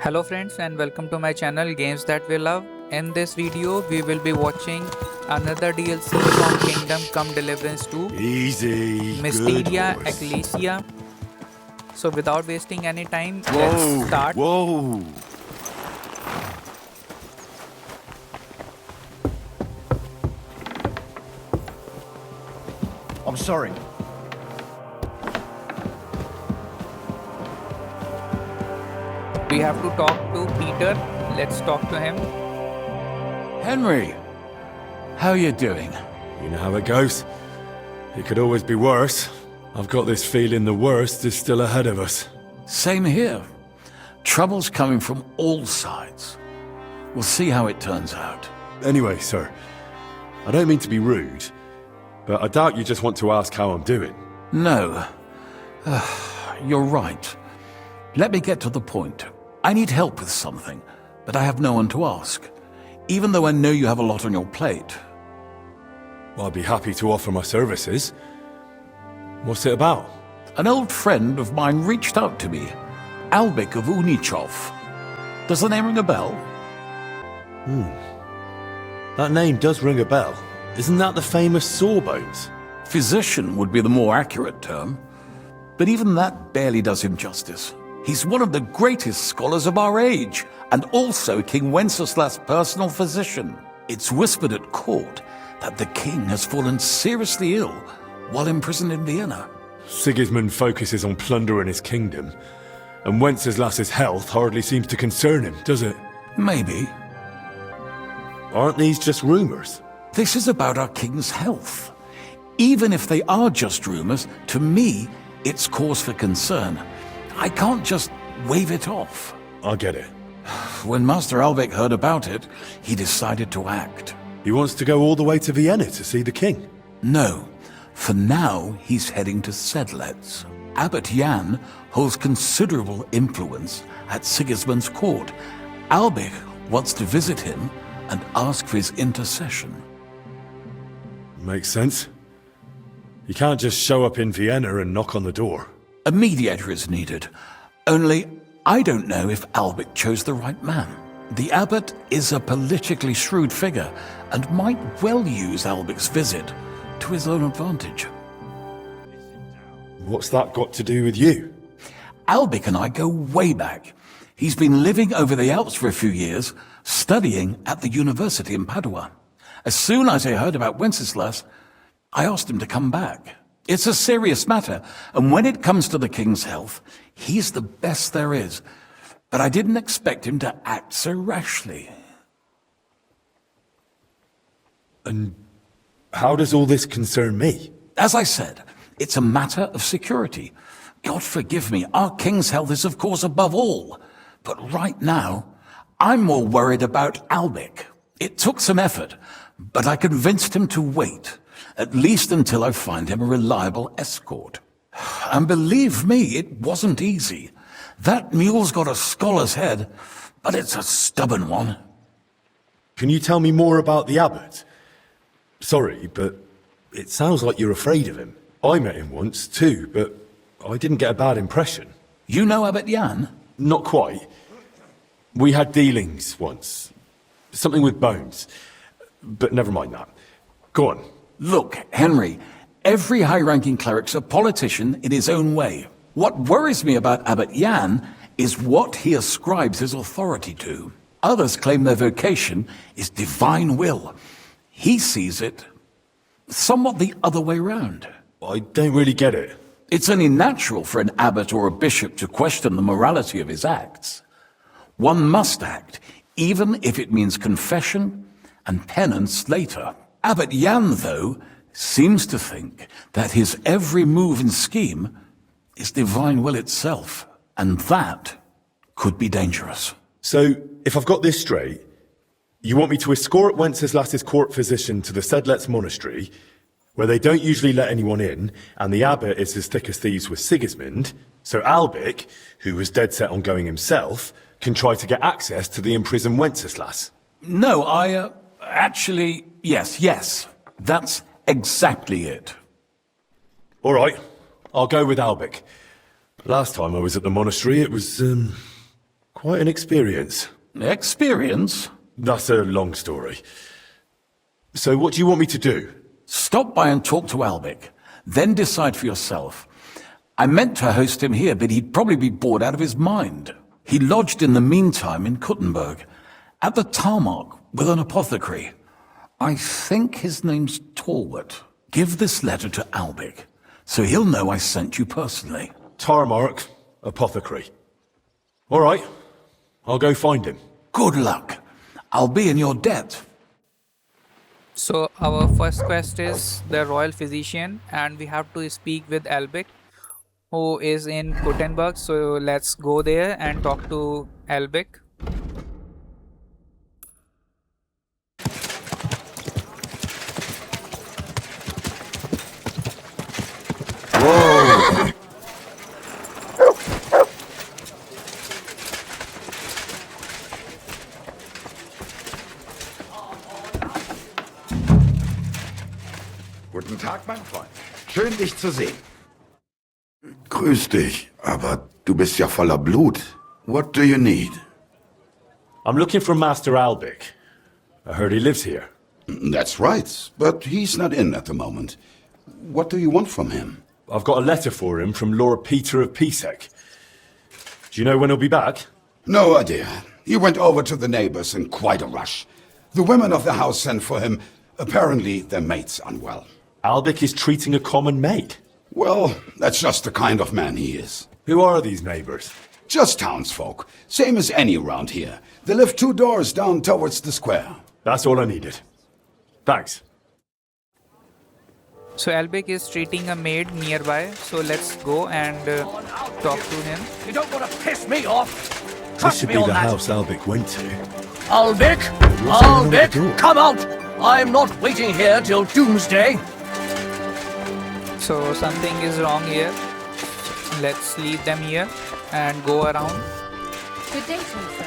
Hello friends and welcome to my channel Games That We Love. In this video we will be watching another DLC from Kingdom Come Deliverance 2, Easy, Mysteria good horse. Ecclesiae. So without wasting any time, let's start. Whoa! I'm sorry. We have to talk to Peter. Let's talk to him. Henry, how you doing? You know how it goes. It could always be worse. I've got this feeling the worst is still ahead of us. Same here. Trouble's coming from all sides. We'll see how it turns out. Anyway, sir, I don't mean to be rude, but I doubt you just want to ask how I'm doing. No. You're right. Let me get to the point. I need help with something, but I have no one to ask, even though I know you have a lot on your plate. Well, I'd be happy to offer my services. What's it about? An old friend of mine reached out to me, Albik of Unichov. Does the name ring a bell? That name does ring a bell. Isn't that the famous Sawbones? Physician would be the more accurate term, but even that barely does him justice. He's one of the greatest scholars of our age, and also King Wenceslas' personal physician. It's whispered at court that the king has fallen seriously ill while imprisoned in Vienna. Sigismund focuses on plundering his kingdom, and Wenceslas's health hardly seems to concern him, does it? Maybe. Aren't these just rumors? This is about our king's health. Even if they are just rumors, to me, it's cause for concern. I can't just wave it off. I get it. When Master Albik heard about it, he decided to act. He wants to go all the way to Vienna to see the king. No, for now he's heading to Sedlec. Abbot Jan holds considerable influence at Sigismund's court. Albik wants to visit him and ask for his intercession. Makes sense. You can't just show up in Vienna and knock on the door. A mediator is needed. Only, I don't know if Albik chose the right man. The abbot is a politically shrewd figure and might well use Albik's visit to his own advantage. What's that got to do with you? Albik and I go way back. He's been living over the Alps for a few years, studying at the university in Padua. As soon as I heard about Wenceslas, I asked him to come back. It's a serious matter, and when it comes to the king's health, he's the best there is. But I didn't expect him to act so rashly. And how does all this concern me? As I said, it's a matter of security. God forgive me, our king's health is of course above all. But right now, I'm more worried about Albik. It took some effort, but I convinced him to wait, at least until I find him a reliable escort. And believe me, it wasn't easy. That mule's got a scholar's head, but it's a stubborn one. Can you tell me more about the abbot? Sorry, but it sounds like you're afraid of him. I met him once too, but I didn't get a bad impression. You know Abbot Jan? Not quite. We had dealings once. Something with bones. But never mind that. Go on. Look, Henry, every high-ranking cleric's a politician in his own way. What worries me about Abbot Jan is what he ascribes his authority to. Others claim their vocation is divine will. He sees it somewhat the other way round. I don't really get it. It's only natural for an abbot or a bishop to question the morality of his acts. One must act, even if it means confession and penance later. Abbot Jan, though, seems to think that his every move and scheme is divine will itself, and that could be dangerous. So, if I've got this straight, you want me to escort Wenceslas's court physician to the Sedlec monastery, where they don't usually let anyone in, and the abbot is as thick as thieves with Sigismund, so Albik, who was dead set on going himself, can try to get access to the imprisoned Wenceslas? No, actually, yes, that's exactly it. All right, I'll go with Albik. Last time I was at the monastery, it was, Quite an experience. Experience? That's a long story. So what do you want me to do? Stop by and talk to Albic. Then decide for yourself. I meant to host him here, but he'd probably be bored out of his mind. He lodged in the meantime in Kuttenberg, at the Tarmac, with an apothecary. I think his name's Talbot. Give this letter to Albic, so he'll know I sent you personally. Tarmark, apothecary. All right, I'll go find him. Good luck. I'll be in your debt. So our first quest is the royal physician, and we have to speak with Albic, who is in Gutenberg. So let's go there and talk to Albic. Guten Tag, mein Freund. Schön, dich zu sehen. Grüß dich, aber du bist ja voller Blut. What do you need? I'm looking for Master Albic. I heard he lives here. That's right, but he's not in at the moment. What do you want from him? I've got a letter for him from Lord Peter of Pisek. Do you know when he'll be back? No idea. He went over to the neighbors in quite a rush. The women of the house sent for him. Apparently, their mate's unwell. Albic is treating a common maid. Well, that's just the kind of man he is. Who are these neighbors? Just townsfolk, same as any around here. They live 2 doors down towards the square. That's all I needed. Thanks. So Albic is treating a maid nearby. So let's go and talk to him. You don't want to piss me off. This Trust should me be on the that. house Albic went to. Albic, What's going on at the door? Albic, come out. I'm not waiting here till doomsday. So something is wrong here. Let's leave them here and go around. Good day to you, sir.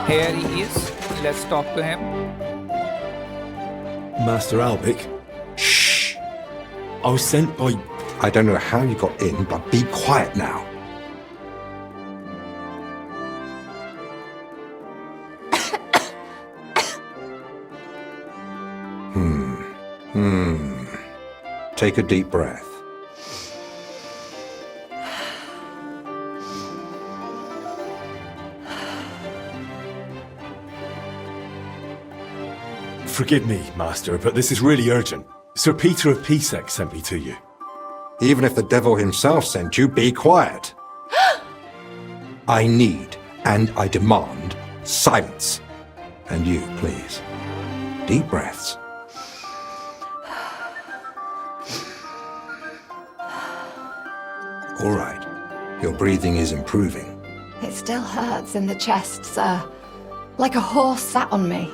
Here he is. Let's talk to him. Master Albic? Shh! I was sent by... I don't know how you got in, but be quiet now. Take a deep breath. Forgive me, Master, but this is really urgent. Sir Peter of Pisek sent me to you. Even if the devil himself sent you, be quiet. I need and I demand silence. And you, please. Deep breaths. All right. Your breathing is improving. It still hurts in the chest, sir. Like a horse sat on me.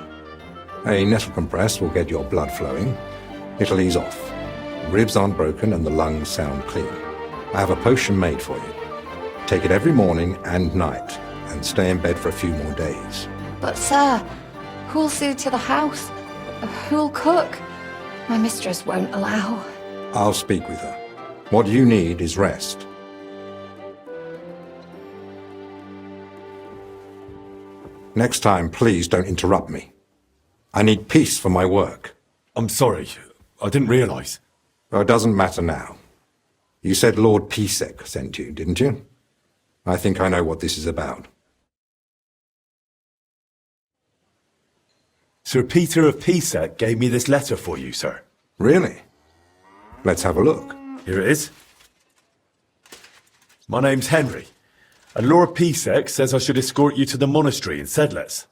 A nettle compress will get your blood flowing. It'll ease off. Ribs aren't broken and the lungs sound clean. I have a potion made for you. Take it every morning and night, and stay in bed for a few more days. But, sir, who'll see to the house? Who'll cook? My mistress won't allow. I'll speak with her. What you need is rest. Next time, please don't interrupt me. I need peace for my work. I'm sorry. I didn't realize. Well, it doesn't matter now. You said Lord Pisek sent you, didn't you? I think I know what this is about. Sir Peter of Pisek gave me this letter for you, sir. Really? Let's have a look. Here it is. My name's Henry, and Lord Pisek says I should escort you to the monastery in Sedlitz.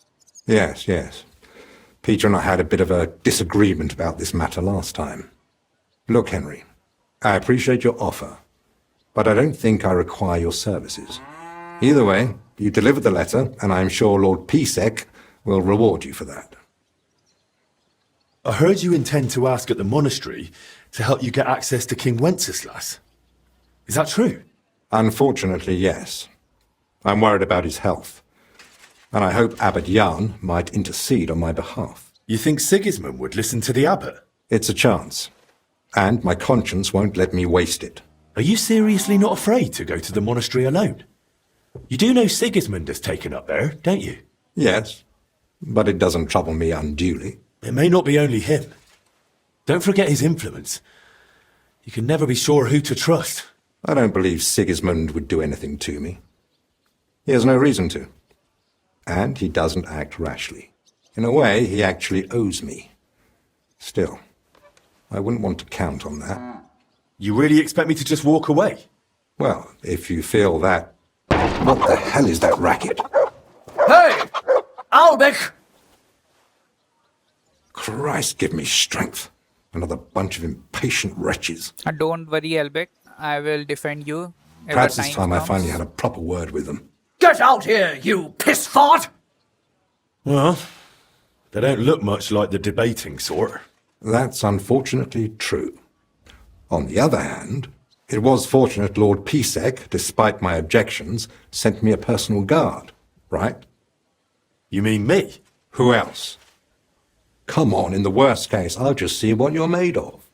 Yes, yes. Peter and I had a bit of a disagreement about this matter last time. Look, Henry, I appreciate your offer, but I don't think I require your services. Either way, you delivered the letter, and I'm sure Lord Pisek will reward you for that. I heard you intend to ask at the monastery to help you get access to King Wenceslas. Is that true? Unfortunately, yes. I'm worried about his health, and I hope Abbot Jan might intercede on my behalf. You think Sigismund would listen to the abbot? It's a chance, and my conscience won't let me waste it. Are you seriously not afraid to go to the monastery alone? You do know Sigismund has taken up there, don't you? Yes, but it doesn't trouble me unduly. It may not be only him. Don't forget his influence. You can never be sure who to trust. I don't believe Sigismund would do anything to me. He has no reason to. And he doesn't act rashly. In a way, he actually owes me. Still, I wouldn't want to count on that. You really expect me to just walk away? Well, if you feel that... What the hell is that racket? Hey! Albec! Christ, give me strength. Another bunch of impatient wretches. Don't worry, Elbec. I will defend you. If Perhaps the this time I comes. finally had a proper word with them. Get out here, you piss fart! Well, they don't look much like the debating sort. That's unfortunately true. On the other hand, it was fortunate Lord Pisek, despite my objections, sent me a personal guard, right? You mean me? Who else? Come on, in the worst case, I'll just see what you're made of.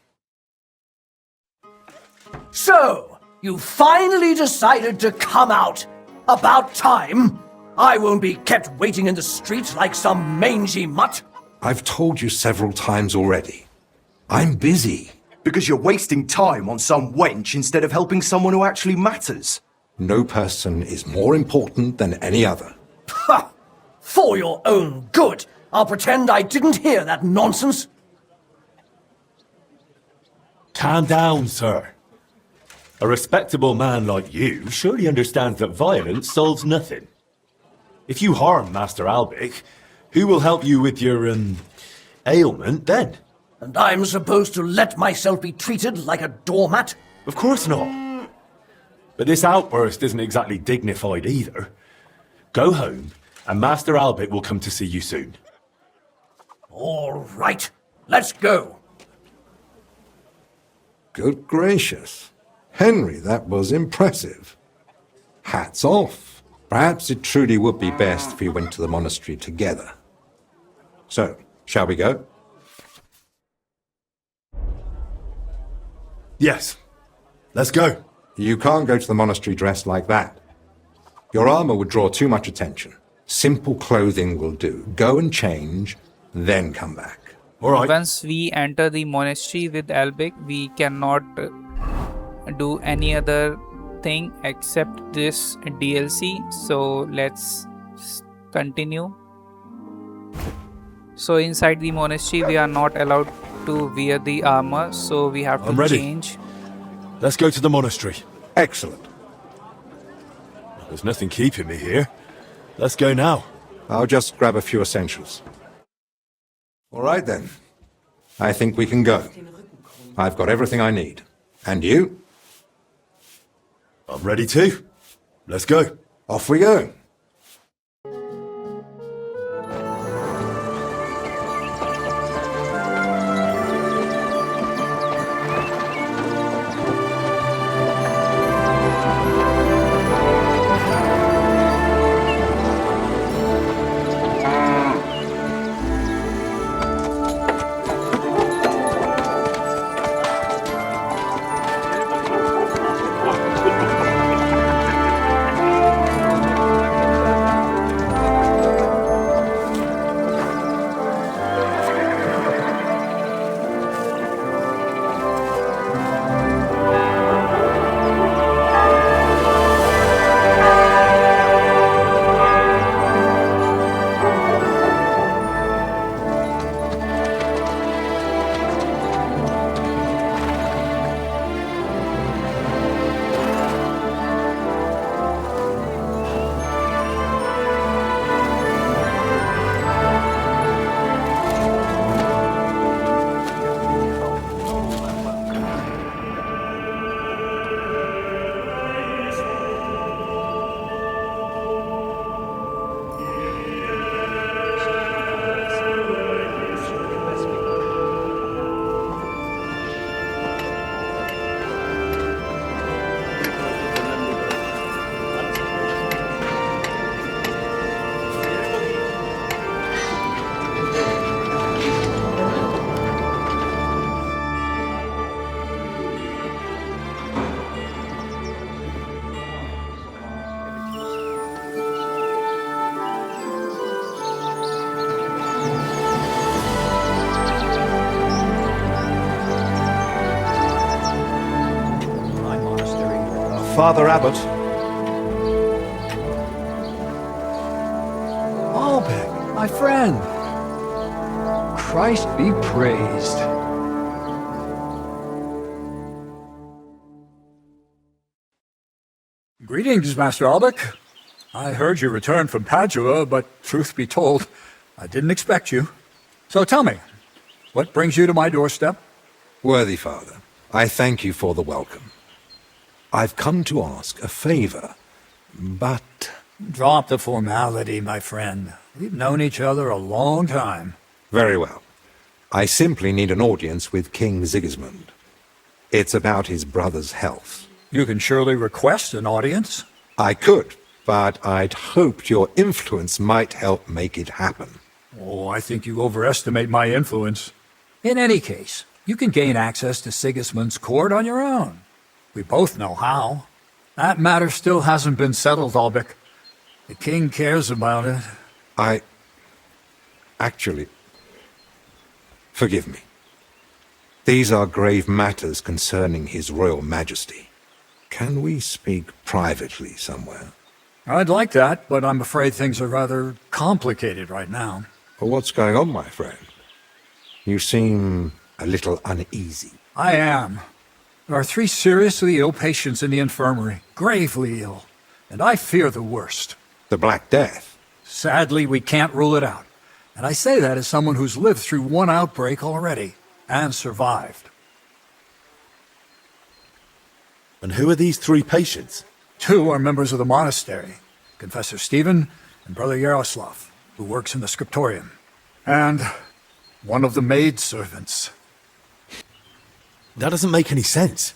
So, you finally decided to come out. About time. I won't be kept waiting in the street like some mangy mutt. I've told you several times already. I'm busy. Because you're wasting time on some wench instead of helping someone who actually matters. No person is more important than any other. Ha! For your own good, I'll pretend I didn't hear that nonsense. Calm down, sir. A respectable man like you surely understands that violence solves nothing. If you harm Master Albic, who will help you with your, ailment then? And I'm supposed to let myself be treated like a doormat? Of course not. But this outburst isn't exactly dignified either. Go home, and Master Albic will come to see you soon. All right, let's go. Good gracious. Henry, that was impressive. Hats off. Perhaps it truly would be best if we went to the monastery together. So, shall we go? Yes. Let's go. You can't go to the monastery dressed like that. Your armor would draw too much attention. Simple clothing will do. Go and change, then come back. All right. Once we enter the monastery with Albec, we cannot do any other thing except this DLC. So let's continue. So inside the monastery, we are not allowed to wear the armor, so we have to I'm ready. change. Let's go to the monastery. Excellent. There's nothing keeping me here. Let's go now. I'll just grab a few essentials. All right then. I think we can go. I've got everything I need. And you? I'm ready too. Let's go. Off we go. Father Abbot. Albert, my friend. Christ be praised. Greetings, Master Albec. I heard you returned from Padua, but truth be told, I didn't expect you. So tell me, what brings you to my doorstep? Worthy Father, I thank you for the welcome. I've come to ask a favor, but... Drop the formality, my friend. We've known each other a long time. Very well. I simply need an audience with King Sigismund. It's about his brother's health. You can surely request an audience. I could, but I'd hoped your influence might help make it happen. Oh, I think you overestimate my influence. In any case, you can gain access to Sigismund's court on your own. We both know how. That matter still hasn't been settled, Albec. The king cares about it. Actually, forgive me. These are grave matters concerning His Royal Majesty. Can we speak privately somewhere? I'd like that, but I'm afraid things are rather complicated right now. Well, what's going on, my friend? You seem a little uneasy. I am. There are 3 seriously ill patients in the infirmary, gravely ill, and I fear the worst. The Black Death? Sadly, we can't rule it out. And I say that as someone who's lived through one outbreak already, and survived. And who are these 3 patients? 2 are members of the monastery, Confessor Stephen and Brother Yaroslav, who works in the scriptorium, and one of the maidservants. That doesn't make any sense.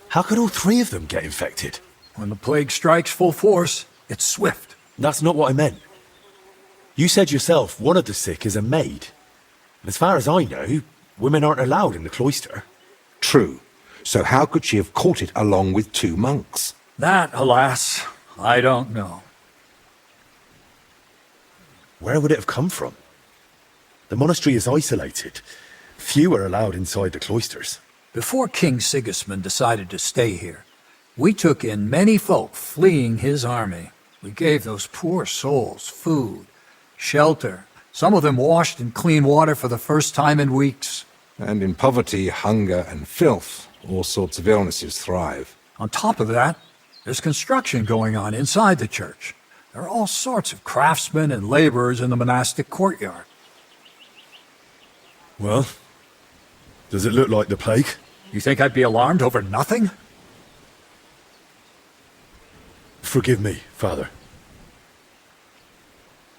How could all 3 of them get infected? When the plague strikes full force, it's swift. That's not what I meant. You said yourself one of the sick is a maid. And as far as I know, women aren't allowed in the cloister. True. So how could she have caught it along with 2 monks? That, alas, I don't know. Where would it have come from? The monastery is isolated. Few are allowed inside the cloisters. Before King Sigismund decided to stay here, we took in many folk fleeing his army. We gave those poor souls food, shelter. Some of them washed in clean water for the first time in weeks. And in poverty, hunger, and filth, all sorts of illnesses thrive. On top of that, there's construction going on inside the church. There are all sorts of craftsmen and laborers in the monastic courtyard. Well, does it look like the plague? You think I'd be alarmed over nothing? Forgive me, Father.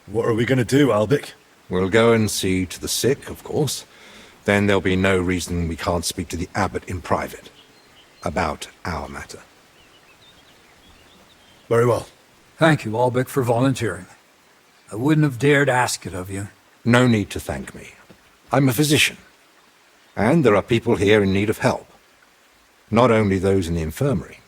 What are we going to do, Albic? We'll go and see to the sick, of course. Then there'll be no reason we can't speak to the abbot in private about our matter. Very well. Thank you, Albic, for volunteering. I wouldn't have dared ask it of you. No need to thank me. I'm a physician. And there are people here in need of help. Not only those in the infirmary.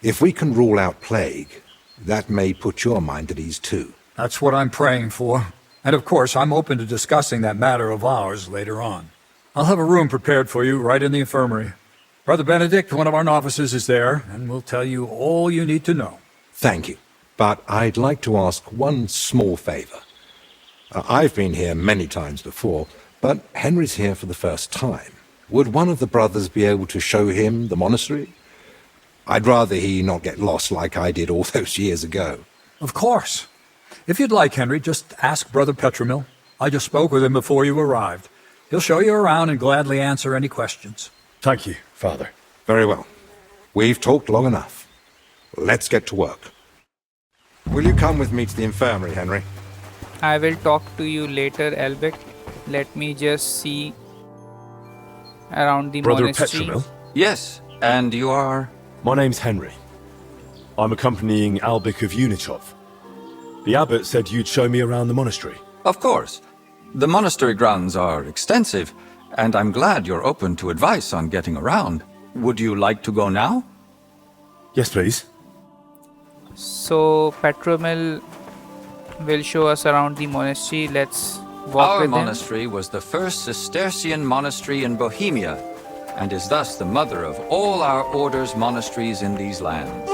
If we can rule out plague, that may put your mind at ease too. That's what I'm praying for. And of course, I'm open to discussing that matter of ours later on. I'll have a room prepared for you right in the infirmary. Brother Benedict, one of our novices, is there, and will tell you all you need to know. Thank you. But I'd like to ask one small favor. I've been here many times before, but Henry's here for the first time. Would one of the brothers be able to show him the monastery? I'd rather he not get lost like I did all those years ago. Of course. If you'd like, Henry, just ask Brother Petramil. I just spoke with him before you arrived. He'll show you around and gladly answer any questions. Thank you, Father. Very well. We've talked long enough. Let's get to work. Will you come with me to the infirmary, Henry? I will talk to you later, Albic. Let me just see around the Brother monastery. Petramil? Yes, and you are? My name's Henry. I'm accompanying Albic of Unichov. The abbot said you'd show me around the monastery. Of course. The monastery grounds are extensive, and I'm glad you're open to advice on getting around. Would you like to go now? Yes, please. So Petramil will show us around the monastery. Let's walk Our with him. monastery was the first Cistercian monastery in Bohemia. and is thus the mother of all our order's monasteries in these lands.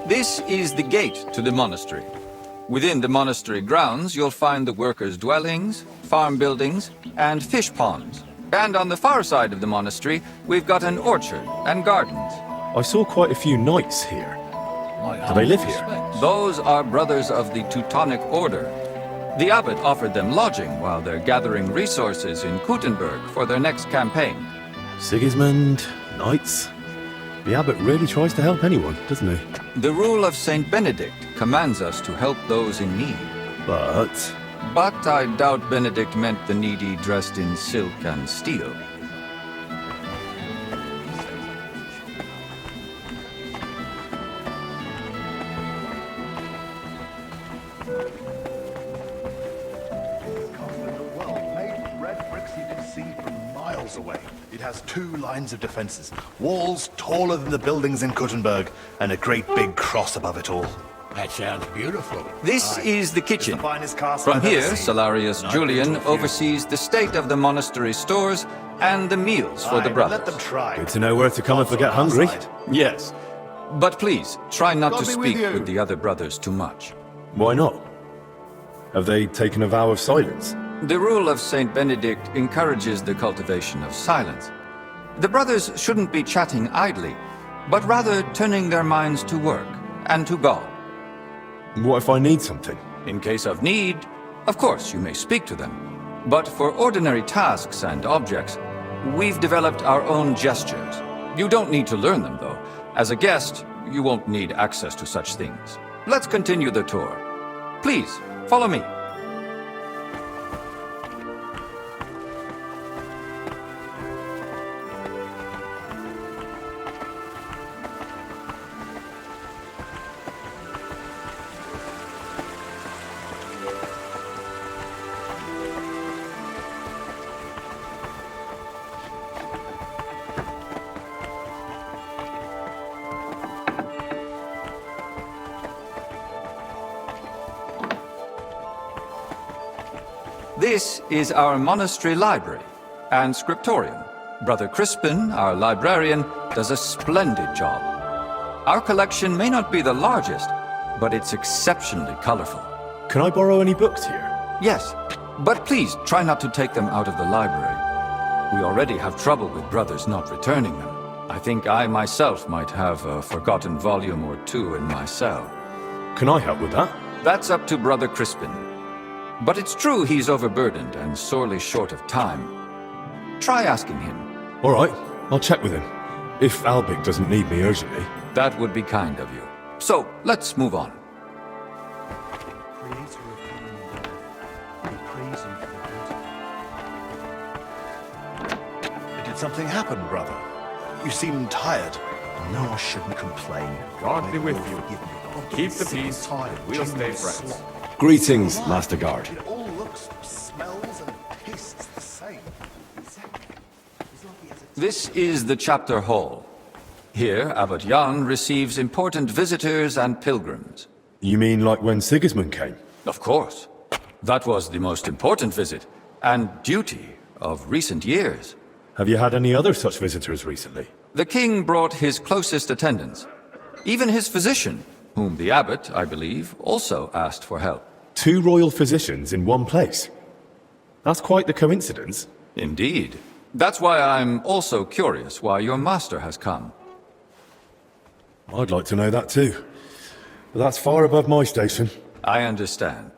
This is the gate to the monastery. Within the monastery grounds, you'll find the workers' dwellings, farm buildings, and fish ponds. And on the far side of the monastery, we've got an orchard and gardens. I saw quite a few knights here. Do they live here? Those are brothers of the Teutonic Order. The abbot offered them lodging while they're gathering resources in Kuttenberg for their next campaign. Sigismund, knights. The abbot really tries to help anyone, doesn't he? The rule of Saint Benedict commands us to help those in need. But I doubt Benedict meant the needy dressed in silk and steel. Away. It has 2 lines of defenses, walls taller than the buildings in Kuttenberg, and a great big cross above it all. That sounds beautiful. This is the kitchen. It's the finest castle From I've ever here, seen. Salarius Julian oversees the state of the monastery stores and the meals for the brothers. Let them try. good to know where to come if I get hungry. Yes, but please, try not God to be with speak you. with the other brothers too much. Why not? Have they taken a vow of silence? The rule of Saint Benedict encourages the cultivation of silence. The brothers shouldn't be chatting idly, but rather turning their minds to work and to God. What if I need something? In case of need, of course you may speak to them. But for ordinary tasks and objects, we've developed our own gestures. You don't need to learn them, though. As a guest, you won't need access to such things. Let's continue the tour. Please, follow me. This is our monastery library and scriptorium. Brother Crispin, our librarian, does a splendid job. Our collection may not be the largest, but it's exceptionally colorful. Can I borrow any books here? Yes, but please try not to take them out of the library. We already have trouble with brothers not returning them. I think I myself might have a forgotten volume or 2 in my cell. Can I help with that? That's up to Brother Crispin. But it's true he's overburdened and sorely short of time. Try asking him. All right, I'll check with him. If Albic doesn't need me urgently. That would be kind of you. So, let's move on. Did something happen, brother? You seem tired. No, I shouldn't complain. God be with you. Forgive me. Keep the peace. We'll stay friends. Greetings, Master Guard. It all looks, smells, and tastes the same. This is the chapter hall. Here, Abbot Jan receives important visitors and pilgrims. You mean like when Sigismund came? Of course. That was the most important visit, and duty of recent years. Have you had any other such visitors recently? The king brought his closest attendants. Even his physician, whom the abbot, I believe, also asked for help. 2 royal physicians in one place. That's quite the coincidence. Indeed. That's why I'm also curious why your master has come. I'd like to know that too. But that's far above my station. I understand.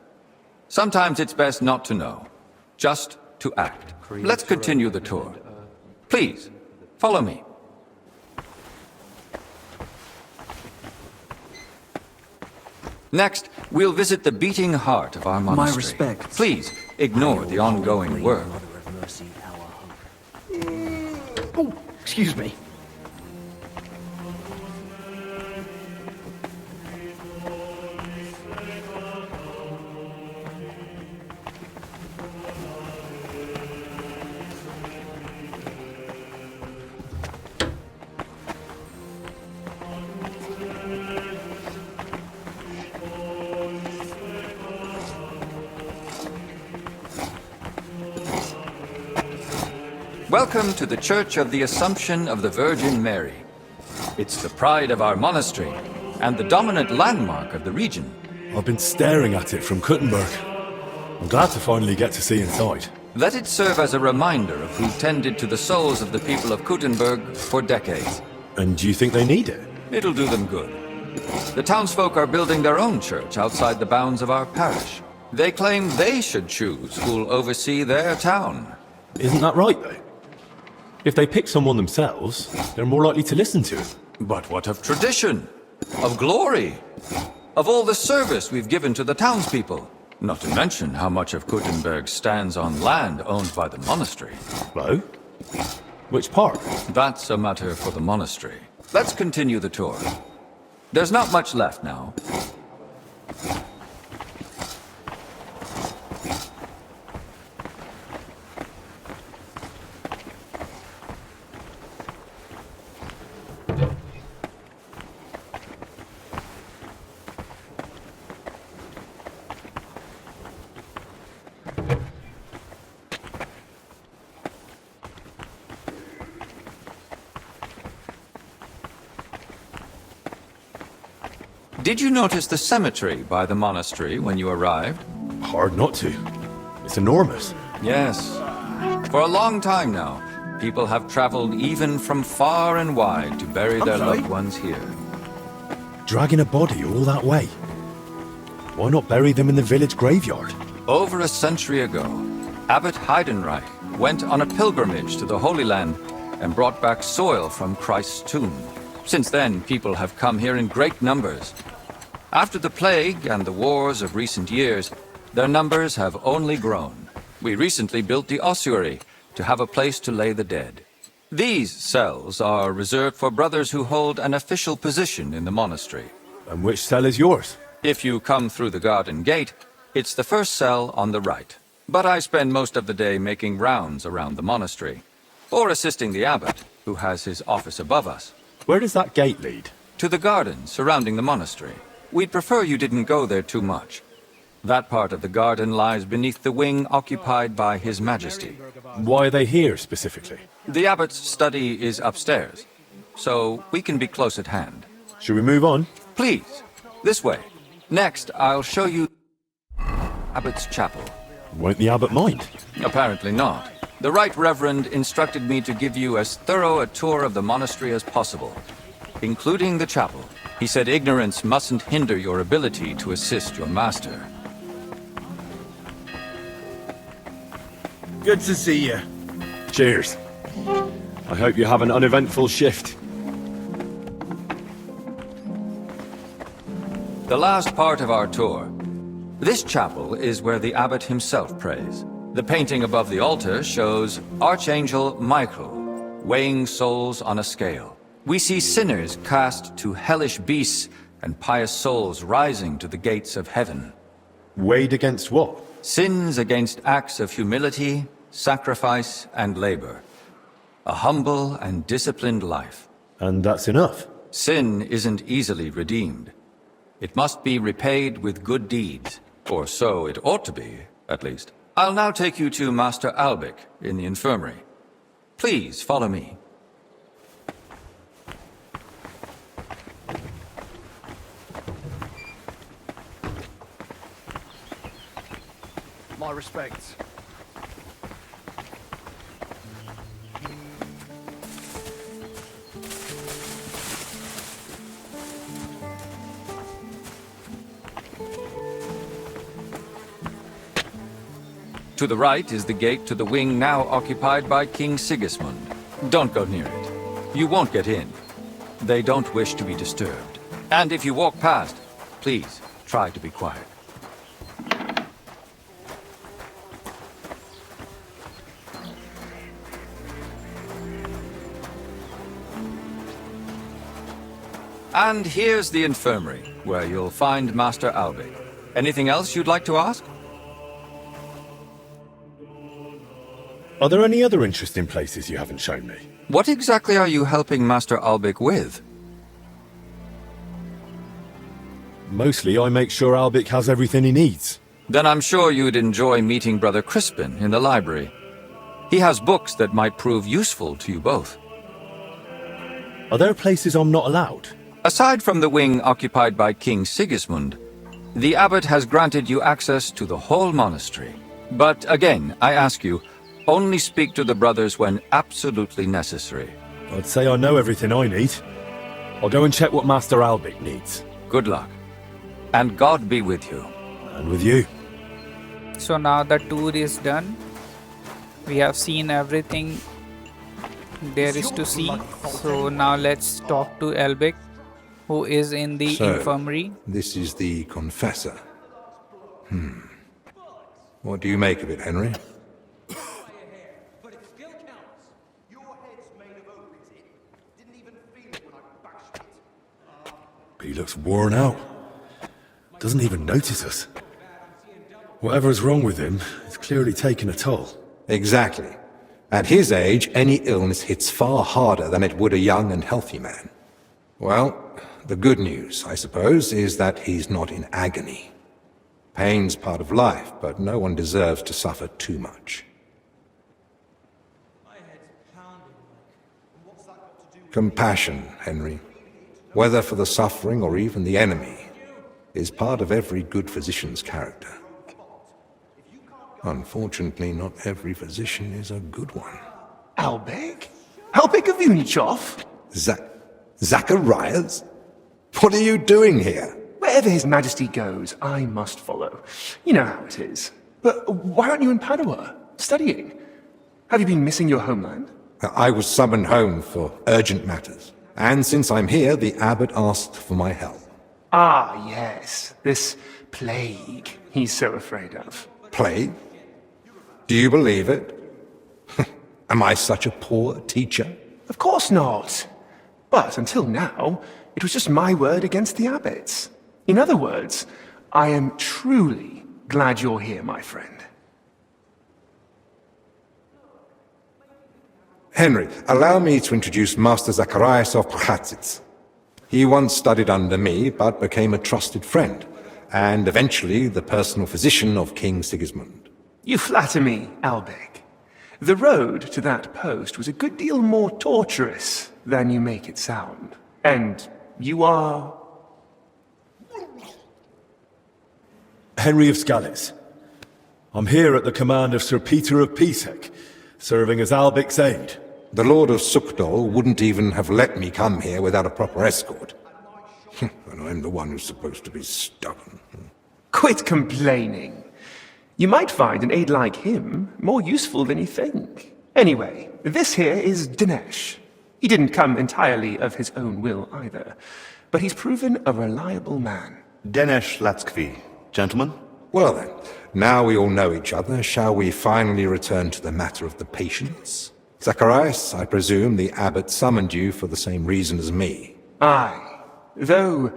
Sometimes it's best not to know, just to act. Let's continue the tour. Please, follow me. Next, we'll visit the beating heart of our monastery. My respects. Please, ignore the ongoing work. Oh, excuse me. Welcome to the Church of the Assumption of the Virgin Mary. It's the pride of our monastery, and the dominant landmark of the region. I've been staring at it from Kuttenberg. I'm glad to finally get to see inside. Let it serve as a reminder of who tended to the souls of the people of Kuttenberg for decades. And do you think they need it? It'll do them good. The townsfolk are building their own church outside the bounds of our parish. They claim they should choose who'll oversee their town. Isn't that right, though? If they pick someone themselves, they're more likely to listen to it. But what of tradition? Of glory? Of all the service we've given to the townspeople? Not to mention how much of Kuttenberg stands on land owned by the monastery. Hello? Which part? That's a matter for the monastery. Let's continue the tour. There's not much left now. Did you notice the cemetery by the monastery when you arrived? Hard not to. It's enormous. Yes. For a long time now, people have traveled even from far and wide to bury their loved ones here. Dragging a body all that way? Why not bury them in the village graveyard? Over a century ago, Abbot Heidenreich went on a pilgrimage to the Holy Land and brought back soil from Christ's tomb. Since then, people have come here in great numbers. After the plague and the wars of recent years, their numbers have only grown. We recently built the ossuary to have a place to lay the dead. These cells are reserved for brothers who hold an official position in the monastery. And which cell is yours? If you come through the garden gate, it's the first cell on the right. But I spend most of the day making rounds around the monastery, or assisting the abbot, who has his office above us. Where does that gate lead? To the garden surrounding the monastery. We'd prefer you didn't go there too much. That part of the garden lies beneath the wing occupied by His Majesty. Why are they here specifically? The abbot's study is upstairs, so we can be close at hand. Should we move on? Please, this way. Next, I'll show you Abbot's chapel. Won't the abbot mind? Apparently not. The Right Reverend instructed me to give you as thorough a tour of the monastery as possible, including the chapel. He said ignorance mustn't hinder your ability to assist your master. Good to see you. Cheers. I hope you have an uneventful shift. The last part of our tour. This chapel is where the abbot himself prays. The painting above the altar shows Archangel Michael weighing souls on a scale. We see sinners cast to hellish beasts and pious souls rising to the gates of heaven. Weighed against what? Sins against acts of humility, sacrifice, and labor. A humble and disciplined life. And that's enough? Sin isn't easily redeemed. It must be repaid with good deeds, or so it ought to be, at least. I'll now take you to Master Albic in the infirmary. Please follow me. My respects. To the right is the gate to the wing now occupied by King Sigismund. Don't go near it. You won't get in. They don't wish to be disturbed. And if you walk past, please try to be quiet. And here's the infirmary, where you'll find Master Albic. Anything else you'd like to ask? Are there any other interesting places you haven't shown me? What exactly are you helping Master Albic with? Mostly I make sure Albic has everything he needs. Then I'm sure you'd enjoy meeting Brother Crispin in the library. He has books that might prove useful to you both. Are there places I'm not allowed? Aside from the wing occupied by King Sigismund, the abbot has granted you access to the whole monastery. But again, I ask you, only speak to the brothers when absolutely necessary. I'd say I know everything I need. I'll go and check what Master Albic needs. Good luck. And God be with you. And with you. So now the tour is done. We have seen everything there is to see. So now let's talk to Albic, who is in the infirmary. This is the confessor. What do you make of it, Henry? He looks worn out. Doesn't even notice us. Whatever's wrong with him, it's clearly taken a toll. Exactly. At his age, any illness hits far harder than it would a young and healthy man. Well, the good news, I suppose, is that he's not in agony. Pain's part of life, but no one deserves to suffer too much. Compassion, Henry, whether for the suffering or even the enemy, is part of every good physician's character. Unfortunately, not every physician is a good one. Albic? Albic of Unichov? Zacharias? What are you doing here? Wherever His Majesty goes, I must follow. You know how it is. But why aren't you in Padua, studying? Have you been missing your homeland? I was summoned home for urgent matters. And since I'm here, the abbot asked for my help. Ah, yes. This plague he's so afraid of. Plague? Do you believe it? Am I such a poor teacher? Of course not. But until now, it was just my word against the abbot's. In other words, I am truly glad you're here, my friend. Henry, allow me to introduce Master Zacharias of Prchatsitz. He once studied under me, but became a trusted friend, and eventually the personal physician of King Sigismund. You flatter me, Albic. The road to that post was a good deal more torturous than you make it sound. And you are... Henry of Scalitz. I'm here at the command of Sir Peter of Pisek, serving as Albic's aide. The Lord of Sukdol wouldn't even have let me come here without a proper escort. And I'm the one who's supposed to be stubborn. Quit complaining. You might find an aide like him more useful than you think. Anyway, this here is Dinesh. He didn't come entirely of his own will either, but he's proven a reliable man. Dinesh Latskvi. Gentlemen? Well then, now we all know each other, shall we finally return to the matter of the patients? Zacharias, I presume the abbot summoned you for the same reason as me. Aye, though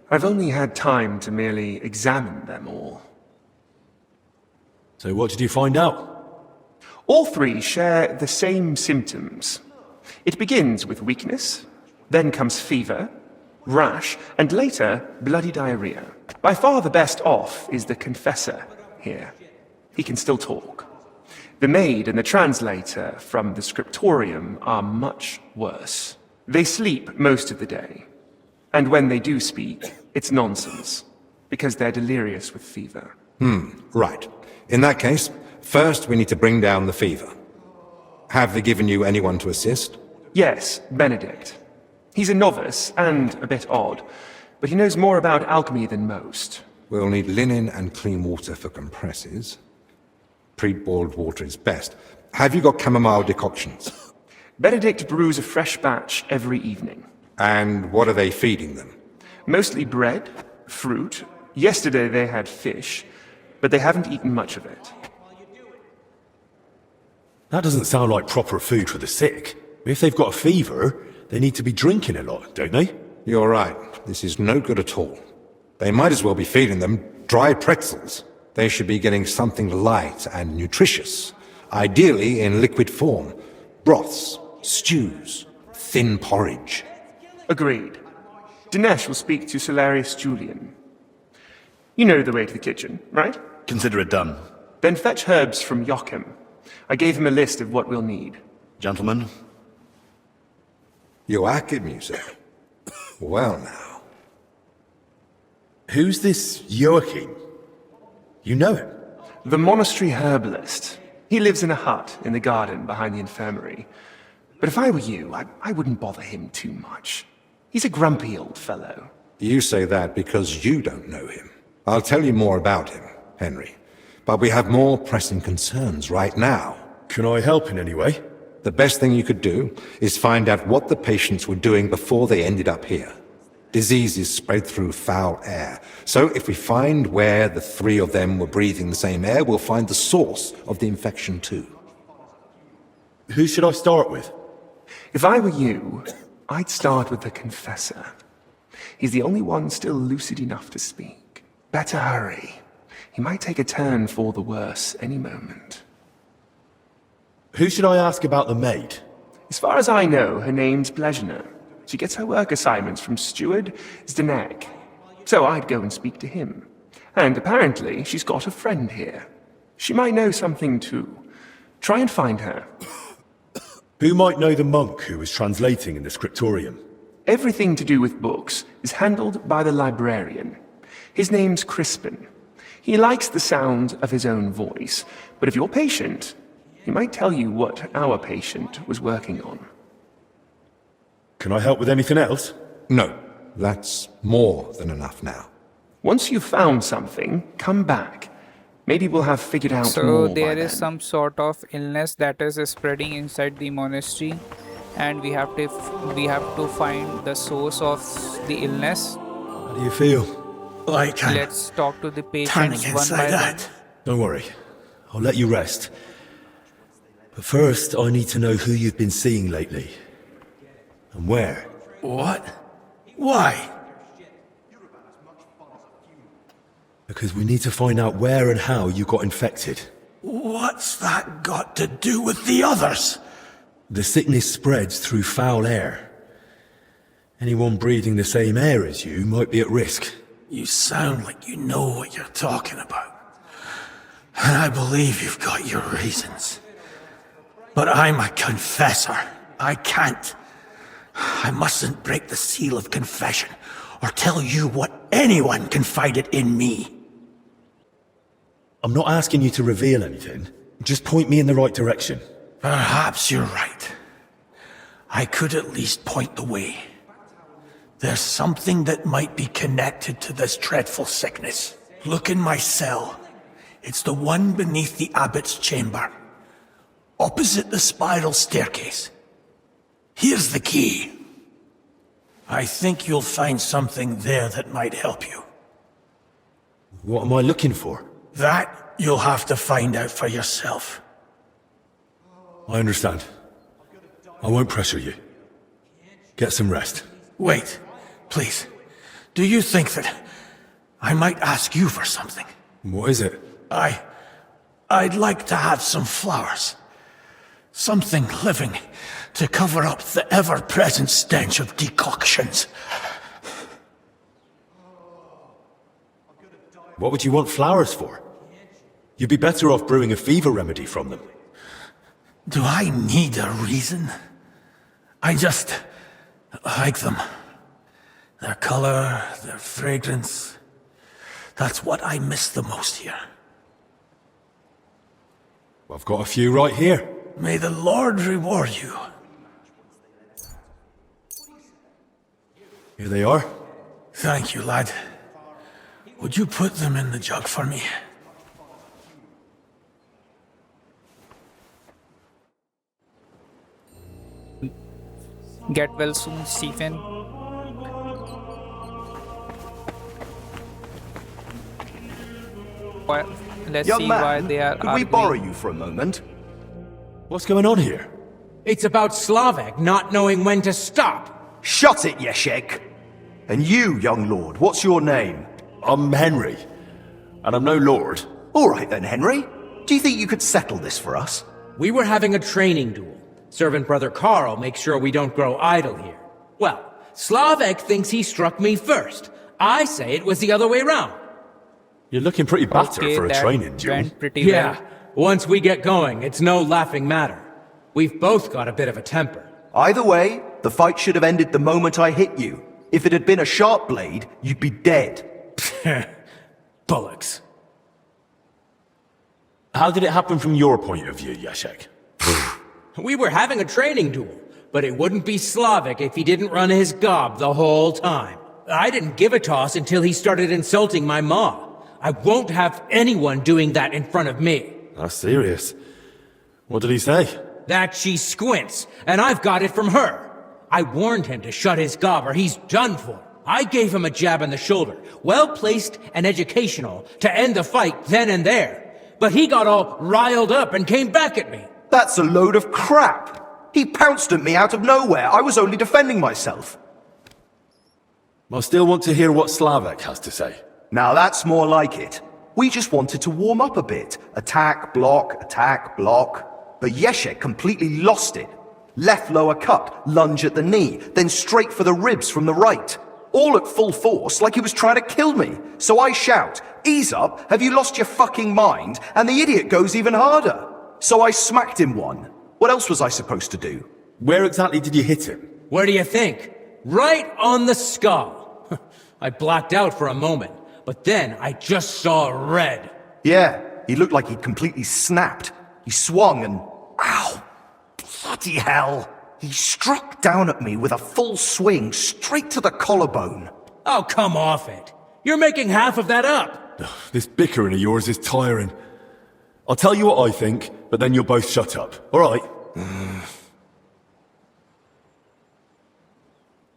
I've only had time to merely examine them all. So what did you find out? All three share the same symptoms. It begins with weakness, then comes fever, rash, and later bloody diarrhea. By far the best off is the confessor here. He can still talk. The maid and the translator from the scriptorium are much worse. They sleep most of the day. And when they do speak, it's nonsense, because they're delirious with fever. Right. In that case, first we need to bring down the fever. Have they given you anyone to assist? Yes, Benedict. He's a novice and a bit odd, but he knows more about alchemy than most. We'll need linen and clean water for compresses. Pre-boiled water is best. Have you got chamomile decoctions? Benedict brews a fresh batch every evening. And what are they feeding them? Mostly bread, fruit. Yesterday they had fish, but they haven't eaten much of it. That doesn't sound like proper food for the sick. If they've got a fever, they need to be drinking a lot, don't they? You're right. This is no good at all. They might as well be feeding them dry pretzels. They should be getting something light and nutritious, ideally in liquid form. Broths, stews, thin porridge. Agreed. Dinesh will speak to Salarius Julian. You know the way to the kitchen, right? Consider it done. Then fetch herbs from Joachim. I gave him a list of what we'll need. Gentlemen, Joachim, you say? Well now. Who's this Joachim? You know him? The monastery herbalist. He lives in a hut in the garden behind the infirmary. But if I were you, I wouldn't bother him too much. He's a grumpy old fellow. You say that because you don't know him. I'll tell you more about him, Henry. But we have more pressing concerns right now. Can I help in any way? The best thing you could do is find out what the patients were doing before they ended up here. Diseases spread through foul air. So if we find where the three of them were breathing the same air, we'll find the source of the infection too. Who should I start with? If I were you, I'd start with the confessor. He's the only one still lucid enough to speak. Better hurry. He might take a turn for the worse any moment. Who should I ask about the maid? As far as I know, her name's Plezhner. She gets her work assignments from Steward Zdenek. So I'd go and speak to him. And apparently, she's got a friend here. She might know something too. Try and find her. Who might know the monk who was translating in the scriptorium? Everything to do with books is handled by the librarian. His name's Crispin. He likes the sound of his own voice, but if you're patient, he might tell you what our patient was working on. Can I help with anything else? No, that's more than enough now. Once you've found something, come back. Maybe we'll have figured out more So there by is then. some sort of illness that is spreading inside the monastery, and we have to find the source of the illness. How do you feel? Like I'm Let's talk to the turning patients one by inside one. out. Don't worry. I'll let you rest. But first, I need to know who you've been seeing lately. And where. What? Why? Because we need to find out where and how you got infected. What's that got to do with the others? The sickness spreads through foul air. Anyone breathing the same air as you might be at risk. You sound like you know what you're talking about. And I believe you've got your reasons. But I'm a confessor. I can't. I mustn't break the seal of confession or tell you what anyone confided in me. I'm not asking you to reveal anything. Just point me in the right direction. Perhaps you're right. I could at least point the way. There's something that might be connected to this dreadful sickness. Look in my cell. It's the one beneath the abbot's chamber, opposite the spiral staircase. Here's the key. I think you'll find something there that might help you. What am I looking for? That you'll have to find out for yourself. I understand. I won't pressure you. Get some rest. Wait, please. Do you think that I might ask you for something? What is it? I'd like to have some flowers. Something living to cover up the ever-present stench of decoctions. What would you want flowers for? You'd be better off brewing a fever remedy from them. Do I need a reason? I just like them. Their color, their fragrance. That's what I miss the most here. I've got a few right here. May the Lord reward you. Here they are. Thank you, lad. Would you put them in the jug for me? Get well soon, Stephen. Let's Young see man, why they are could we arguing. borrow you for a moment? What's going on here? It's about Slavek not knowing when to stop. Shut it, Yeshek! And you, young lord, what's your name? I'm Henry, and I'm no lord. All right then, Henry. Do you think you could settle this for us? We were having a training duel. Servant Brother Carl makes sure we don't grow idle here. Well, Slavek thinks he struck me first. I say it was the other way round. You're looking pretty battered Okay, for a that training duel. went pretty Yeah, well. Once we get going, it's no laughing matter. We've both got a bit of a temper. Either way, the fight should have ended the moment I hit you. If it had been a sharp blade, you'd be dead. Bullocks. How did it happen from your point of view, Yashek? We were having a training duel, but it wouldn't be Slavic if he didn't run his gob the whole time. I didn't give a toss until he started insulting my ma. I won't have anyone doing that in front of me. That's serious. What did he say? That she squints, and I've got it from her. I warned him to shut his gob or he's done for. I gave him a jab in the shoulder, well-placed and educational, to end the fight then and there. But he got all riled up and came back at me. That's a load of crap. He pounced at me out of nowhere. I was only defending myself. I still want to hear what Slavek has to say. Now that's more like it. We just wanted to warm up a bit. Attack, block, but Yeshek completely lost it. Left lower cut, lunge at the knee, then straight for the ribs from the right. All at full force, like he was trying to kill me. So I shout, "Ease up, have you lost your fucking mind?" And the idiot goes even harder. So I smacked him one. What else was I supposed to do? Where exactly did you hit him? Where do you think? Right on the skull. I blacked out for a moment, but then I just saw red. Yeah, he looked like he'd completely snapped. He swung and... Ow! Bloody hell! He struck down at me with a full swing, straight to the collarbone. Oh, come off it. You're making half of that up. This bickering of yours is tiring. I'll tell you what I think, but then you'll both shut up. All right?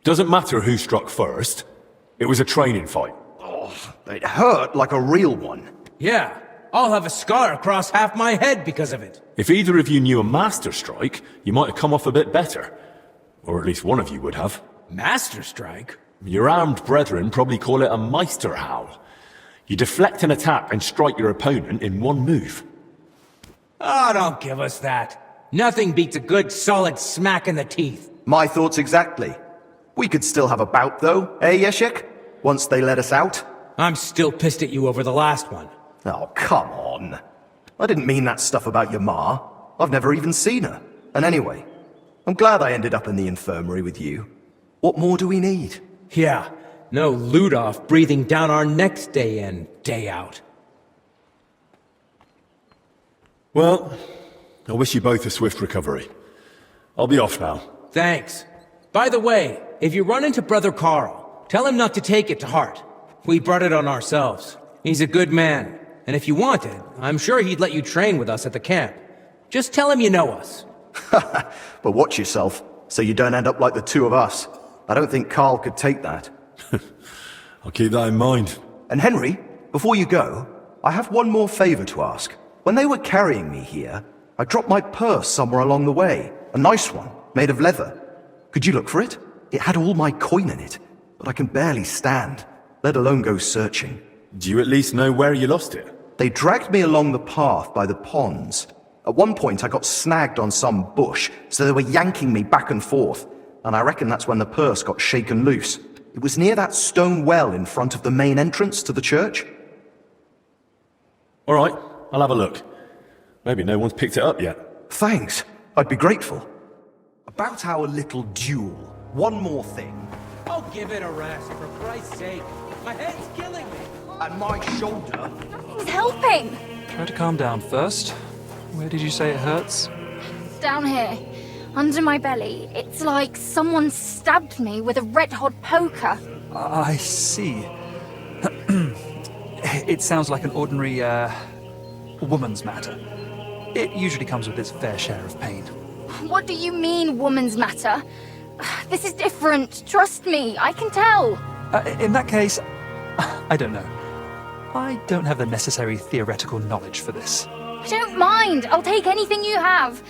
Doesn't matter who struck first. It was a training fight. Oh, it hurt like a real one. Yeah, I'll have a scar across half my head because of it. If either of you knew a master strike, you might have come off a bit better. Or at least one of you would have. Master strike? Your armed brethren probably call it a Meisterhowl. You deflect an attack and strike your opponent in one move. Oh, don't give us that. Nothing beats a good solid smack in the teeth. My thoughts exactly. We could still have a bout though, eh, Yeshek? Once they let us out. I'm still pissed at you over the last one. Oh, come on. I didn't mean that stuff about your ma. I've never even seen her. And anyway, I'm glad I ended up in the infirmary with you. What more do we need? Yeah, no Ludov breathing down our necks day in, day out. Well, I wish you both a swift recovery. I'll be off now. Thanks. By the way, if you run into Brother Carl, tell him not to take it to heart. We brought it on ourselves. He's a good man. And if you wanted, I'm sure he'd let you train with us at the camp. Just tell him you know us. But watch yourself, so you don't end up like the two of us. I don't think Carl could take that. I'll keep that in mind. And Henry, before you go, I have one more favor to ask. When they were carrying me here, I dropped my purse somewhere along the way. A nice one, made of leather. Could you look for it? It had all my coin in it, but I can barely stand, let alone go searching. Do you at least know where you lost it? They dragged me along the path by the ponds. At one point, I got snagged on some bush, so they were yanking me back and forth. And I reckon that's when the purse got shaken loose. It was near that stone well in front of the main entrance to the church. All right, I'll have a look. Maybe no one's picked it up yet. Thanks. I'd be grateful. About our little duel, one more thing. Oh, give it a rest, for Christ's sake. My head's killing me. And my shoulder. He's helping. Try to calm down first. Where did you say it hurts? It's down here, under my belly. It's like someone stabbed me with a red-hot poker. I see. It sounds like an ordinary, woman's matter. It usually comes with its fair share of pain. What do you mean, woman's matter? This is different. Trust me, I can tell. In that case, I don't know. I don't have the necessary theoretical knowledge for this. I don't mind. I'll take anything you have.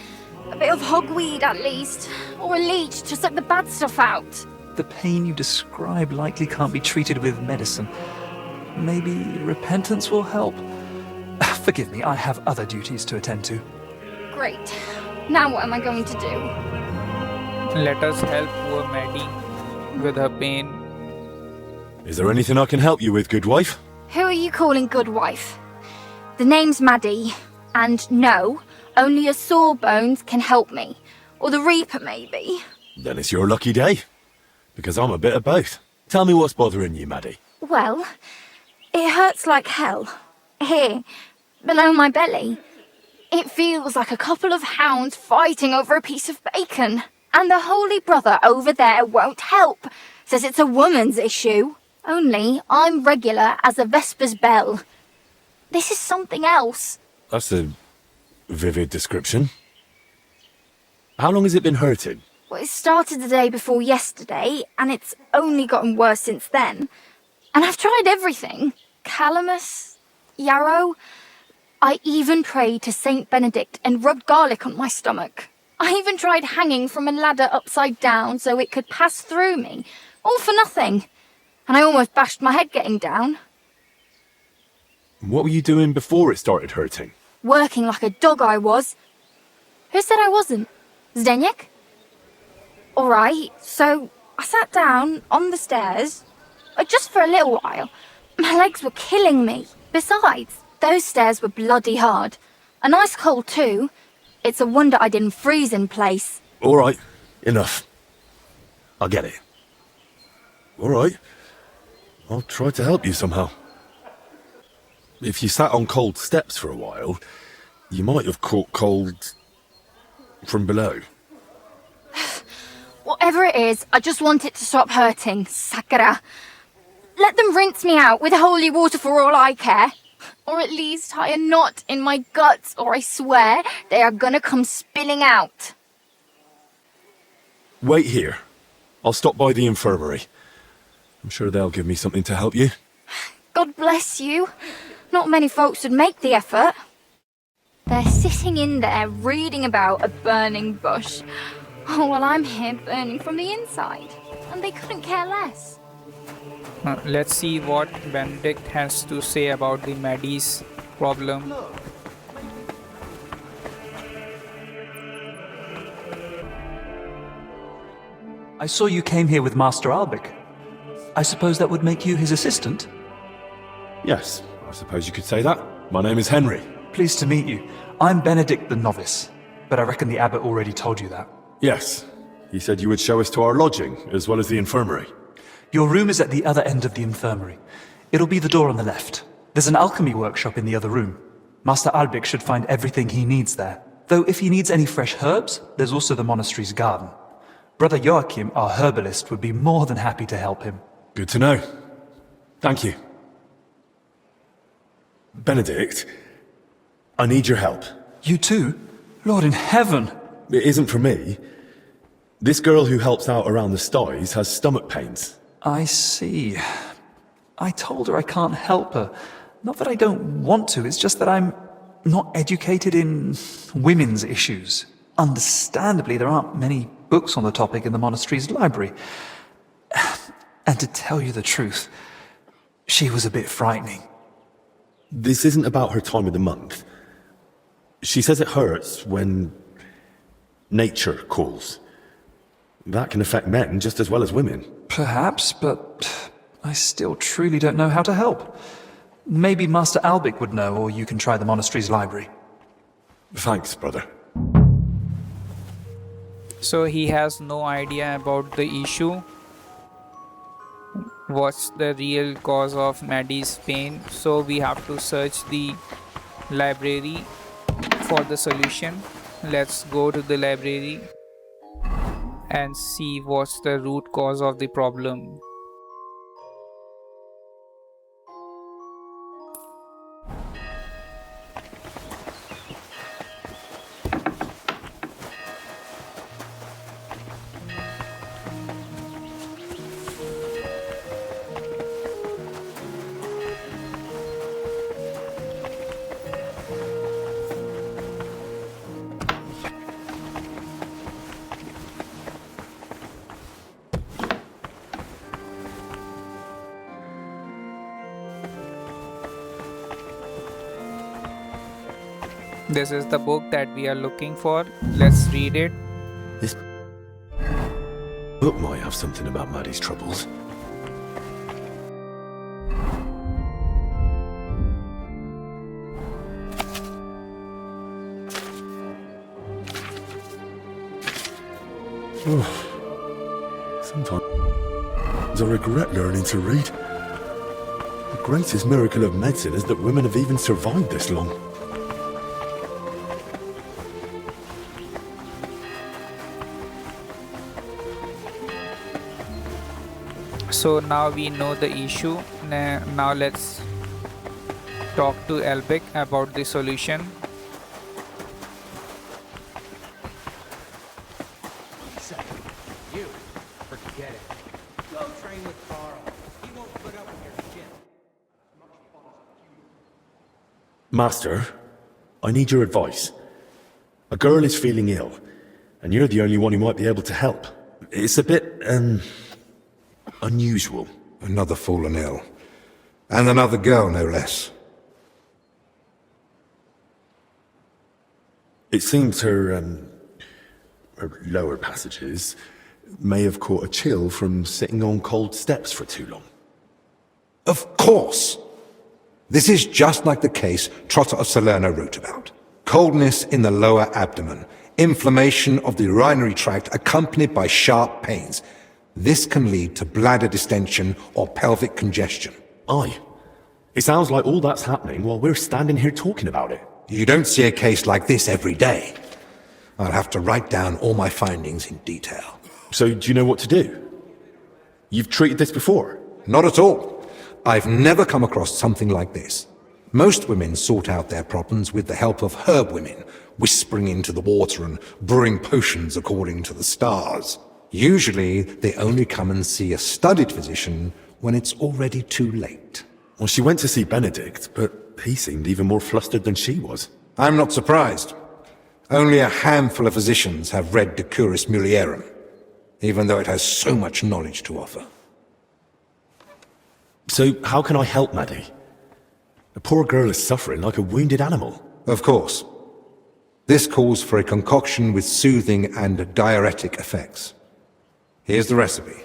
A bit of hogweed, at least. Or a leech to suck the bad stuff out. The pain you describe likely can't be treated with medicine. Maybe repentance will help. Forgive me, I have other duties to attend to. Great. Now what am I going to do? Let us help poor Maddie with her pain. Is there anything I can help you with, good wife? Who are you calling good wife? The name's Maddie. And no, only a sawbones can help me. Or the Reaper, maybe. Then it's your lucky day. Because I'm a bit of both. Tell me what's bothering you, Maddie. Well, it hurts like hell. Here, below my belly. It feels like a couple of hounds fighting over a piece of bacon. And the Holy Brother over there won't help. Says it's a woman's issue. Only I'm regular as a Vesper's bell. This is something else. That's a vivid description. How long has it been hurting? Well, it started the day before yesterday, and it's only gotten worse since then. And I've tried everything. Calamus, yarrow. I even prayed to Saint Benedict and rubbed garlic on my stomach. I even tried hanging from a ladder upside down so it could pass through me. All for nothing. And I almost bashed my head getting down. What were you doing before it started hurting? Working like a dog I was. Who said I wasn't? Zdeněk? Alright, so I sat down on the stairs, just for a little while. My legs were killing me. Besides, those stairs were bloody hard. And ice cold too. It's a wonder I didn't freeze in place. Alright, enough. I get it. Alright. I'll try to help you somehow. If you sat on cold steps for a while, you might have caught cold from below. Whatever it is, I just want it to stop hurting, Sakura. Let them rinse me out with holy water for all I care. Or at least tie a knot in my guts, or I swear they are gonna come spilling out. Wait here. I'll stop by the infirmary. I'm sure they'll give me something to help you. God bless you. Not many folks would make the effort. They're sitting in there reading about a burning bush. Oh, well, I'm here burning from the inside. And they couldn't care less. Let's see what Benedict has to say about the Maddie's problem. I saw you came here with Master Albic. I suppose that would make you his assistant? Yes, I suppose you could say that. My name is Henry. Pleased to meet you. I'm Benedict the Novice, but I reckon the abbot already told you that. Yes. He said you would show us to our lodging, as well as the infirmary. Your room is at the other end of the infirmary. It'll be the door on the left. There's an alchemy workshop in the other room. Master Albic should find everything he needs there. Though if he needs any fresh herbs, there's also the monastery's garden. Brother Joachim, our herbalist, would be more than happy to help him. Good to know. Thank you. Benedict, I need your help. You too? Lord in heaven! It isn't for me. This girl who helps out around the sties has stomach pains. I see. I told her I can't help her. Not that I don't want to, it's just that I'm not educated in women's issues. Understandably, there aren't many books on the topic in the monastery's library. And to tell you the truth, she was a bit frightening. This isn't about her time of the month. She says it hurts when nature calls. That can affect men just as well as women. Perhaps, but I still truly don't know how to help. Maybe Master Albic would know, or you can try the monastery's library. Thanks, brother. So he has no idea about the issue. What's the real cause of Maddie's pain? So we have to search the library for the solution. Let's go to the library and see what's the root cause of the problem. This is the book that we are looking for. Let's read it. This book might have something about Maddie's troubles. Sometimes I regret learning to read. The greatest miracle of medicine is that women have even survived this long. So now we know the issue. Now let's talk to Elbic about the solution. You, forget it. Go train with Carl. He won't put up with your shit. Master, I need your advice. A girl is feeling ill, and you're the only one who might be able to help. It's a bit, unusual. Another fallen ill. And another girl, no less. It seems her lower passages may have caught a chill from sitting on cold steps for too long. Of course! This is just like the case Trotter of Salerno wrote about. Coldness in the lower abdomen, inflammation of the urinary tract accompanied by sharp pains. This can lead to bladder distension or pelvic congestion. Aye. It sounds like all that's happening while we're standing here talking about it. You don't see a case like this every day. I'll have to write down all my findings in detail. So do you know what to do? You've treated this before? Not at all. I've never come across something like this. Most women sort out their problems with the help of herb women, whispering into the water and brewing potions according to the stars. Usually, they only come and see a studied physician when it's already too late. Well, she went to see Benedict, but he seemed even more flustered than she was. I'm not surprised. Only a handful of physicians have read De Curis Mulierum, even though it has so much knowledge to offer. So, how can I help Maddie? The poor girl is suffering like a wounded animal. Of course. This calls for a concoction with soothing and diuretic effects. Here's the recipe.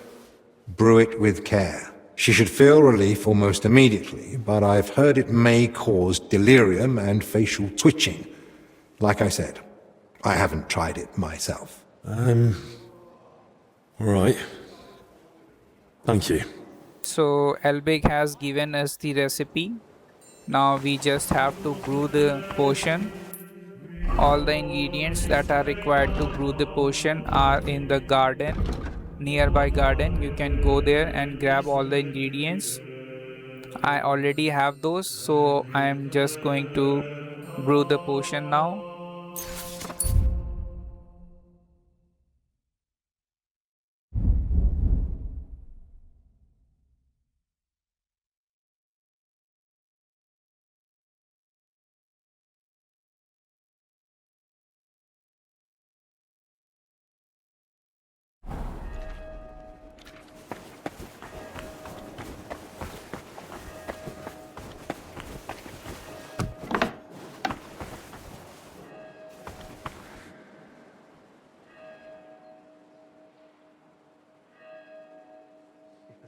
Brew it with care. She should feel relief almost immediately, but I've heard it may cause delirium and facial twitching. Like I said, I haven't tried it myself. Alright. Thank you. So Elbic has given us the recipe. Now we just have to brew the potion. All the ingredients that are required to brew the potion are in the garden. Nearby garden, you can go there and grab all the ingredients. I already have those, so I am just going to brew the potion now.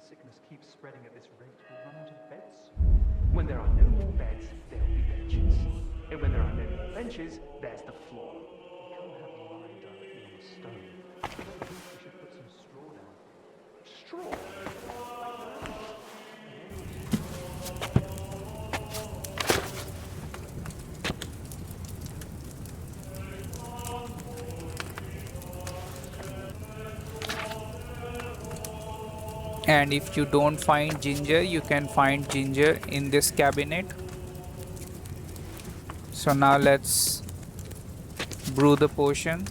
Sickness keeps spreading at this rate, we'll run out of beds. When there are no more beds, there'll be benches. And when there are no more benches, there's the floor. We can't have the line directly on the stone. We should put some straw down. Straw? And if you don't find ginger, you can find ginger in this cabinet. So now let's brew the potion.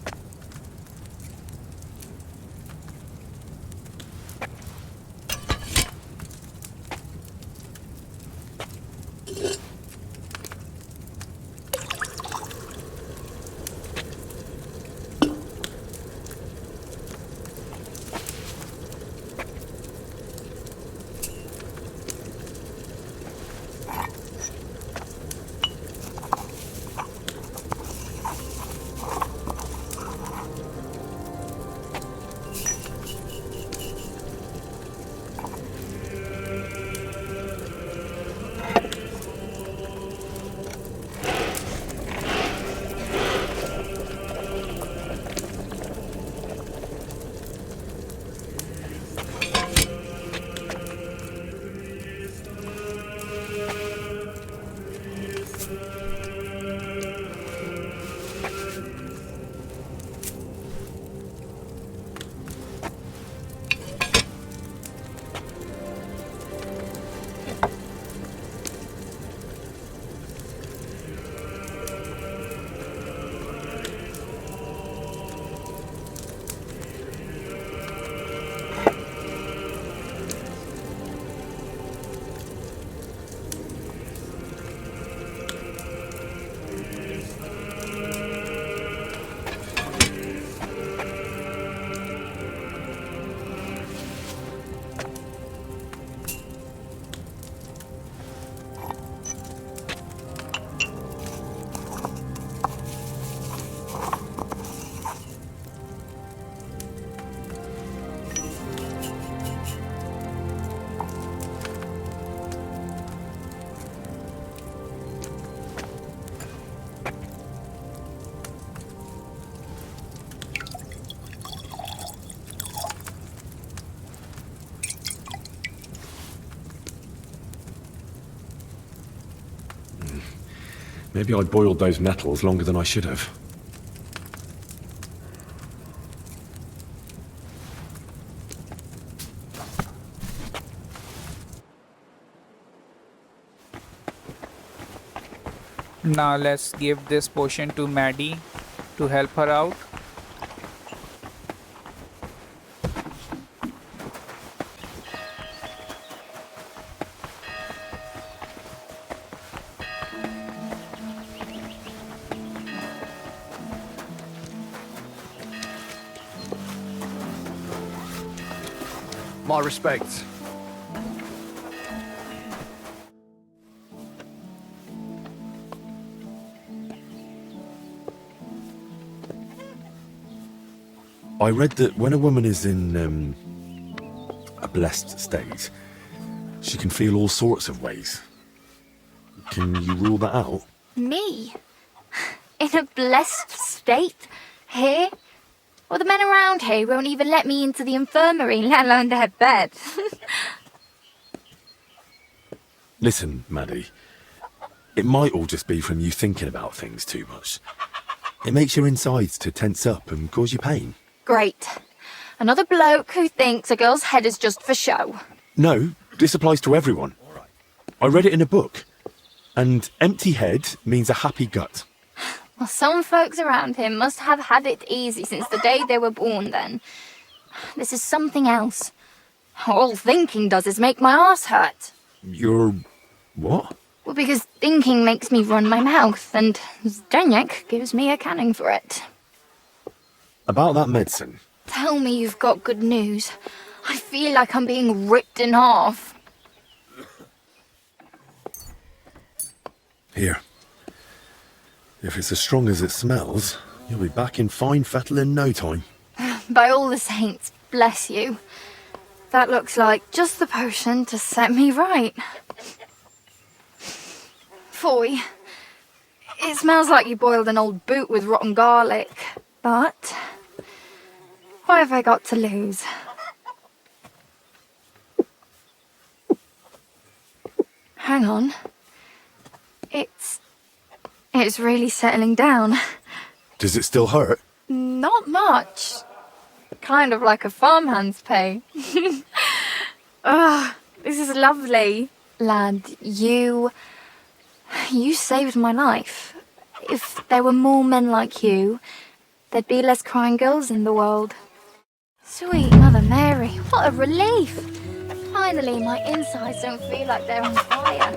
Maybe I boiled those nettles longer than I should have. Now let's give this potion to Maddie to help her out. My respects. I read that when a woman is in a blessed state, she can feel all sorts of ways. Can you rule that out? Me? In a blessed state? Here? Well, the men around here won't even let me into the infirmary, let alone their bed. Listen, Maddie. It might all just be from you thinking about things too much. It makes your insides to tense up and cause you pain. Great. Another bloke who thinks a girl's head is just for show. No, this applies to everyone. I read it in a book. And empty head means a happy gut. Well, some folks around here must have had it easy since the day they were born then. This is something else. All thinking does is make my arse hurt. You're... what? Well, because thinking makes me run my mouth, and Zdeněk gives me a canning for it. About that medicine. Tell me you've got good news. I feel like I'm being ripped in half. Here. If it's as strong as it smells, you'll be back in fine fettle in no time. By all the saints, bless you. That looks like just the potion to set me right. Foy. It smells like you boiled an old boot with rotten garlic. But what have I got to lose? Hang on. It's really settling down. Does it still hurt? Not much. Kind of like a farmhand's pay. This is lovely. Lad, you saved my life. If there were more men like you, there'd be less crying girls in the world. Sweet Mother Mary, what a relief. Finally, my insides don't feel like they're on fire.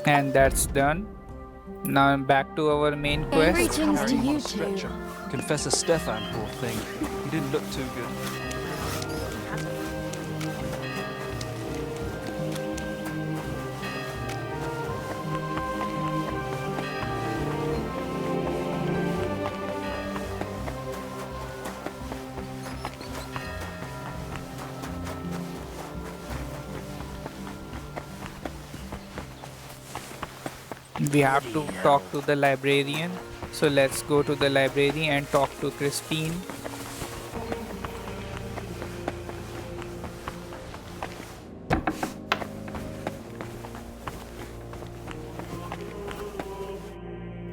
And that's done. Now back to our main quest. Greetings to you two. Confessor Stefan, poor thing. He didn't look too good. We have to talk to the librarian. So let's go to the library and talk to Christine.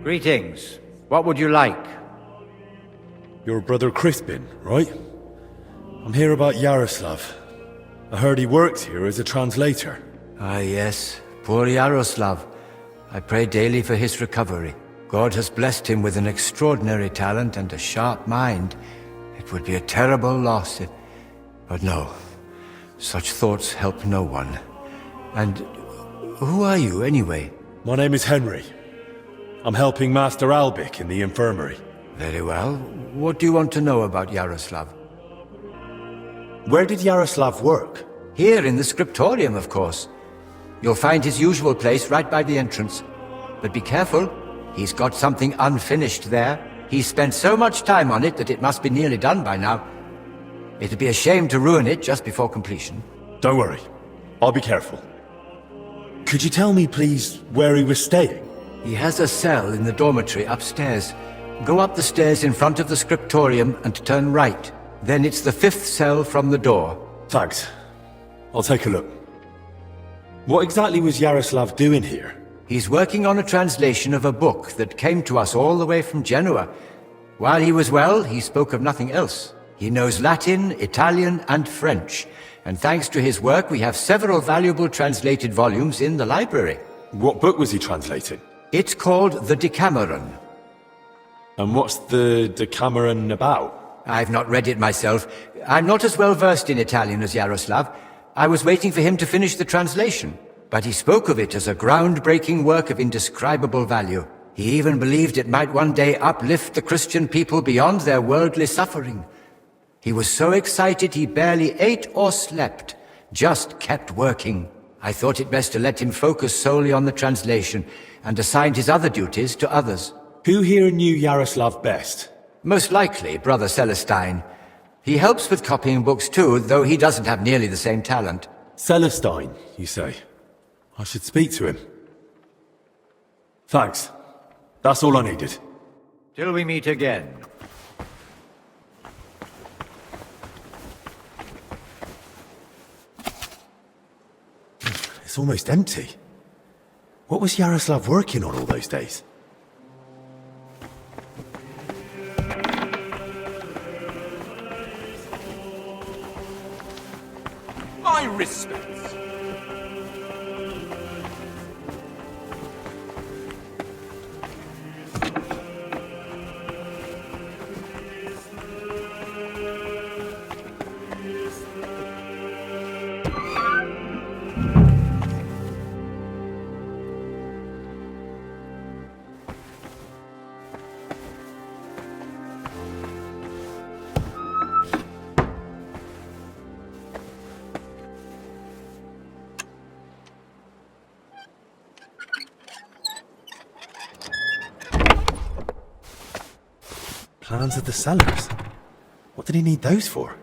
Greetings. What would you like? Your brother Crispin, right? I'm here about Yaroslav. I heard he works here as a translator. Ah, yes. Poor Yaroslav. I pray daily for his recovery. God has blessed him with an extraordinary talent and a sharp mind. It would be a terrible loss if... But no. Such thoughts help no one. And who are you, anyway? My name is Henry. I'm helping Master Albic in the infirmary. Very well. What do you want to know about Yaroslav? Where did Yaroslav work? Here in the scriptorium, of course. You'll find his usual place right by the entrance. But be careful. He's got something unfinished there. He's spent so much time on it that it must be nearly done by now. It'd be a shame to ruin it just before completion. Don't worry. I'll be careful. Could you tell me, please, where he was staying? He has a cell in the dormitory upstairs. Go up the stairs in front of the scriptorium and turn right. Then it's the 5th cell from the door. Thanks. I'll take a look. What exactly was Yaroslav doing here? He's working on a translation of a book that came to us all the way from Genoa. While he was well, he spoke of nothing else. He knows Latin, Italian, and French, and thanks to his work we have several valuable translated volumes in the library. What book was he translating? It's called the Decameron. And what's the Decameron about? I've not read it myself. I'm not as well versed in Italian as Yaroslav. I was waiting for him to finish the translation, but he spoke of it as a groundbreaking work of indescribable value. He even believed it might one day uplift the Christian people beyond their worldly suffering. He was so excited he barely ate or slept, just kept working. I thought it best to let him focus solely on the translation, and assigned his other duties to others. Who here knew Yaroslav best? Most likely, Brother Celestine. He helps with copying books too, though he doesn't have nearly the same talent. Celestine, you say? I should speak to him. Thanks. That's all I needed. Till we meet again. It's almost empty. What was Yaroslav working on all those days? My respects. Plans of the cellars? What did he need those for?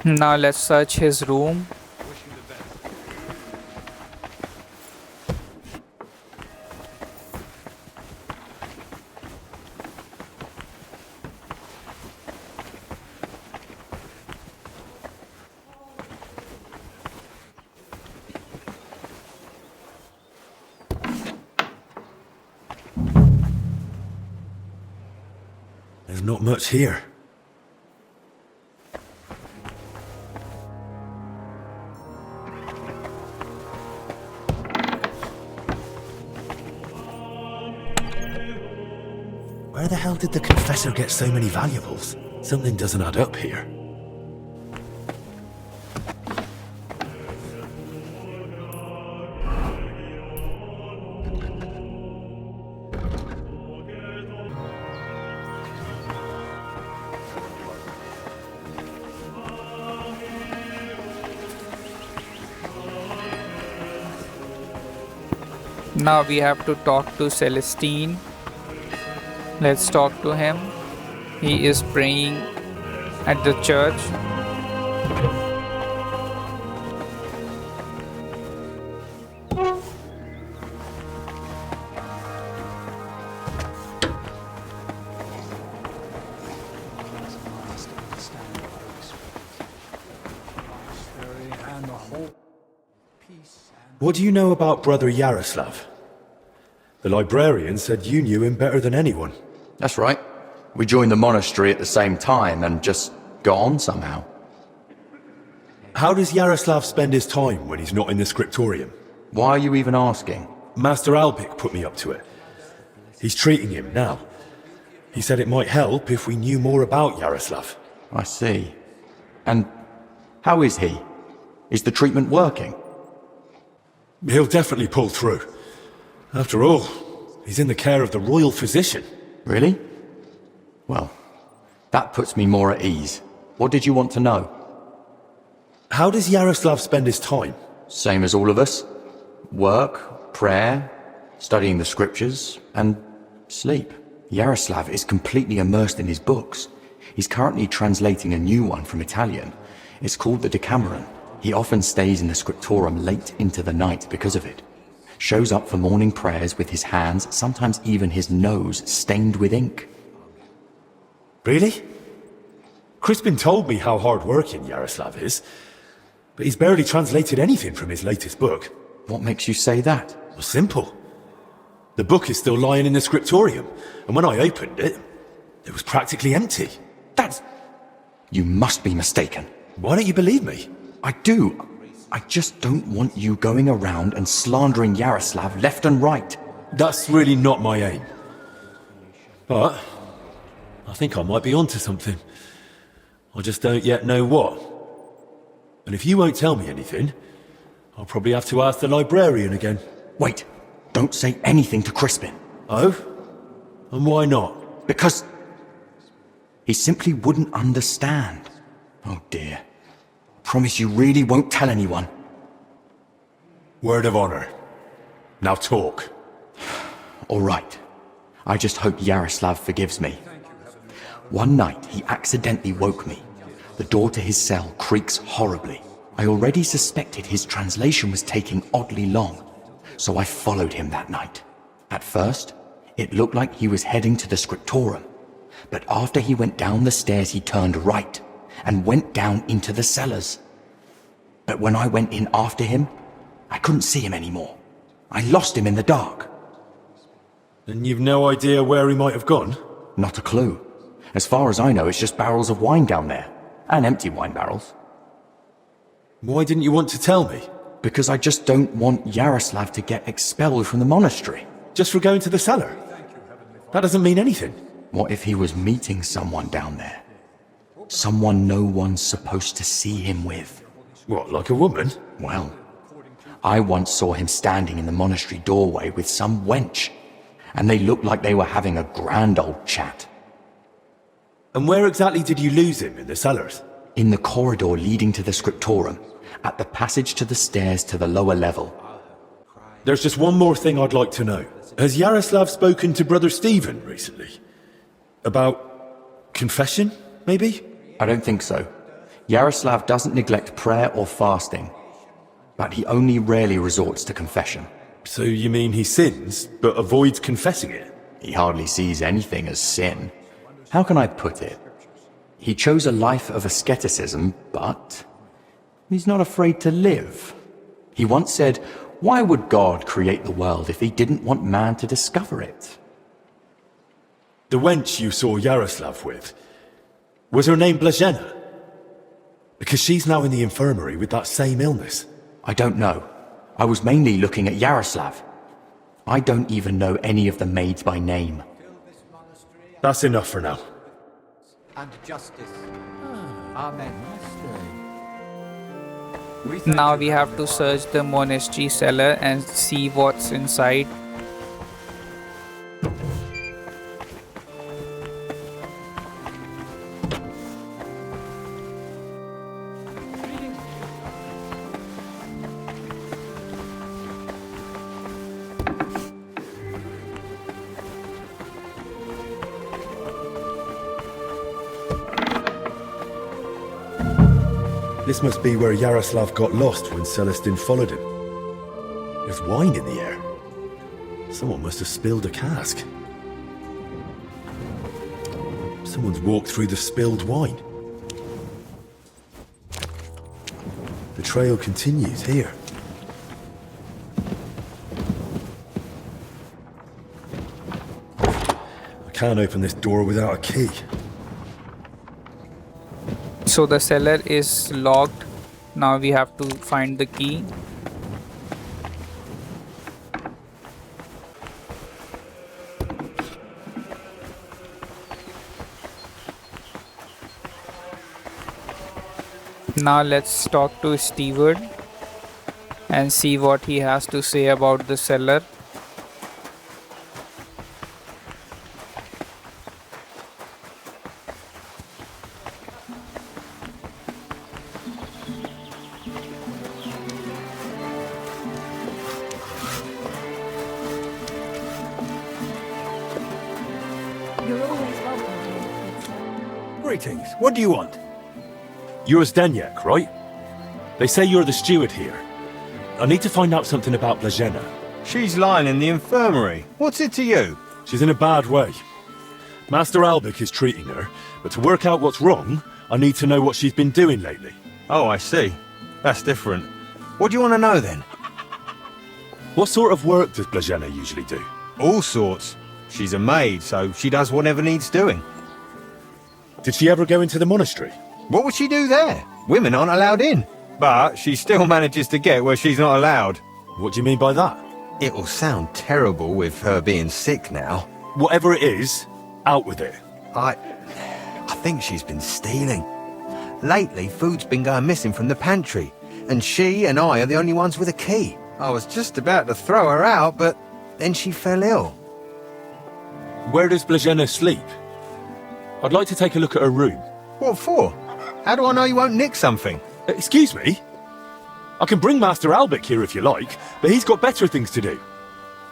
Now let's search his room. There's not much here. Where the hell did the confessor get so many valuables? Something doesn't add up here. Now we have to talk to Celestine. Let's talk to him. He is praying at the church. What do you know about Brother Yaroslav? The librarian said you knew him better than anyone. That's right. We joined the monastery at the same time and just got on somehow. How does Yaroslav spend his time when he's not in the scriptorium? Why are you even asking? Master Albic put me up to it. He's treating him now. He said it might help if we knew more about Yaroslav. I see. And how is he? Is the treatment working? He'll definitely pull through. After all, he's in the care of the royal physician. Really? Well, that puts me more at ease. What did you want to know? How does Yaroslav spend his time? Same as all of us. Work, prayer, studying the scriptures, and sleep. Yaroslav is completely immersed in his books. He's currently translating a new one from Italian. It's called the Decameron. He often stays in the scriptorum late into the night because of it. Shows up for morning prayers with his hands, sometimes even his nose, stained with ink. Really? Crispin told me how hard-working Yaroslav is, but he's barely translated anything from his latest book. What makes you say that? Well, simple. The book is still lying in the scriptorium, and when I opened it, it was practically empty. That's... You must be mistaken. Why don't you believe me? I do. I just don't want you going around and slandering Yaroslav left and right. That's really not my aim. But I think I might be onto something. I just don't yet know what. And if you won't tell me anything, I'll probably have to ask the librarian again. Wait, don't say anything to Crispin. Oh? And why not? Because he simply wouldn't understand. Oh dear. Promise you really won't tell anyone. Word of honor. Now talk. All right. I just hope Yaroslav forgives me. One night, he accidentally woke me. The door to his cell creaks horribly. I already suspected his translation was taking oddly long, so I followed him that night. At first, it looked like he was heading to the scriptorum, but after he went down the stairs, he turned right and went down into the cellars. But when I went in after him, I couldn't see him anymore. I lost him in the dark. And you've no idea where he might have gone? Not a clue. As far as I know, it's just barrels of wine down there. And empty wine barrels. Why didn't you want to tell me? Because I just don't want Yaroslav to get expelled from the monastery. Just for going to the cellar? That doesn't mean anything. What if he was meeting someone down there? Someone no one's supposed to see him with. What, like a woman? Well, I once saw him standing in the monastery doorway with some wench, and they looked like they were having a grand old chat. And where exactly did you lose him in the cellars? In the corridor leading to the scriptorum, at the passage to the stairs to the lower level. There's just one more thing I'd like to know. Has Yaroslav spoken to Brother Stephen recently? About confession, maybe? I don't think so. Yaroslav doesn't neglect prayer or fasting, but he only rarely resorts to confession. So you mean he sins, but avoids confessing it? He hardly sees anything as sin. How can I put it? He chose a life of asceticism, but he's not afraid to live. He once said, why would God create the world if he didn't want man to discover it? The wench you saw Yaroslav with, was her name Blazhena? Because she's now in the infirmary with that same illness. I don't know. I was mainly looking at Yaroslav. I don't even know any of the maids by name. That's enough for now. And justice. Amen. Now we have to search the monastery cellar and see what's inside. This must be where Yaroslav got lost when Celestin followed him. There's wine in the air. Someone must have spilled a cask. Someone's walked through the spilled wine. The trail continues here. I can't open this door without a key. So the cellar is locked. Now we have to find the key. Now let's talk to Steward and see what he has to say about the cellar. Greetings. What do you want? You're Zdeněk, right? They say you're the steward here. I need to find out something about Blazena. She's lying in the infirmary. What's it to you? She's in a bad way. Master Albic is treating her, but to work out what's wrong, I need to know what she's been doing lately. Oh, I see. That's different. What do you want to know then? What sort of work does Blazena usually do? All sorts. She's a maid, so she does whatever needs doing. Did she ever go into the monastery? What would she do there? Women aren't allowed in. But she still manages to get where she's not allowed. What do you mean by that? It'll sound terrible with her being sick now. Whatever it is, out with it. I think she's been stealing. Lately, food's been going missing from the pantry, and she and I are the only ones with a key. I was just about to throw her out, but then she fell ill. Where does Blazena sleep? I'd like to take a look at her room. What for? How do I know you won't nick something? Excuse me? I can bring Master Albic here if you like, but he's got better things to do.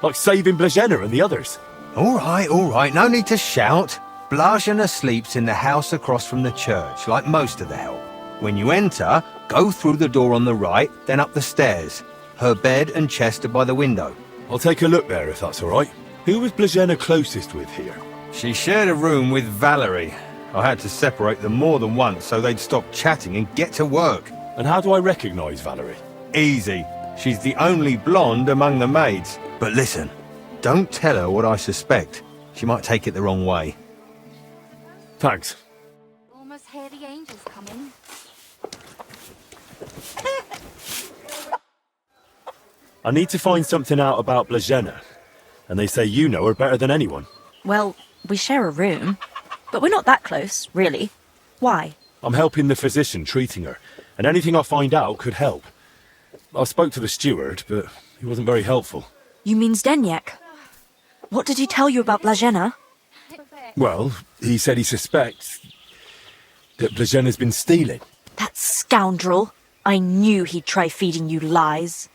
Like saving Blazena and the others. All right, no need to shout. Blazena sleeps in the house across from the church, like most of the help. When you enter, go through the door on the right, then up the stairs. Her bed and chest are by the window. I'll take a look there if that's all right. Who was Blazena closest with here? She shared a room with Valerie. I had to separate them more than once so they'd stop chatting and get to work. And how do I recognise Valerie? Easy. She's the only blonde among the maids. But listen, don't tell her what I suspect. She might take it the wrong way. Thanks. Almost hear the angels coming. I need to find something out about Blazena. And they say you know her better than anyone. Well, we share a room. But we're not that close, really. Why? I'm helping the physician treating her, and anything I find out could help. I spoke to the steward, but he wasn't very helpful. You mean Zdeněk? What did he tell you about Blazena? Well, he said he suspects that Blazena's been stealing. That scoundrel! I knew he'd try feeding you lies.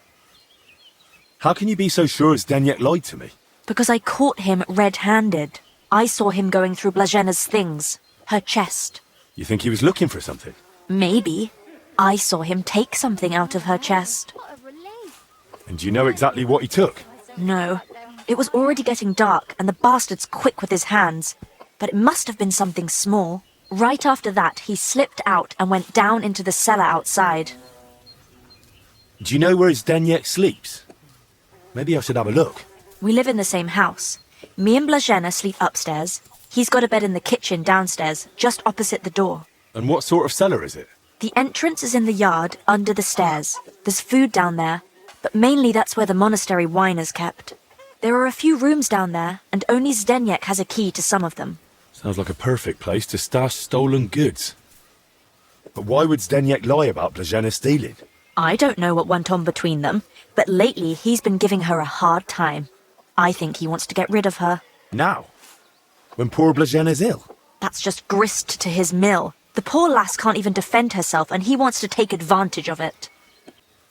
How can you be so sure Zdeněk lied to me? Because I caught him red-handed. I saw him going through Blazena's things. Her chest. You think he was looking for something? Maybe. I saw him take something out of her chest. And do you know exactly what he took? No. It was already getting dark, and the bastard's quick with his hands. But it must have been something small. Right after that, he slipped out and went down into the cellar outside. Do you know where Zdeněk sleeps? Maybe I should have a look. We live in the same house. Me and Blazena sleep upstairs. He's got a bed in the kitchen downstairs, just opposite the door. And what sort of cellar is it? The entrance is in the yard, under the stairs. There's food down there, but mainly that's where the monastery wine is kept. There are a few rooms down there, and only Zdeněk has a key to some of them. Sounds like a perfect place to stash stolen goods. But why would Zdeněk lie about Blazena stealing? I don't know what went on between them, but lately he's been giving her a hard time. I think he wants to get rid of her. Now? When poor Blazena's ill? That's just grist to his mill. The poor lass can't even defend herself, and he wants to take advantage of it.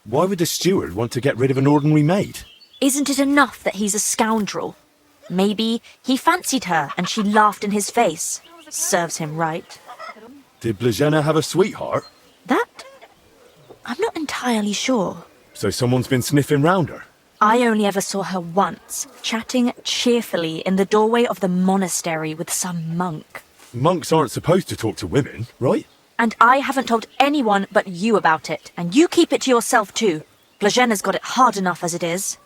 Why would the steward want to get rid of an ordinary maid? Isn't it enough that he's a scoundrel? Maybe he fancied her and she laughed in his face. Serves him right. Did Blazena have a sweetheart? That? I'm not entirely sure. So someone's been sniffing round her? I only ever saw her once, chatting cheerfully in the doorway of the monastery with some monk. Monks aren't supposed to talk to women, right? And I haven't told anyone but you about it, and you keep it to yourself too. Blazena's got it hard enough as it is.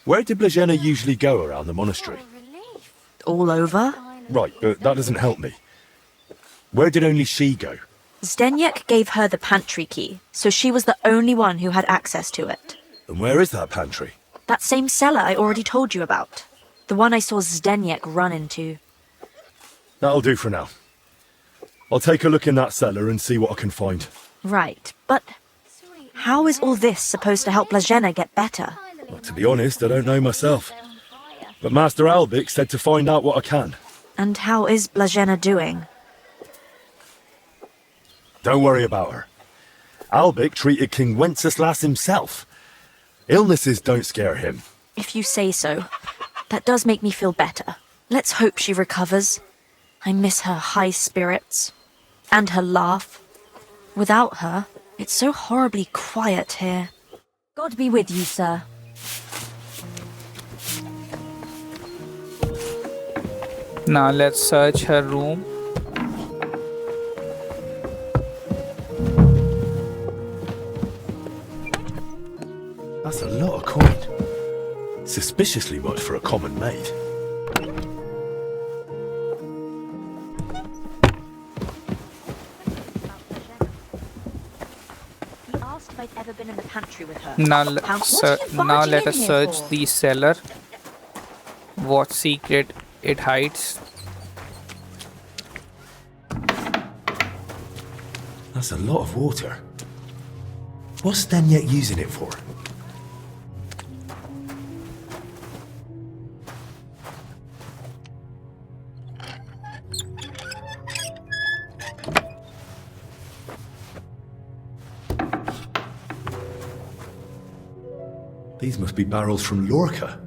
Where did Blazena usually go around the monastery? All over? Right, but that doesn't help me. Where did only she go? Zdeněk gave her the pantry key, so she was the only one who had access to it. And where is that pantry? That same cellar I already told you about. The one I saw Zdeněk run into. That'll do for now. I'll take a look in that cellar and see what I can find. Right, but how is all this supposed to help Blazena get better? Well, to be honest, I don't know myself. But Master Albic said to find out what I can. And how is Blazena doing? Don't worry about her. Albic treated King Wenceslas himself. Illnesses don't scare him. If you say so. That does make me feel better. Let's hope she recovers. I miss her high spirits. And her laugh. Without her, it's so horribly quiet here. God be with you, sir. Now let's search her room. That's a lot of coin. Suspiciously much for a common maid. He asked if I'd ever been in the pantry with her. Now, Now let us search the cellar. What secret it hides. That's a lot of water. What's Stanyek using it for? These must be barrels from Lorca.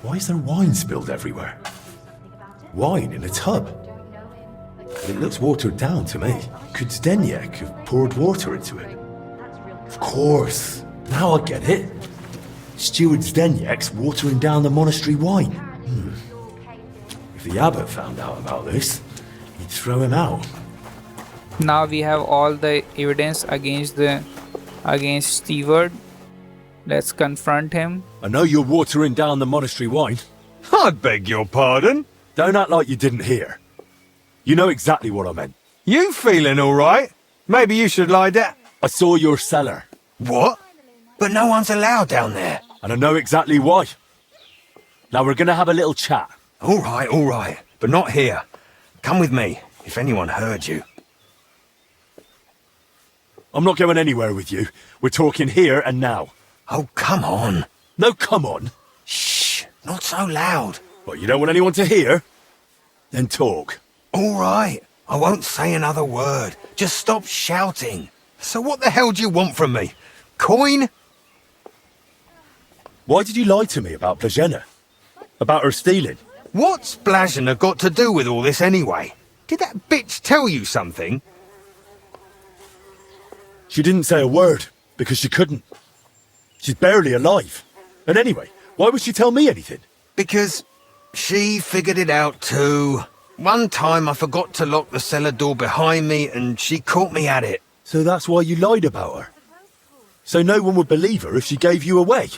Why is there wine spilled everywhere? Wine in a tub? It looks watered down to me. Could Zdeněk have poured water into it? Of course. Now I get it. Steward Zdeněk's watering down the monastery wine. If the abbot found out about this, he'd throw him out. Now we have all the evidence against Steward. Let's confront him. I know you're watering down the monastery wine. I beg your pardon? Don't act like you didn't hear. You know exactly what I meant. You feeling all right? Maybe you should lie down. I saw your cellar. What? But no one's allowed down there. And I know exactly why. Now we're gonna have a little chat. All right. But not here. Come with me, if anyone heard you. I'm not going anywhere with you. We're talking here and now. Oh, come on. No, come on. Shh, not so loud. What, you don't want anyone to hear? Then talk. All right. I won't say another word. Just stop shouting. So what the hell do you want from me? Coin? Why did you lie to me about Blazhena? About her stealing? What's Blazhena got to do with all this anyway? Did that bitch tell you something? She didn't say a word, because she couldn't. She's barely alive. And anyway, why would she tell me anything? Because she figured it out too. One time I forgot to lock the cellar door behind me and she caught me at it. So that's why you lied about her? So no one would believe her if she gave you away?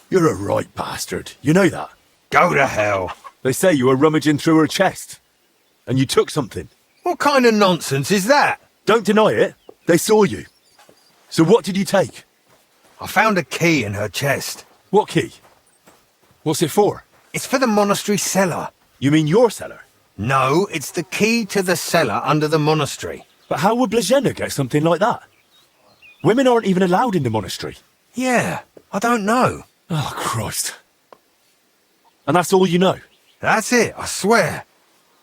You're a right bastard, you know that? Go to hell. They say you were rummaging through her chest. And you took something. What kind of nonsense is that? Don't deny it. They saw you. So what did you take? I found a key in her chest. What key? What's it for? It's for the monastery cellar. You mean your cellar? No, it's the key to the cellar under the monastery. But how would Blazhena get something like that? Women aren't even allowed in the monastery. Yeah, I don't know. Oh, Christ. And that's all you know? That's it, I swear.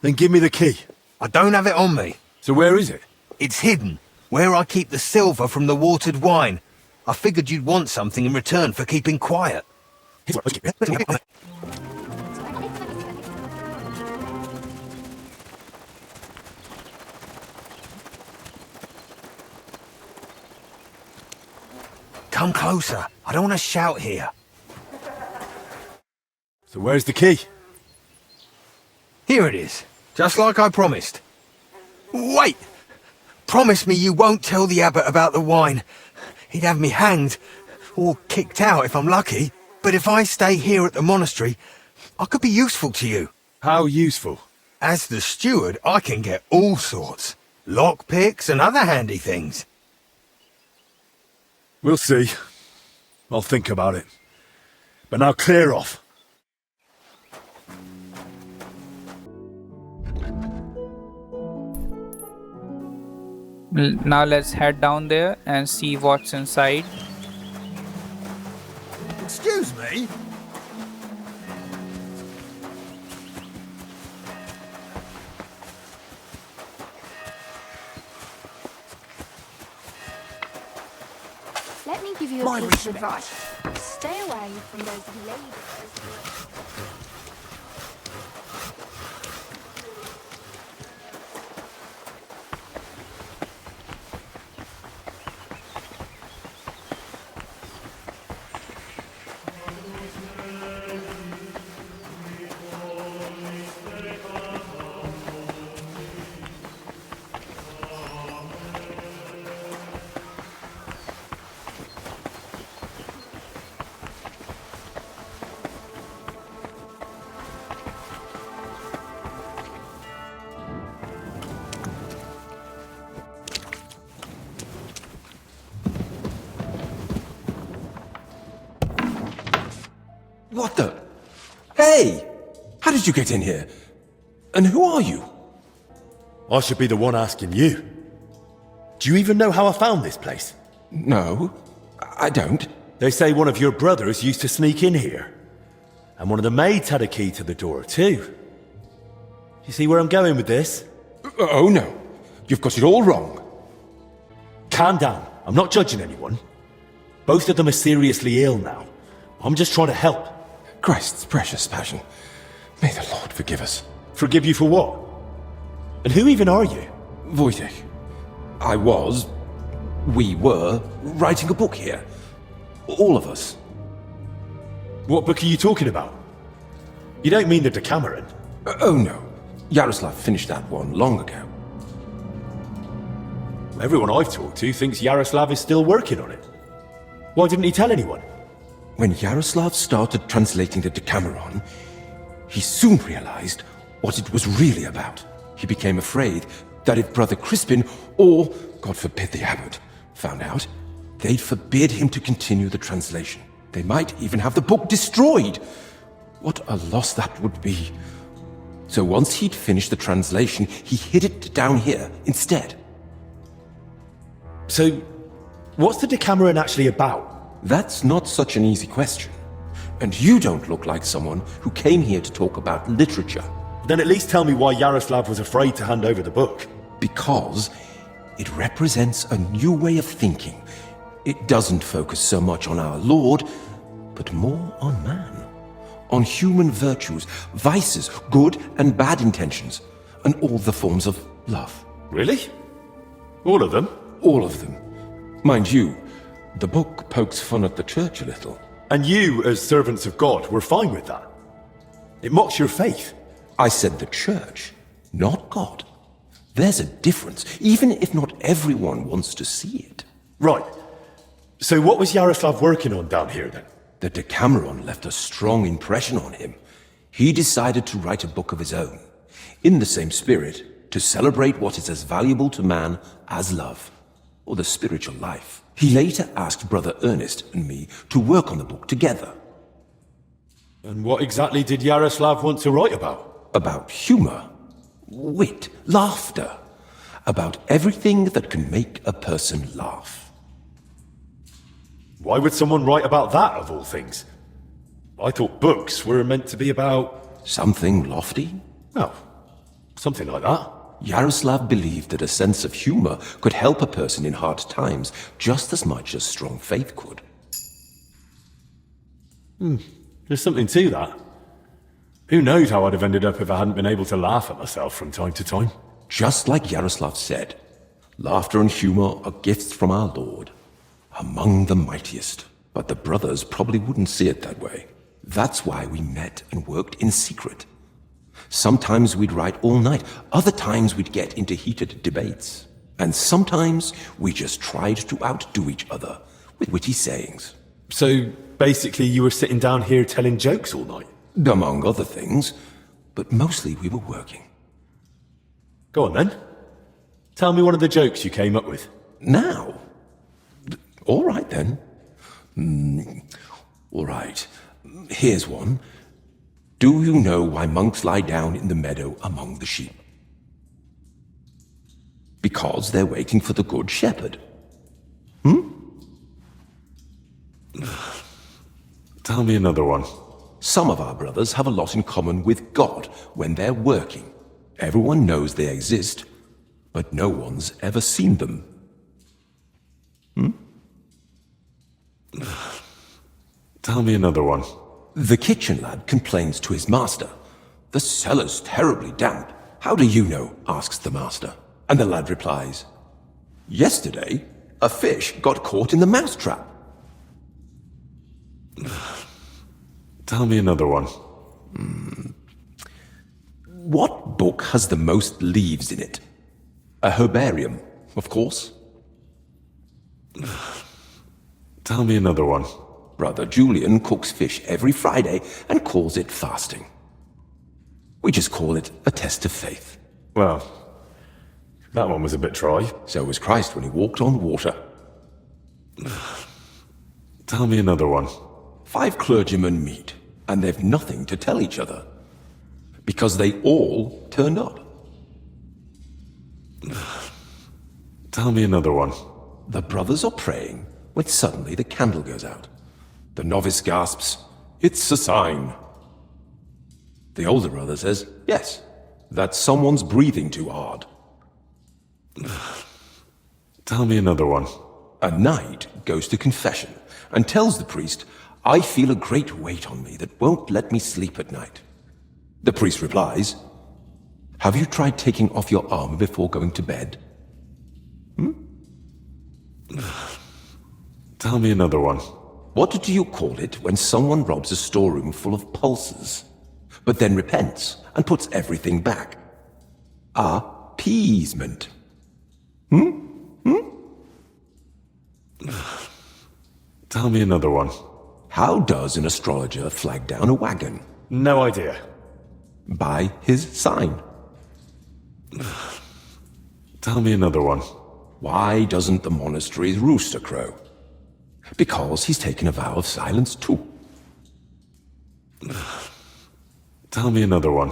Then give me the key. I don't have it on me. So where is it? It's hidden, where I keep the silver from the watered wine. I figured you'd want something in return for keeping quiet. Come closer. I don't want to shout here. So where's the key? Here it is. Just like I promised. Wait! Promise me you won't tell the abbot about the wine. He'd have me hanged, or kicked out if I'm lucky. But if I stay here at the monastery, I could be useful to you. How useful? As the steward, I can get all sorts. Lockpicks and other handy things. We'll see. I'll think about it. But now clear off. Now let's head down there and see what's inside. Excuse me? Let me give you a piece of advice. Stay away from those ladies. What the? Hey! How did you get in here? And who are you? I should be the one asking you. Do you even know how I found this place? No, I don't. They say one of your brothers used to sneak in here. And one of the maids had a key to the door, too. You see where I'm going with this? Oh no, you've got it all wrong. Calm down, I'm not judging anyone. Both of them are seriously ill now. I'm just trying to help. Christ's precious passion. May the Lord forgive us. Forgive you for what? And who even are you? Wojtek. We were, writing a book here. All of us. What book are you talking about? You don't mean the Decameron? Oh no. Yaroslav finished that one long ago. Everyone I've talked to thinks Yaroslav is still working on it. Why didn't he tell anyone? When Yaroslav started translating the Decameron, he soon realized what it was really about. He became afraid that if Brother Crispin, or, God forbid, the abbot, found out, they'd forbid him to continue the translation. They might even have the book destroyed. What a loss that would be. So once he'd finished the translation, he hid it down here instead. So, what's the Decameron actually about? That's not such an easy question. And you don't look like someone who came here to talk about literature. Then at least tell me why Yaroslav was afraid to hand over the book. Because it represents a new way of thinking. It doesn't focus so much on our Lord, but more on man. On human virtues, vices, good and bad intentions, and all the forms of love. Really? All of them? All of them. Mind you, the book pokes fun at the church a little. And you, as servants of God, were fine with that? It mocks your faith. I said the church, not God. There's a difference, even if not everyone wants to see it. Right. So what was Yaroslav working on down here then? The Decameron left a strong impression on him. He decided to write a book of his own, in the same spirit, to celebrate what is as valuable to man as love, or the spiritual life. He later asked Brother Ernest and me to work on the book together. And what exactly did Yaroslav want to write about? About humor, wit, laughter. About everything that can make a person laugh. Why would someone write about that, of all things? I thought books were meant to be about... Something lofty? Oh, something like that. Yaroslav believed that a sense of humor could help a person in hard times just as much as strong faith could. There's something to that. Who knows how I'd have ended up if I hadn't been able to laugh at myself from time to time. Just like Yaroslav said, laughter and humor are gifts from our Lord, among the mightiest. But the brothers probably wouldn't see it that way. That's why we met and worked in secret. Sometimes we'd write all night, other times we'd get into heated debates. And sometimes we just tried to outdo each other with witty sayings. So, basically you were sitting down here telling jokes all night? Among other things, but mostly we were working. Go on then. Tell me one of the jokes you came up with. Now? All right then. All right. Here's one. Do you know why monks lie down in the meadow among the sheep? Because they're waiting for the good shepherd. Tell me another one. Some of our brothers have a lot in common with God when they're working. Everyone knows they exist, but no one's ever seen them. Tell me another one. The kitchen lad complains to his master. The cellar's terribly damp. How do you know? Asks the master. And the lad replies, yesterday, a fish got caught in the mousetrap. Tell me another one. What book has the most leaves in it? A herbarium, of course. Tell me another one. Brother Julian cooks fish every Friday and calls it fasting. We just call it a test of faith. Well, that one was a bit dry. So was Christ when he walked on water. Tell me another one. 5 clergymen meet, and they've nothing to tell each other. Because they all turned up. Tell me another one. The brothers are praying when suddenly the candle goes out. The novice gasps, "It's a sign." The older brother says, "Yes, that's someone's breathing too hard." Tell me another one. A knight goes to confession and tells the priest, "I feel a great weight on me that won't let me sleep at night." The priest replies, "Have you tried taking off your armor before going to bed?" Tell me another one. What do you call it when someone robs a storeroom full of pulses, but then repents and puts everything back? Appeasement. Tell me another one. How does an astrologer flag down a wagon? No idea. By his sign. Tell me another one. Why doesn't the monastery's rooster crow? Because he's taken a vow of silence too. Tell me another one.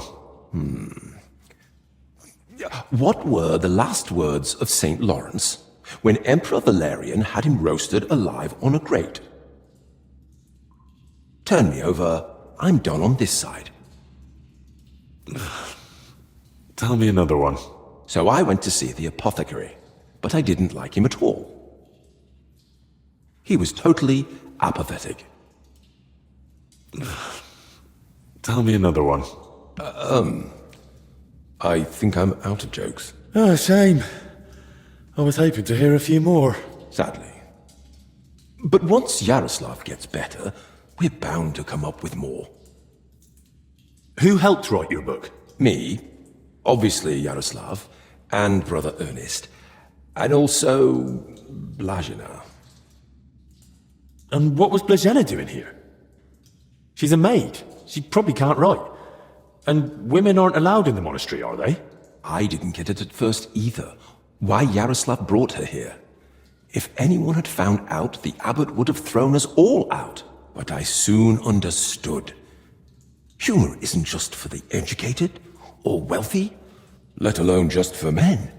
What were the last words of St. Lawrence when Emperor Valerian had him roasted alive on a grate? Turn me over. I'm done on this side. Tell me another one. So I went to see the apothecary, but I didn't like him at all. He was totally apathetic. Tell me another one. I think I'm out of jokes. Oh, shame. I was hoping to hear a few more. Sadly. But once Yaroslav gets better, we're bound to come up with more. Who helped write your book? Me, obviously Yaroslav, and Brother Ernest, and also Blazina. And what was Blazina doing here? She's a maid. She probably can't write. And women aren't allowed in the monastery, are they? I didn't get it at first either. Why Yaroslav brought her here. If anyone had found out, the abbot would have thrown us all out. But I soon understood. Humor isn't just for the educated or wealthy, let alone just for men.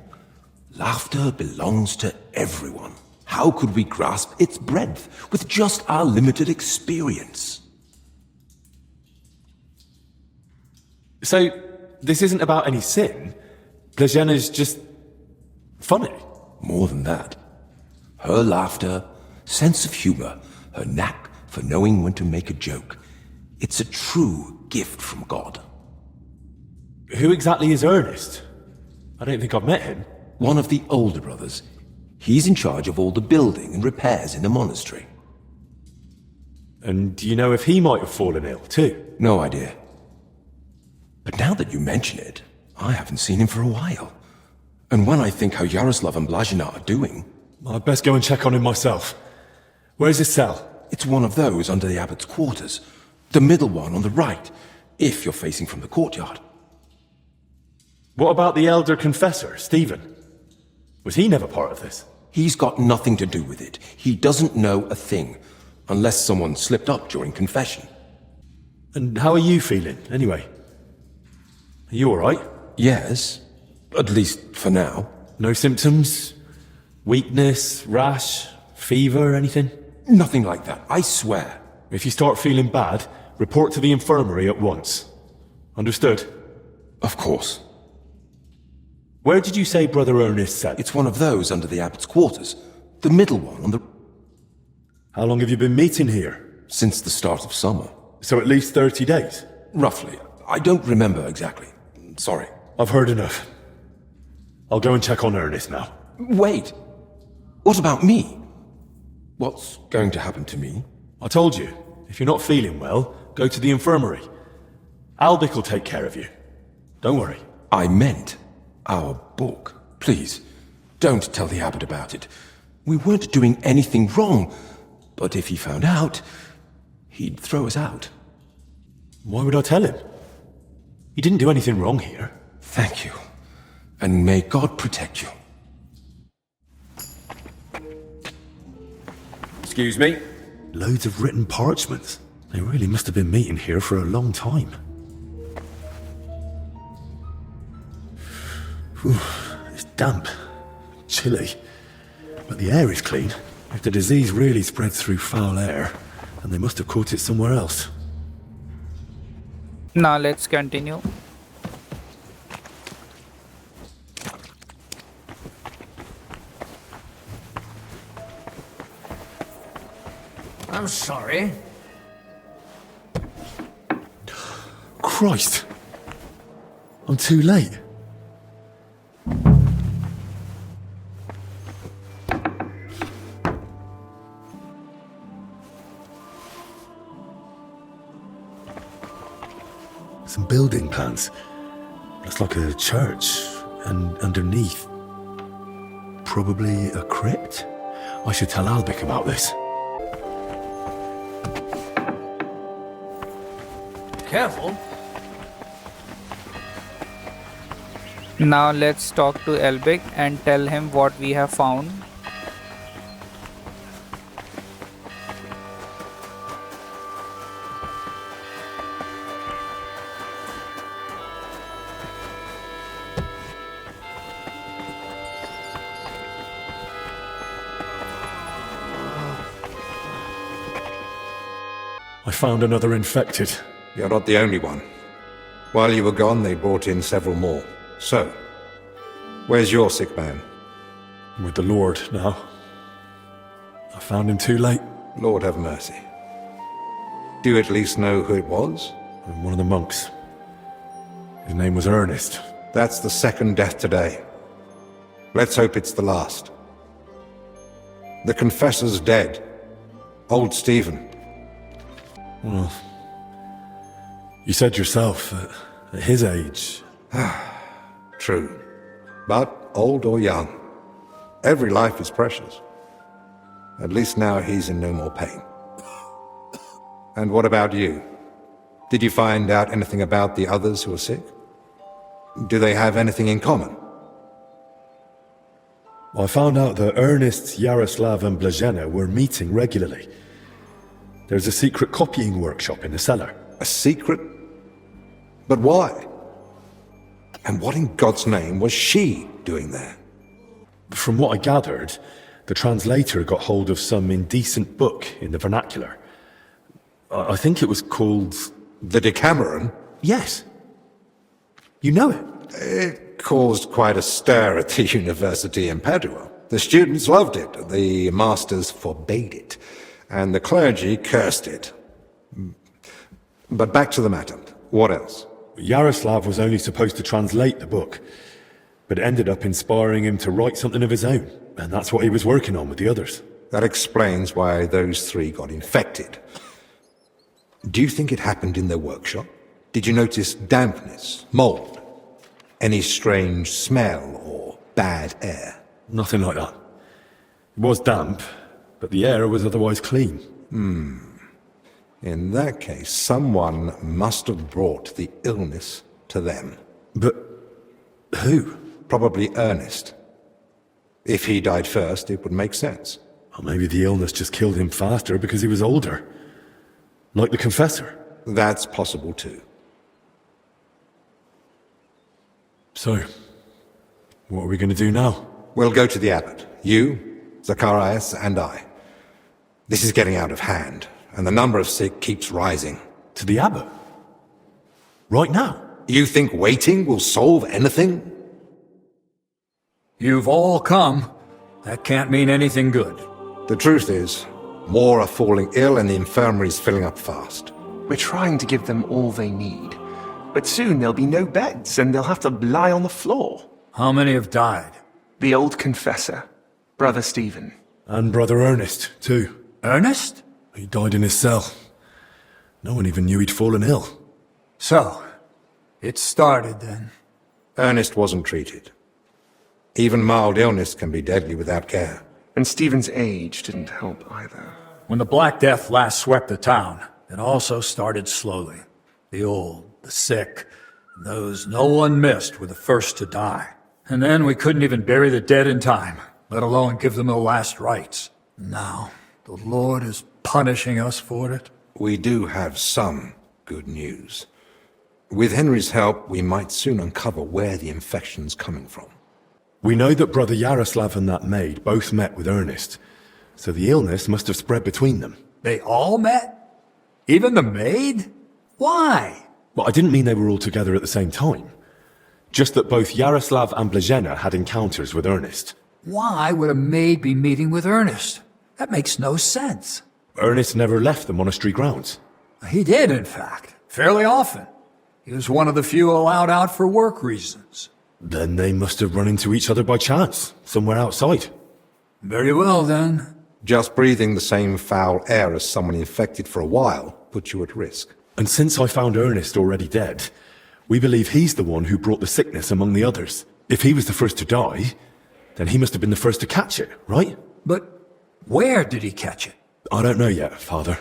Laughter belongs to everyone. How could we grasp its breadth with just our limited experience? So, this isn't about any sin? Blazina's just funny? More than that. Her laughter, sense of humor, her knack for knowing when to make a joke. It's a true gift from God. Who exactly is Ernest? I don't think I've met him. One of the older brothers. He's in charge of all the building and repairs in the monastery. And do you know if he might have fallen ill, too? No idea. But now that you mention it, I haven't seen him for a while. And when I think how Yaroslav and Blazina are doing... I'd best go and check on him myself. Where's his cell? It's one of those under the abbot's quarters. The middle one on the right, if you're facing from the courtyard. What about the elder confessor, Stephen? Was he never part of this? He's got nothing to do with it. He doesn't know a thing, unless someone slipped up during confession. And how are you feeling, anyway? Are you alright? Yes, at least for now. No symptoms? Weakness, rash, fever, anything? Nothing like that, I swear. If you start feeling bad, report to the infirmary at once. Understood? Of course. Where did you say Brother Ernest said? It's one of those under the abbot's quarters. The middle one on the... How long have you been meeting here? Since the start of summer. So at least 30 days? Roughly. I don't remember exactly. Sorry. I've heard enough. I'll go and check on Ernest now. Wait. What about me? What's going to happen to me? I told you, if you're not feeling well, go to the infirmary. Albic will take care of you. Don't worry. I meant our book. Please, don't tell the abbot about it. We weren't doing anything wrong, but if he found out, he'd throw us out. Why would I tell him? He didn't do anything wrong here. Thank you, and may God protect you. Excuse me? Loads of written parchments. They really must have been meeting here for a long time. Whew, it's damp, chilly, but the air is clean. If the disease really spreads through foul air, then they must have caught it somewhere else. Now let's continue. I'm sorry. Christ! I'm too late. Some building plans. Looks like a church, and underneath, probably a crypt. I should tell Albic about this. Careful. Now let's talk to Albic and tell him what we have found. I found another infected. You're not the only one. While you were gone, they brought in several more. So, where's your sick man? With the Lord now. I found him too late. Lord have mercy. Do you at least know who it was? One of the monks. His name was Ernest. That's the second death today. Let's hope it's the last. The confessor's dead. Old Stephen. Well, you said yourself, at his age... True. But old or young, every life is precious. At least now he's in no more pain. And what about you? Did you find out anything about the others who are sick? Do they have anything in common? Well, I found out that Ernest, Yaroslav and Blazhena were meeting regularly. There's a secret copying workshop in the cellar. A secret? But why? And what in God's name was she doing there? From what I gathered, the translator got hold of some indecent book in the vernacular. I think it was called... The Decameron? Yes. You know it? It caused quite a stir at the university in Padua. The students loved it, the masters forbade it, and the clergy cursed it. But back to the matter. What else? Yaroslav was only supposed to translate the book, but it ended up inspiring him to write something of his own, and that's what he was working on with the others. That explains why those three got infected. Do you think it happened in their workshop? Did you notice dampness, mold, any strange smell or bad air? Nothing like that. It was damp, but the air was otherwise clean. In that case, someone must have brought the illness to them. But who? Probably Ernest. If he died first, it would make sense. Or maybe the illness just killed him faster because he was older. Like the confessor. That's possible too. So, what are we going to do now? We'll go to the abbot. You, Zacharias, and I. This is getting out of hand, and the number of sick keeps rising. To the abbot? Right now? You think waiting will solve anything? You've all come. That can't mean anything good. The truth is, More are falling ill and the infirmary's filling up fast. We're trying to give them all they need. But soon there'll be no beds and they'll have to lie on the floor. How many have died? The old confessor, Brother Stephen. And Brother Ernest, too. Ernest? He died in his cell. No one even knew he'd fallen ill. So, it started then. Ernest wasn't treated. Even mild illness can be deadly without care. And Stephen's age didn't help either. When the Black Death last swept the town, it also started slowly. The old, the sick, and those no one missed were the first to die. And then we couldn't even bury the dead in time, let alone give them the last rites. Now, the Lord is punishing us for it. We do have some good news. With Henry's help, we might soon uncover where the infection's coming from. We know that Brother Yaroslav and that maid both met with Ernest, so the illness must have spread between them. They all met? Even the maid? Why? Well, I didn't mean they were all together at the same time. Just that both Yaroslav and Blazhena had encounters with Ernest. Why would a maid be meeting with Ernest? That makes no sense. Ernest never left the monastery grounds. He did, in fact, fairly often. He was one of the few allowed out for work reasons. Then they must have run into each other by chance, somewhere outside. Very well, then. Just breathing the same foul air as someone infected for a while puts you at risk. And since I found Ernest already dead, we believe he's the one who brought the sickness among the others. If he was the first to die, then he must have been the first to catch it, right? But where did he catch it? I don't know yet, Father.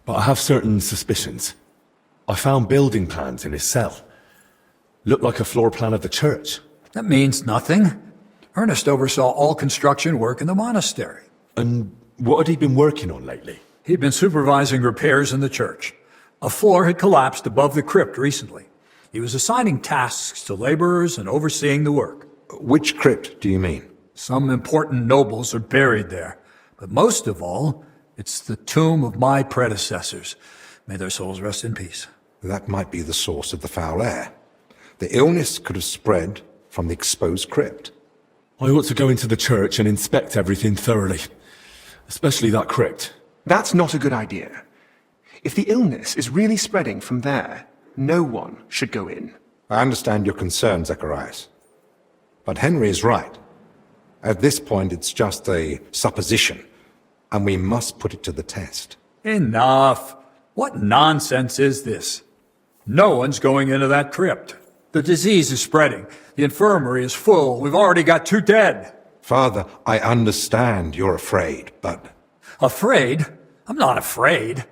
But I have certain suspicions. I found building plans in his cell. Looked like a floor plan of the church. That means nothing. Ernest oversaw all construction work in the monastery. And what had he been working on lately? He'd been supervising repairs in the church. A floor had collapsed above the crypt recently. He was assigning tasks to laborers and overseeing the work. Which crypt do you mean? Some important nobles are buried there. But most of all, it's the tomb of my predecessors. May their souls rest in peace. That might be the source of the foul air. The illness could have spread from the exposed crypt. I ought to go into the church and inspect everything thoroughly. Especially that crypt. That's not a good idea. If the illness is really spreading from there, no one should go in. I understand your concern, Zacharias. But Henry is right. At this point, it's just a supposition, and we must put it to the test. Enough! What nonsense is this? No one's going into that crypt. The disease is spreading. The infirmary is full. We've already got 2 dead. Father, I understand you're afraid, but... Afraid? I'm not afraid.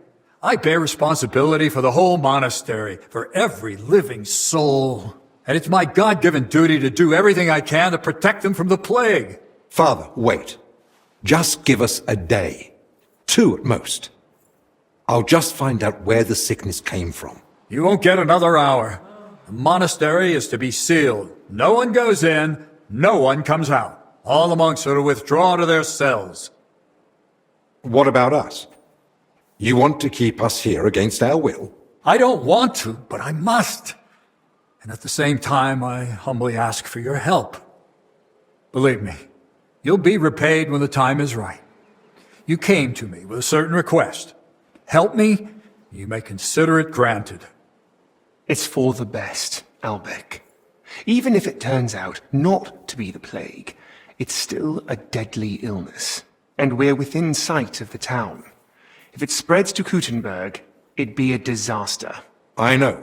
I bear responsibility for the whole monastery, for every living soul. And it's my God-given duty to do everything I can to protect them from the plague. Father, wait. Just give us a day. 2 at most. I'll just find out where the sickness came from. You won't get another hour. The monastery is to be sealed. No one goes in, no one comes out. All the monks are to withdraw to their cells. What about us? You want to keep us here against our will? I don't want to, but I must. And at the same time, I humbly ask for your help. Believe me, you'll be repaid when the time is right. You came to me with a certain request. Help me, you may consider it granted. It's for the best, Albec. Even if it turns out not to be the plague, it's still a deadly illness, and we're within sight of the town. If it spreads to Kuttenberg, it'd be a disaster. I know.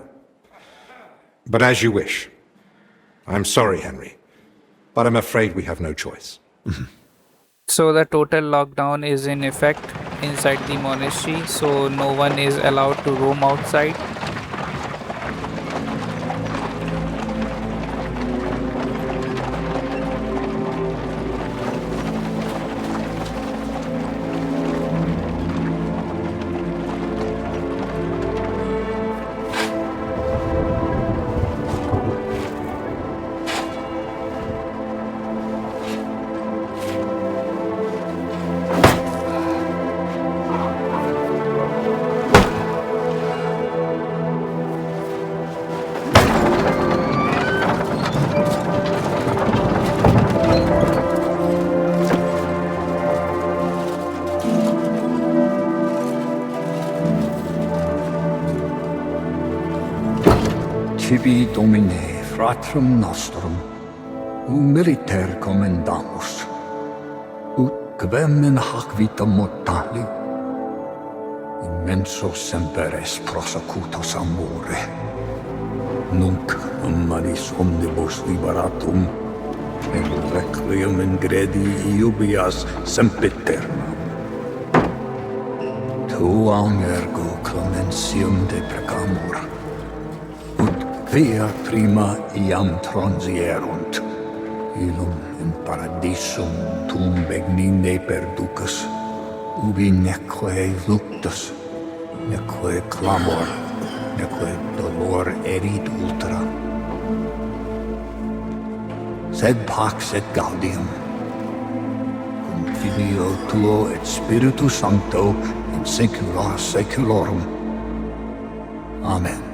But as you wish. I'm sorry, Henry, but I'm afraid we have no choice. So the total lockdown is in effect inside the monastery, so no one is allowed to roam outside. Sibi Domine fratrum nostrum, militer commendamus, ut quem in hac vita mortali, immenso semper es prosecutus amore, nunc manis omnibus liberatum, in requiem ingredi iubias sempiternam. Tuam ergo clementium deprecamur, ut via prima iam transierunt, illum in paradisum tum begnine perducas, ubi neque luctus, neque clamor, neque dolor erit ultra. Sed pax et gaudium, cum filio tuo et spiritu sancto, in saecula saeculorum. Amen.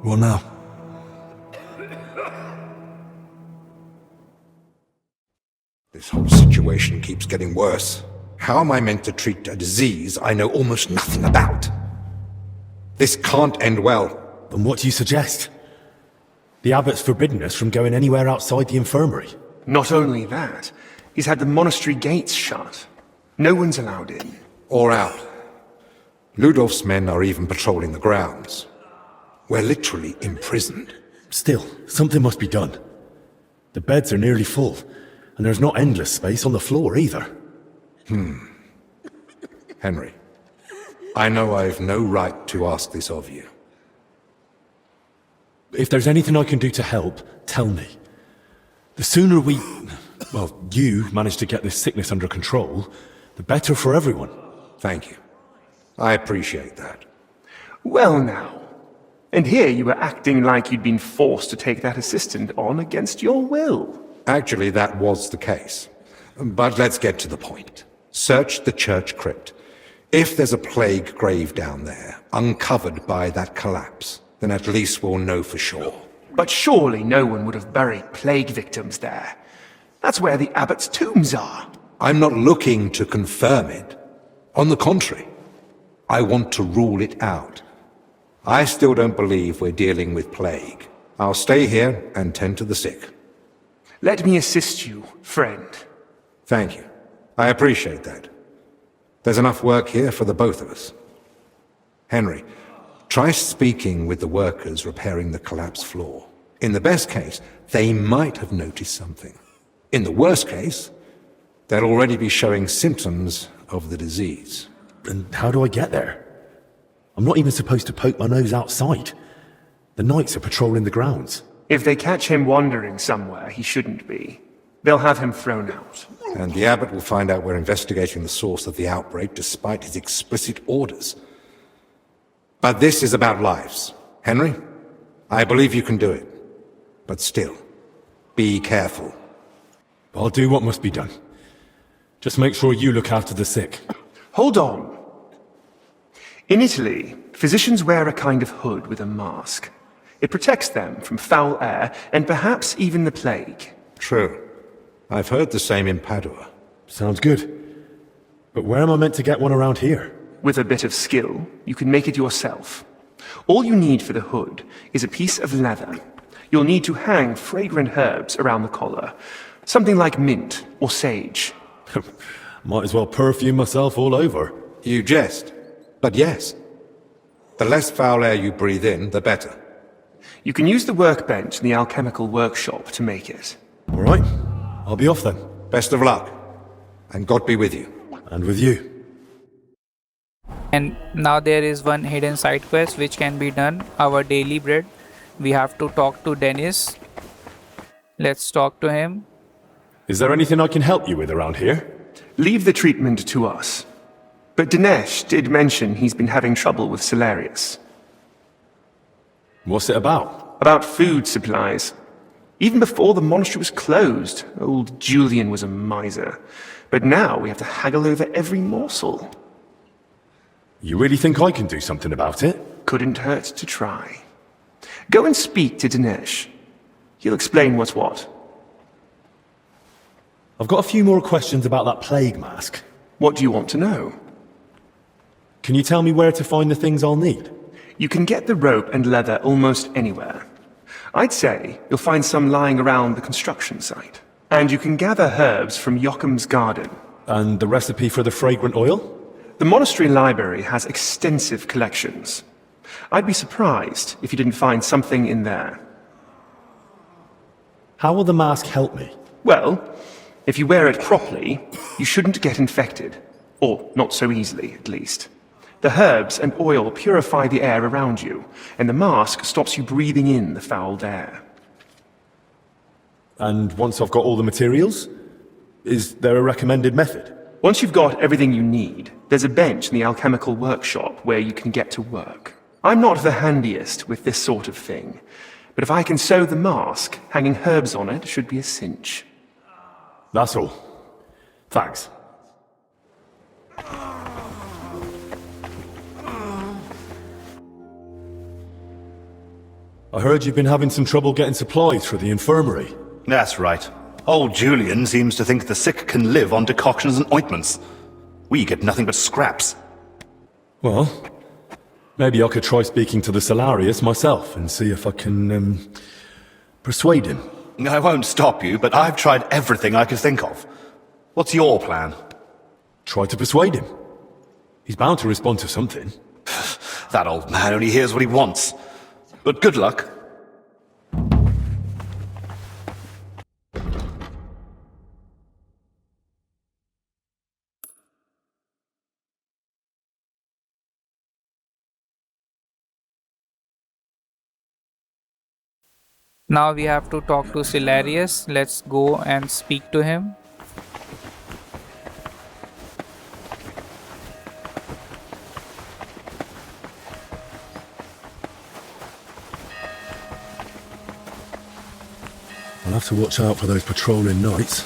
What now? This whole situation keeps getting worse. How am I meant to treat a disease I know almost nothing about? This can't end well. Then what do you suggest? The abbot's forbidden us from going anywhere outside the infirmary. Not only that, he's had the monastery gates shut. No one's allowed in. Or out. Ludolf's men are even patrolling the grounds. We're literally imprisoned. Still, something must be done. The beds are nearly full, and there's not endless space on the floor either. Henry, I know I've no right to ask this of you. If there's anything I can do to help, tell me. The sooner you manage to get this sickness under control, the better for everyone. Thank you. I appreciate that. Well now. And here you were acting like you'd been forced to take that assistant on against your will. Actually, that was the case. But let's get to the point. Search the church crypt. If there's a plague grave down there, uncovered by that collapse, then at least we'll know for sure. But surely no one would have buried plague victims there. That's where the abbot's tombs are. I'm not looking to confirm it. On the contrary, I want to rule it out. I still don't believe we're dealing with plague. I'll stay here and tend to the sick. Let me assist you, friend. Thank you. I appreciate that. There's enough work here for the both of us. Henry, try speaking with the workers repairing the collapsed floor. In the best case, they might have noticed something. In the worst case, they'll already be showing symptoms of the disease. And how do I get there? I'm not even supposed to poke my nose outside. The knights are patrolling the grounds. If they catch him wandering somewhere he shouldn't be, they'll have him thrown out. And the abbot will find out we're investigating the source of the outbreak despite his explicit orders. But this is about lives. Henry, I believe you can do it. But still, be careful. I'll do what must be done. Just make sure you look after the sick. Hold on. In Italy, physicians wear a kind of hood with a mask. It protects them from foul air and perhaps even the plague. True. I've heard the same in Padua. Sounds good. But where am I meant to get one around here? With a bit of skill, you can make it yourself. All you need for the hood is a piece of leather. You'll need to hang fragrant herbs around the collar. Something like mint or sage. Might as well perfume myself all over. You jest. But yes. The less foul air you breathe in, the better. You can use the workbench in the alchemical workshop to make it. All right. I'll be off then. Best of luck. And God be with you. And with you. And now there is one hidden side quest which can be done, our daily bread. We have to talk to Dennis. Let's talk to him. Is there anything I can help you with around here? Leave the treatment to us. But Dinesh did mention he's been having trouble with Salarius. What's it about? About food supplies. Even before the monastery was closed, old Julian was a miser. But now we have to haggle over every morsel. You really think I can do something about it? Couldn't hurt to try. Go and speak to Dinesh. He'll explain what's what. I've got a few more questions about that plague mask. What do you want to know? Can you tell me where to find the things I'll need? You can get the rope and leather almost anywhere. I'd say you'll find some lying around the construction site. And you can gather herbs from Yocham's garden. And the recipe for the fragrant oil? The monastery library has extensive collections. I'd be surprised if you didn't find something in there. How will the mask help me? Well, if you wear it properly, you shouldn't get infected. Or not so easily, at least. The herbs and oil purify the air around you, and the mask stops you breathing in the foul air. And once I've got all the materials, is there a recommended method? Once you've got everything you need, there's a bench in the alchemical workshop where you can get to work. I'm not the handiest with this sort of thing, but if I can sew the mask, hanging herbs on it should be a cinch. That's all. Thanks. I heard you've been having some trouble getting supplies for the infirmary. That's right. Old Julian seems to think the sick can live on decoctions and ointments. We get nothing but scraps. Well, maybe I could try speaking to the Salarius myself and see if I can, persuade him. I won't stop you, but I've tried everything I could think of. What's your plan? Try to persuade him. He's bound to respond to something. That old man only hears what he wants. But good luck. Now we have to talk to Salarius. Let's go and speak to him. I'll have to watch out for those patrolling knights.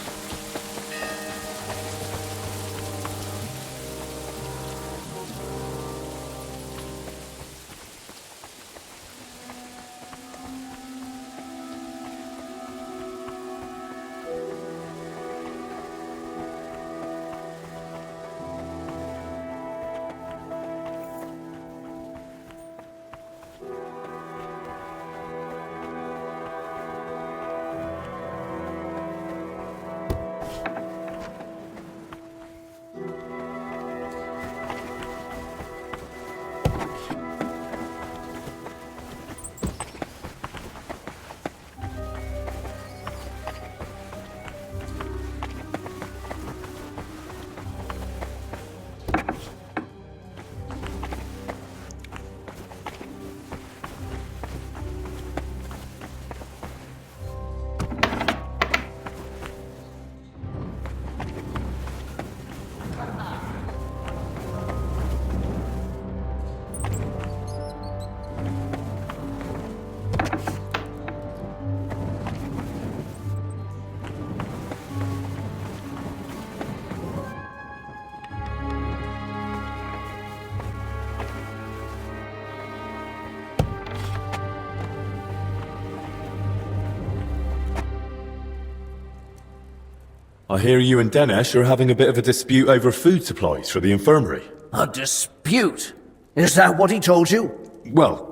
I hear you and Dinesh are having a bit of a dispute over food supplies for the infirmary. A dispute? dispute. Is that what he told you? Well,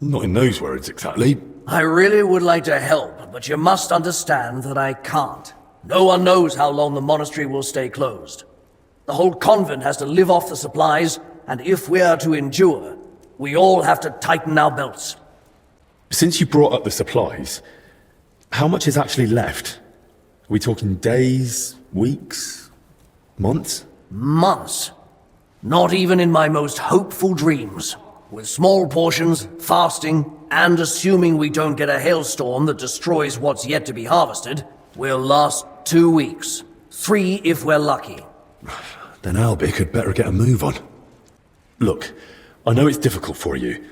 not in those words exactly. I really would like to help, but you must understand that I can't. No one knows how long the monastery will stay closed. The whole convent has to live off the supplies, and if we are to endure, we all have to tighten our belts. Since you brought up the supplies, how much is actually left? Are we talking days, weeks, months? Months. Not even in my most hopeful dreams. With small portions, fasting, and assuming we don't get a hailstorm that destroys what's yet to be harvested, we'll last 2 weeks. 3 if we're lucky. Then Albic had better get a move on. Look, I know it's difficult for you,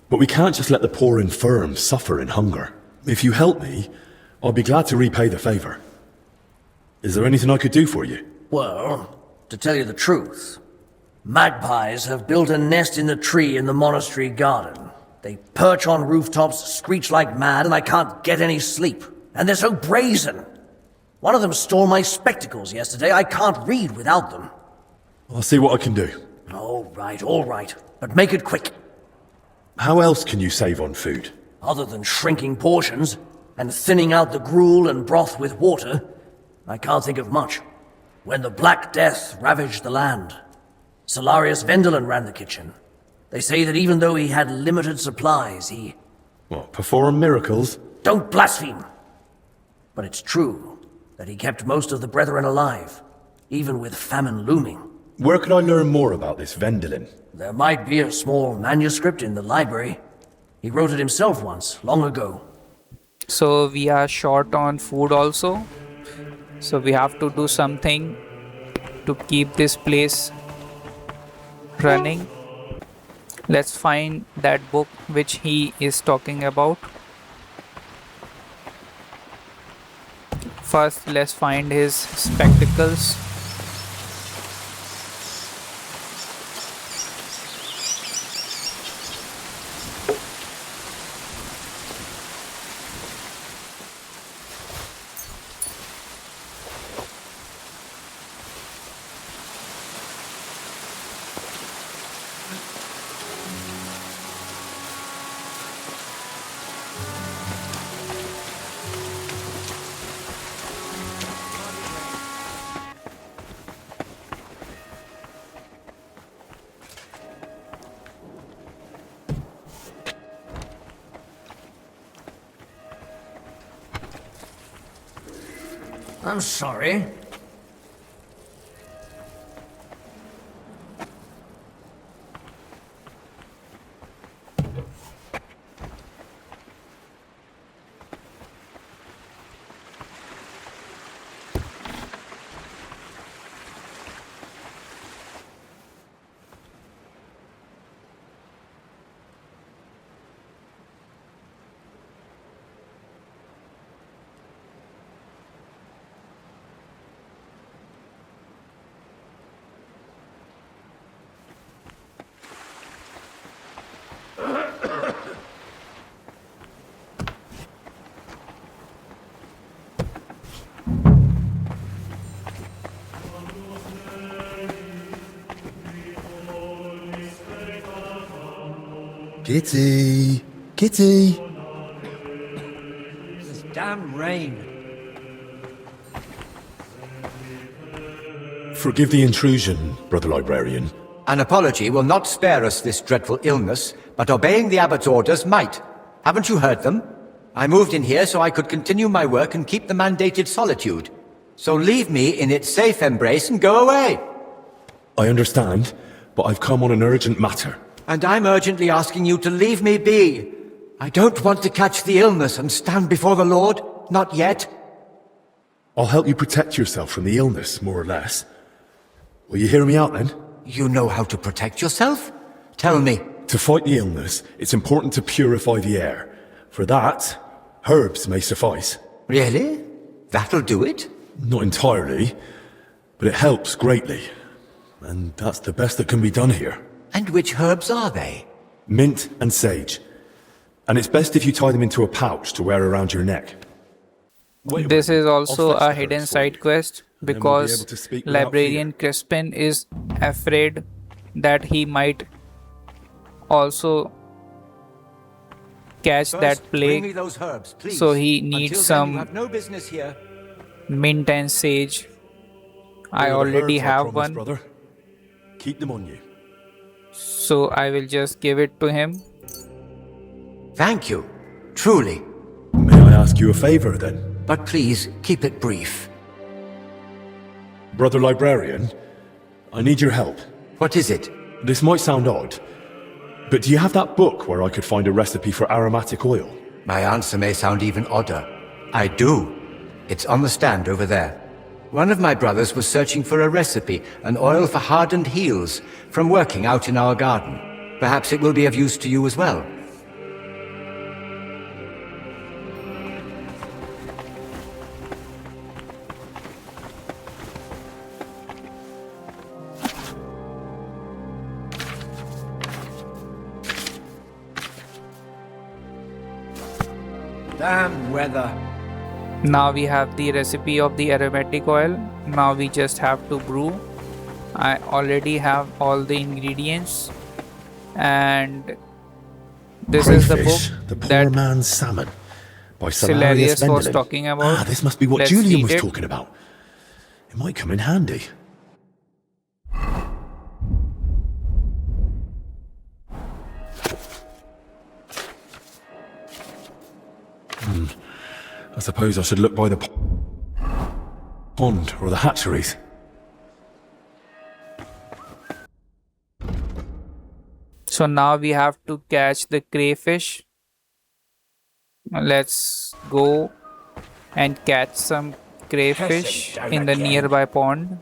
but we can't just let the poor infirm suffer in hunger. If you help me, I'll be glad to repay the favour. Is there anything I could do for you? Well, to tell you the truth, magpies have built a nest in the tree in the monastery garden. They perch on rooftops, screech like mad, and I can't get any sleep. And they're so brazen. One of them stole my spectacles yesterday. I can't read without them. I'll see what I can do. All right. But make it quick. How else can you save on food? Other than shrinking portions and thinning out the gruel and broth with water, I can't think of much. When the Black Death ravaged the land, Solarius Vendelin ran the kitchen. They say that even though he had limited supplies, he... What, perform miracles? Don't blaspheme! But it's true that he kept most of the brethren alive, even with famine looming. Where could I learn more about this Vendelin? There might be a small manuscript in the library. He wrote it himself once, long ago. So we are short on food also. So we have to do something to keep this place running. Let's find that book which he is talking about. First, let's find his spectacles. I'm sorry. Kitty! Kitty! This damn rain. Forgive the intrusion, Brother Librarian. An apology will not spare us this dreadful illness, but obeying the abbot's orders might. Haven't you heard them? I moved in here so I could continue my work and keep the mandated solitude. So leave me in its safe embrace and go away. I understand, but I've come on an urgent matter. And I'm urgently asking you to leave me be. I don't want to catch the illness and stand before the Lord. Not yet. I'll help you protect yourself from the illness, more or less. Will you hear me out then? You know how to protect yourself? Tell me. To fight the illness, it's important to purify the air. For that, herbs may suffice. Really? That'll do it? Not entirely, but it helps greatly. And that's the best that can be done here. And which herbs are they? Mint and sage. And it's best if you tie them into a pouch to wear around your neck. This is also a hidden side quest because Librarian Crispin is afraid that he might also catch that First, bring me plague. those herbs, please. So he needs Until then, you some have no business here. mint and sage. I Here are the already herbs I have promised, one, brother. Keep them on you. so I will just give it to him. Thank you. Truly. May I ask you a favor then? But please, keep it brief. Brother Librarian, I need your help. What is it? This might sound odd, but do you have that book where I could find a recipe for aromatic oil? My answer may sound even odder. I do. It's on the stand over there. One of my brothers was searching for a recipe, an oil for hardened heels, from working out in our garden. Perhaps it will be of use to you as well. Damn weather. Now we have the recipe of the aromatic oil. Now we just have to brew. I already have all the ingredients, and this is the Crayfish, book The Poor that Man's Salmon by Silarius Silarius was Vendelin. talking about. Ah, this must be what Let's Julian eat was it. talking about. It might come in handy. I suppose I should look by the pond or the hatcheries. So now we have to catch the crayfish. Let's go and catch some crayfish in the nearby pond.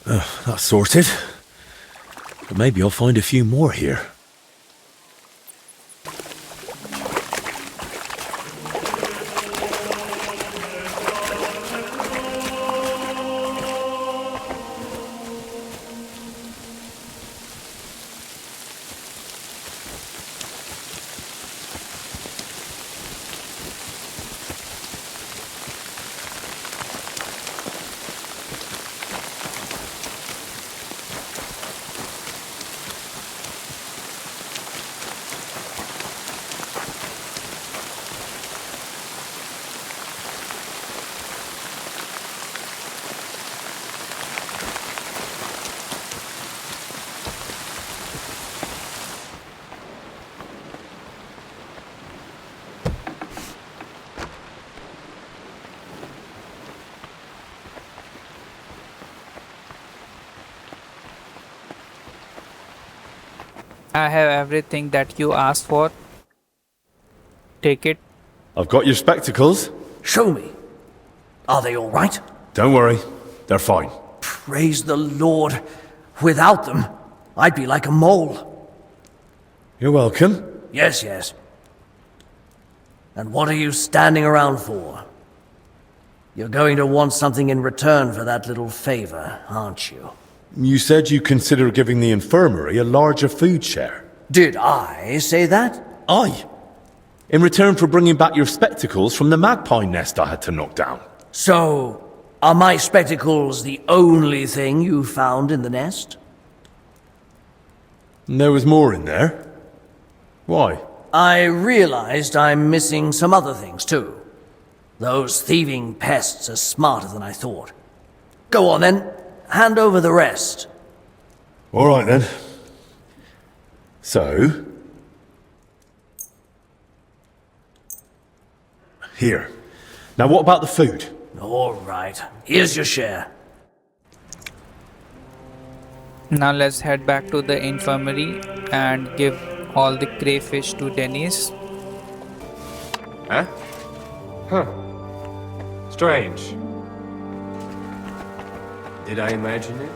That's sorted. But maybe I'll find a few more here. I have everything that you asked for. Take it. I've got your spectacles. Show me. Are they all right? Don't worry, they're fine. Praise the Lord. Without them, I'd be like a mole. You're welcome. Yes, yes. And what are you standing around for? You're going to want something in return for that little favor, aren't you? You said you consider giving the infirmary a larger food share. Did I say that? Aye. In return for bringing back your spectacles from the magpie nest I had to knock down. So, are my spectacles the only thing you found in the nest? There was more in there. Why? I realized I'm missing some other things, too. Those thieving pests are smarter than I thought. Go on, then. Hand over the rest. All right, then. So... Here. Now, what about the food? All right. Here's your share. Now let's head back to the infirmary and give all the crayfish to Dennis. Huh? Huh. Strange. Did I imagine it?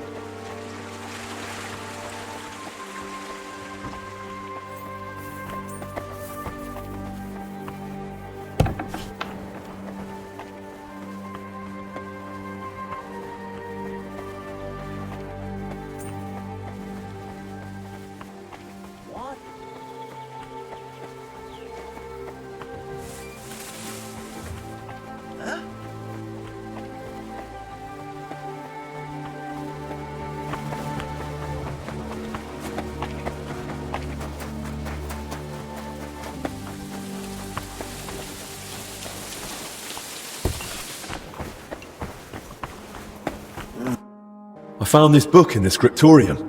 I found this book in the scriptorium.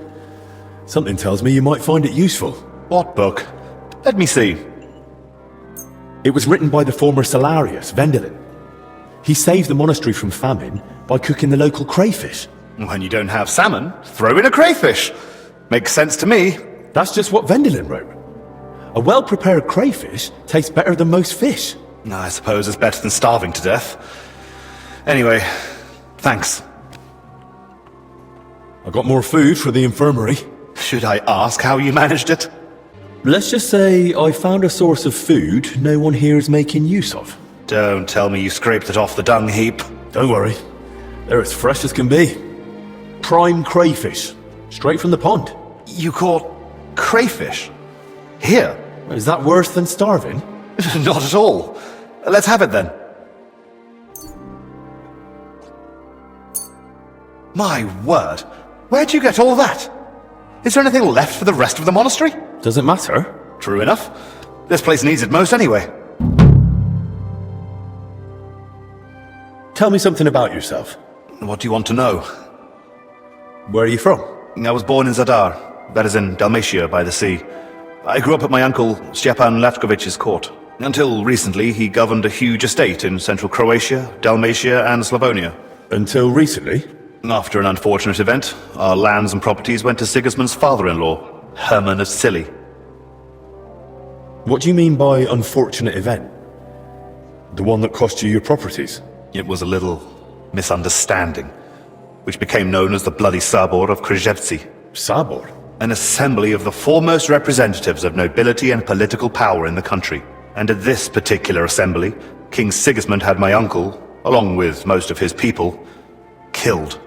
Something tells me you might find it useful. What book? Let me see. It was written by the former Salarius, Vendelin. He saved the monastery from famine by cooking the local crayfish. When you don't have salmon, throw in a crayfish. Makes sense to me. That's just what Vendelin wrote. A well-prepared crayfish tastes better than most fish. I suppose it's better than starving to death. Anyway, thanks. I got more food for the infirmary. Should I ask how you managed it? Let's just say I found a source of food no one here is making use of. Don't tell me you scraped it off the dung heap. Don't worry. They're as fresh as can be. Prime crayfish. Straight from the pond. You caught crayfish? Here? Is that worse than starving? Not at all. Let's have it then. My word. Where'd you get all that? Is there anything left for the rest of the monastery? Doesn't matter. True enough. This place needs it most anyway. Tell me something about yourself. What do you want to know? Where are you from? I was born in Zadar. That is in Dalmatia by the sea. I grew up at my uncle Stjepan Latkovich's court. Until recently, he governed a huge estate in central Croatia, Dalmatia, and Slavonia. Until recently? After an unfortunate event, our lands and properties went to Sigismund's father-in-law, Hermann of Scilly. What do you mean by unfortunate event? The one that cost you your properties? It was a little misunderstanding, which became known as the Bloody Sabor of Krzewcy. Sabor? An assembly of the foremost representatives of nobility and political power in the country. And at this particular assembly, King Sigismund had my uncle, along with most of his people, killed.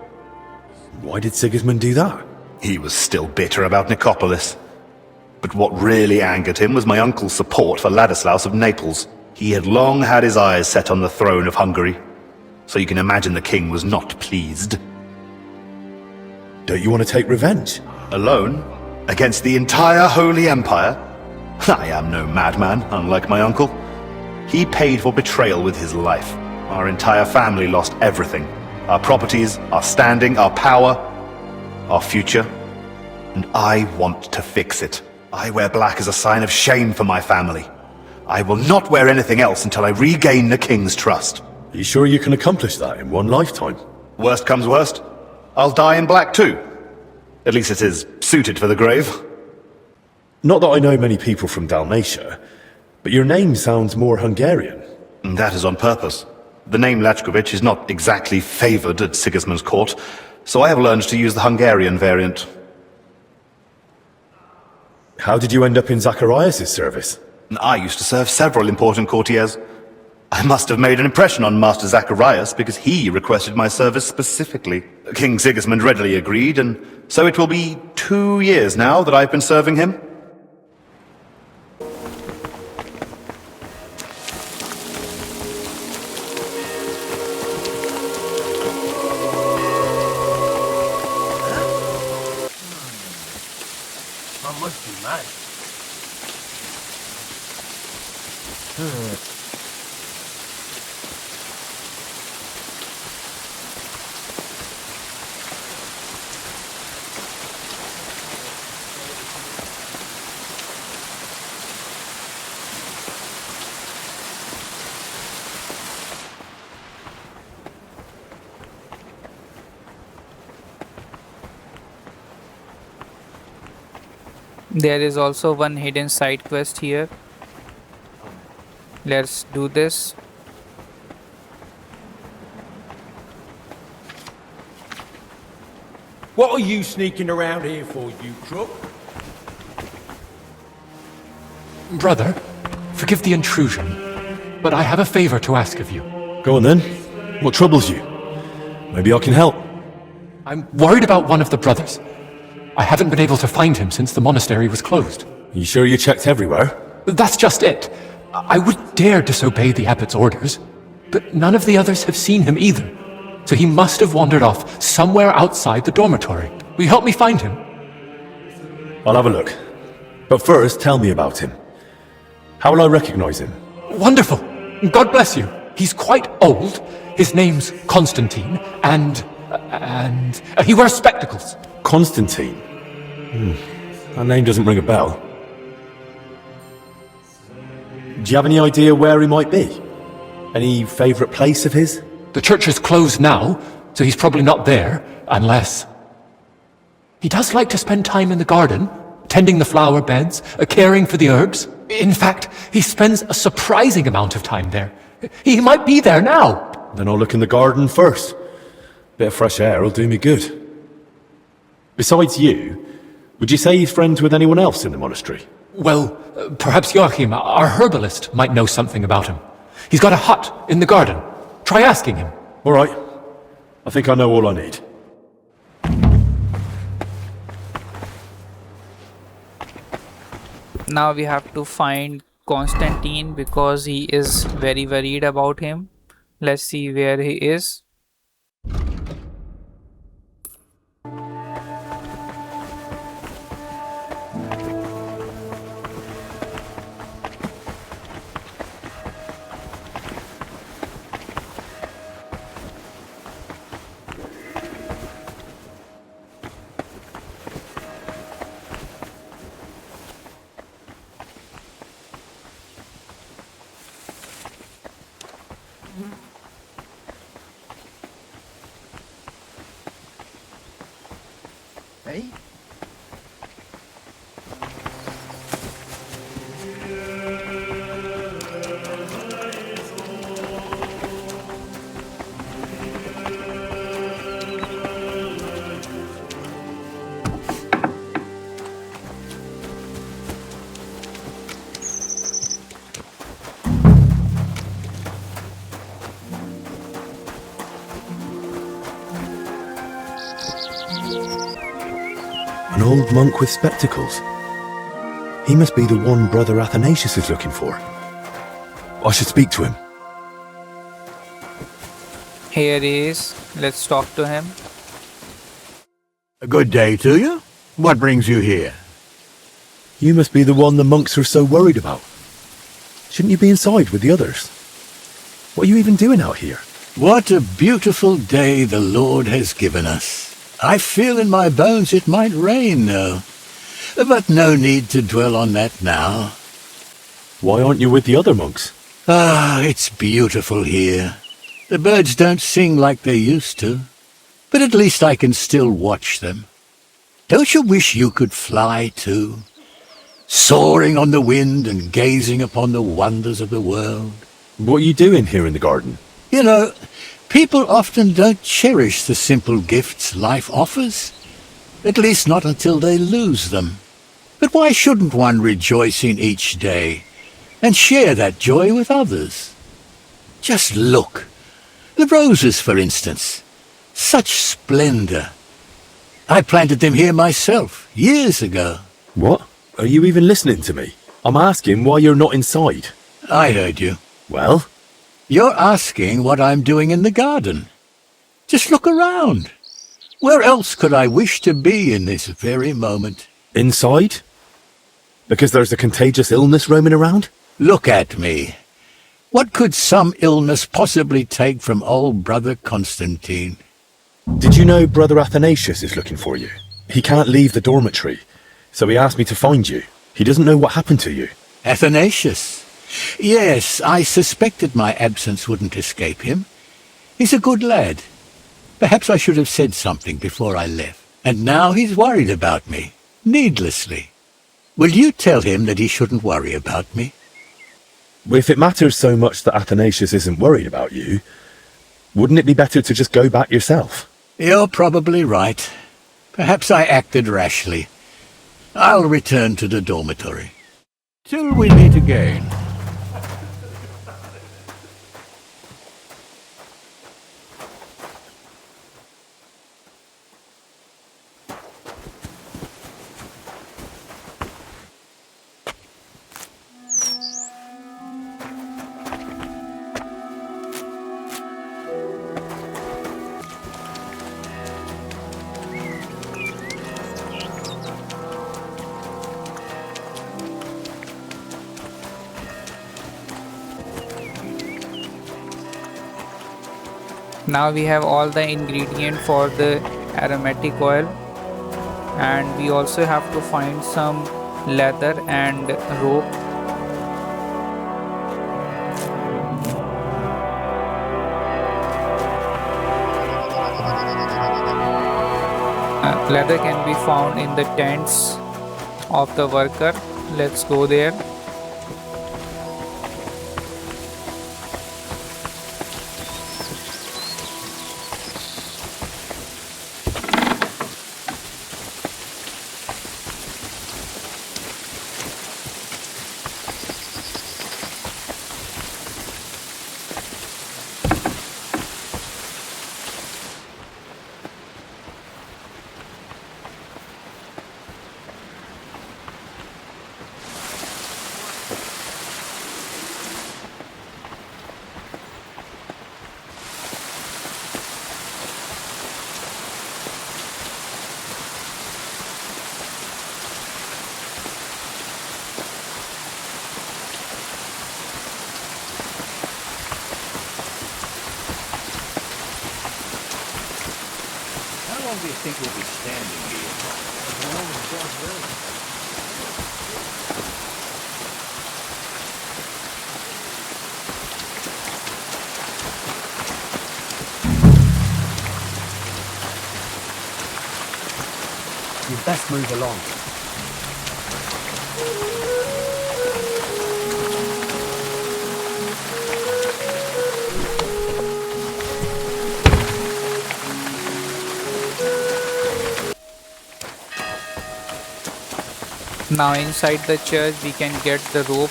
Why did Sigismund do that? He was still bitter about Nicopolis. But what really angered him was my uncle's support for Ladislaus of Naples. He had long had his eyes set on the throne of Hungary, so you can imagine the king was not pleased. Don't you want to take revenge? Alone? Against the entire Holy Empire? I am no madman, unlike my uncle. He paid for betrayal with his life. Our entire family lost everything. Our properties, our standing, our power, our future. And I want to fix it. I wear black as a sign of shame for my family. I will not wear anything else until I regain the king's trust. Are you sure you can accomplish that in one lifetime? Worst comes worst, I'll die in black too. At least it is suited for the grave. Not that I know many people from Dalmatia, but your name sounds more Hungarian. That is on purpose. The name Lachkovich is not exactly favored at Sigismund's court, so I have learned to use the Hungarian variant. How did you end up in Zacharias' service? I used to serve several important courtiers. I must have made an impression on Master Zacharias because he requested my service specifically. King Sigismund readily agreed, and so it will be 2 years now that I've been serving him. I must be mad. There is also one hidden side quest here. Let's do this. What are you sneaking around here for, you crook? Brother, forgive the intrusion, but I have a favor to ask of you. Go on then. What troubles you? Maybe I can help. I'm worried about one of the brothers. I haven't been able to find him since the monastery was closed. You sure you checked everywhere? That's just it. I would dare disobey the abbot's orders, but none of the others have seen him either. So he must have wandered off somewhere outside the dormitory. Will you help me find him? I'll have a look. But first, tell me about him. How will I recognize him? Wonderful. God bless you. He's quite old. His name's Constantine, and he wears spectacles. Constantine? That name doesn't ring a bell. Do you have any idea where he might be? Any favourite place of his? The church is closed now, so he's probably not there, unless... He does like to spend time in the garden, tending the flower beds, caring for the herbs. In fact, he spends a surprising amount of time there. He might be there now. Then I'll look in the garden first. Bit of fresh air will do me good. Besides you, would you say he's friends with anyone else in the monastery? Well, perhaps Joachim, our herbalist, might know something about him. He's got a hut in the garden. Try asking him. All right. I think I know all I need. Now we have to find Constantine because he is very worried about him. Let's see where he is. Hey? An old monk with spectacles. He must be the one Brother Athanasius is looking for. I should speak to him. Here he is. Let's talk to him. A good day to you. What brings you here? You must be the one the monks are so worried about. Shouldn't you be inside with the others? What are you even doing out here? What a beautiful day the Lord has given us. I feel in my bones it might rain, though. But no need to dwell on that now. Why aren't you with the other monks? Ah, it's beautiful here. The birds don't sing like they used to, but at least I can still watch them. Don't you wish you could fly too? Soaring on the wind and gazing upon the wonders of the world. What are you doing here in the garden? You know, people often don't cherish the simple gifts life offers. At least not until they lose them. But why shouldn't one rejoice in each day and share that joy with others? Just look. The roses, for instance. Such splendor. I planted them here myself, years ago. What? Are you even listening to me? I'm asking why you're not inside. I heard you. Well? You're asking what I'm doing in the garden. Just look around. Where else could I wish to be in this very moment? Inside? Because there's a contagious illness roaming around? Look at me. What could some illness possibly take from old Brother Constantine? Did you know Brother Athanasius is looking for you? He can't leave the dormitory, so he asked me to find you. He doesn't know what happened to you. Athanasius? Yes, I suspected my absence wouldn't escape him. He's a good lad. Perhaps I should have said something before I left. And now he's worried about me, needlessly. Will you tell him that he shouldn't worry about me? If it matters so much that Athanasius isn't worried about you, wouldn't it be better to just go back yourself? You're probably right. Perhaps I acted rashly. I'll return to the dormitory. Till we meet again. Now we have all the ingredient for the aromatic oil, and we also have to find some leather and rope. Leather can be found in the tents of the worker. Let's go there. How long do you think we'll be standing here? As long as God's willing. You'd best move along. Now inside the church we can get the rope.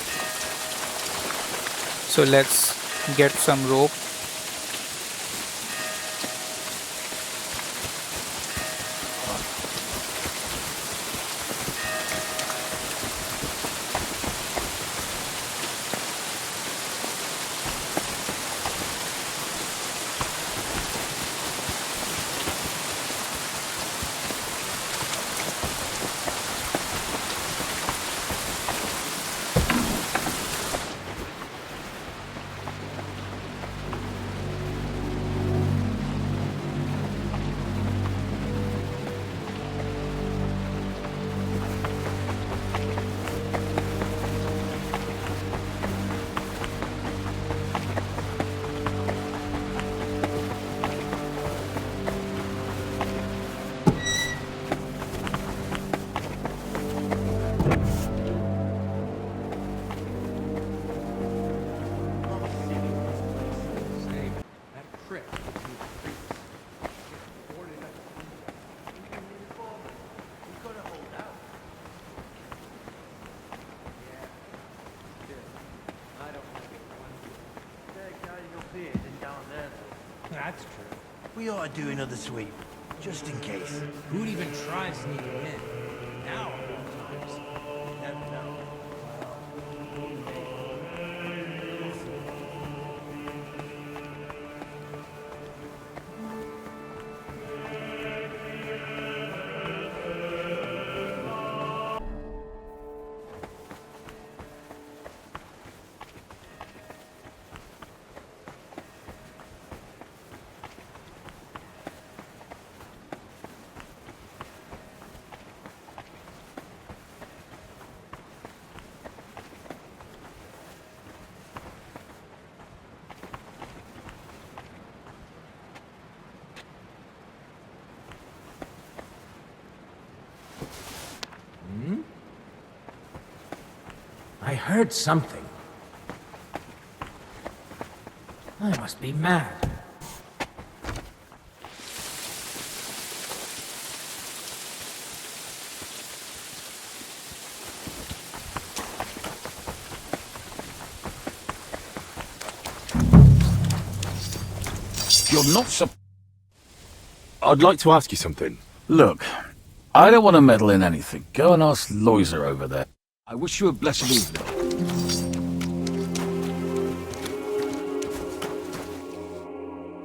So let's get some rope. We ought to do another sweep, just in case. Who'd even try sneaking in? Now, of all times. You never know. I heard something. I must be mad. You're not sup... I'd like to ask you something. Look, I don't want to meddle in anything. Go and ask Loiser over there. I wish you a blessed evening.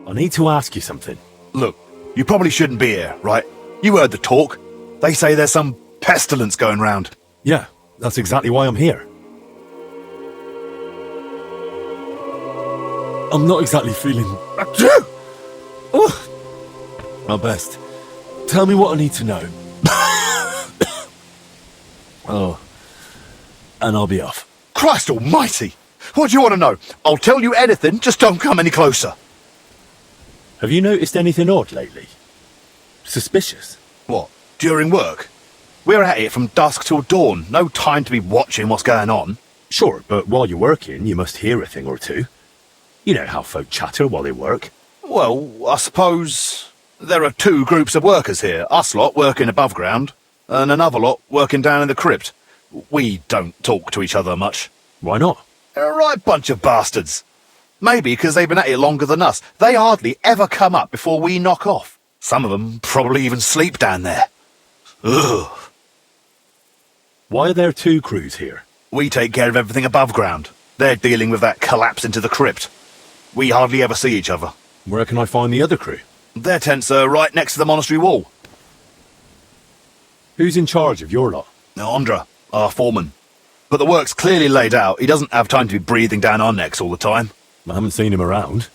I need to ask you something. Look, you probably shouldn't be here, right? You heard the talk. They say there's some pestilence going round. Yeah, that's exactly why I'm here. I'm not exactly feeling... My best. Tell me what I need to know. Oh. And I'll be off. Christ almighty! What do you want to know? I'll tell you anything, just don't come any closer. Have you noticed anything odd lately? Suspicious? What, during work? We're at it from dusk till dawn. No time to be watching what's going on. Sure, but while you're working, you must hear a thing or two. You know how folk chatter while they work. Well, I suppose there are two groups of workers here. Us lot working above ground, and another lot working down in the crypt. We don't talk to each other much. Why not? They're a right bunch of bastards. Maybe because they've been at it longer than us. They hardly ever come up before we knock off. Some of them probably even sleep down there. Ugh. Why are there two crews here? We take care of everything above ground. They're dealing with that collapse into the crypt. We hardly ever see each other. Where can I find the other crew? Their tents are right next to the monastery wall. Who's in charge of your lot? Andra, our foreman. But the work's clearly laid out. He doesn't have time to be breathing down our necks all the time. I haven't seen him around.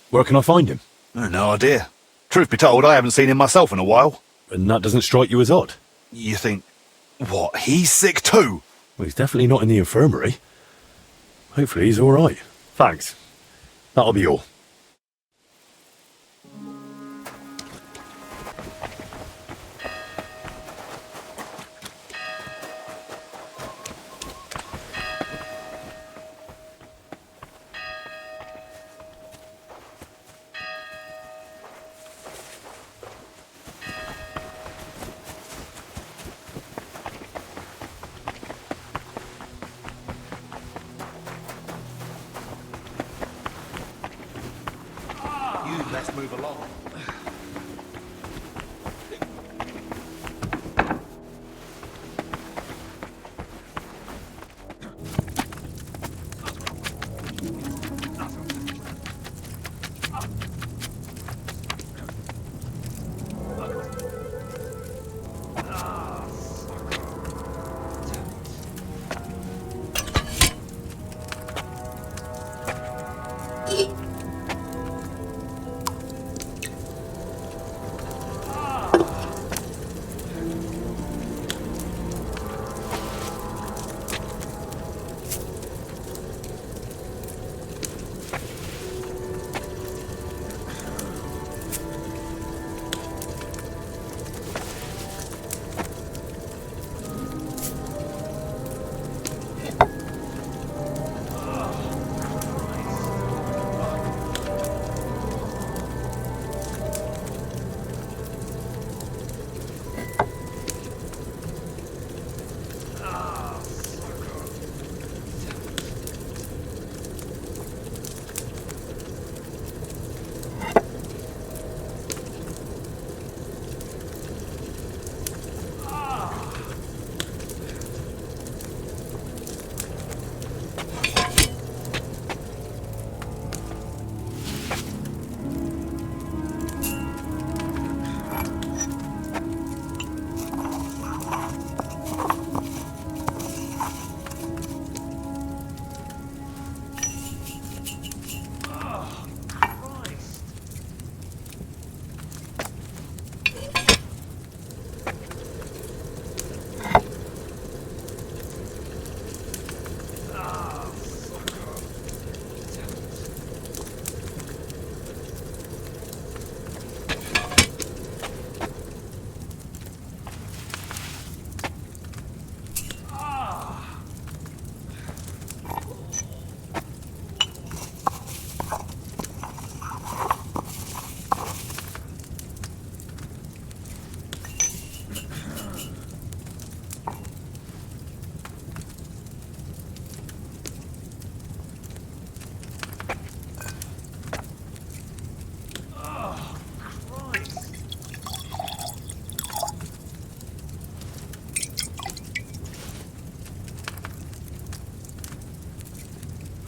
Where can I find him? No idea. Truth be told, I haven't seen him myself in a while. And that doesn't strike you as odd? You think, what, he's sick too? Well, he's definitely not in the infirmary. Hopefully he's all right. Thanks. That'll be all. Let's move along.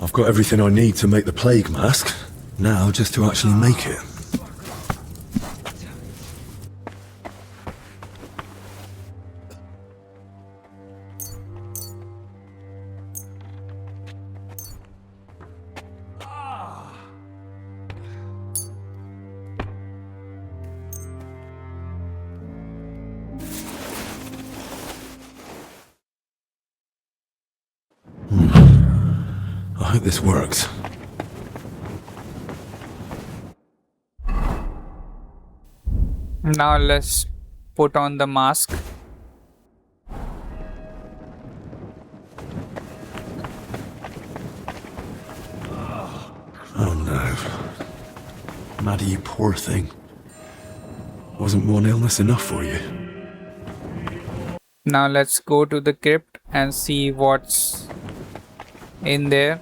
I've got everything I need to make the plague mask. Now, just to actually make it. I hope this works. Now let's put on the mask. Oh no. Maddie, you poor thing. Wasn't one illness enough for you? Now let's go to the crypt and see what's in there.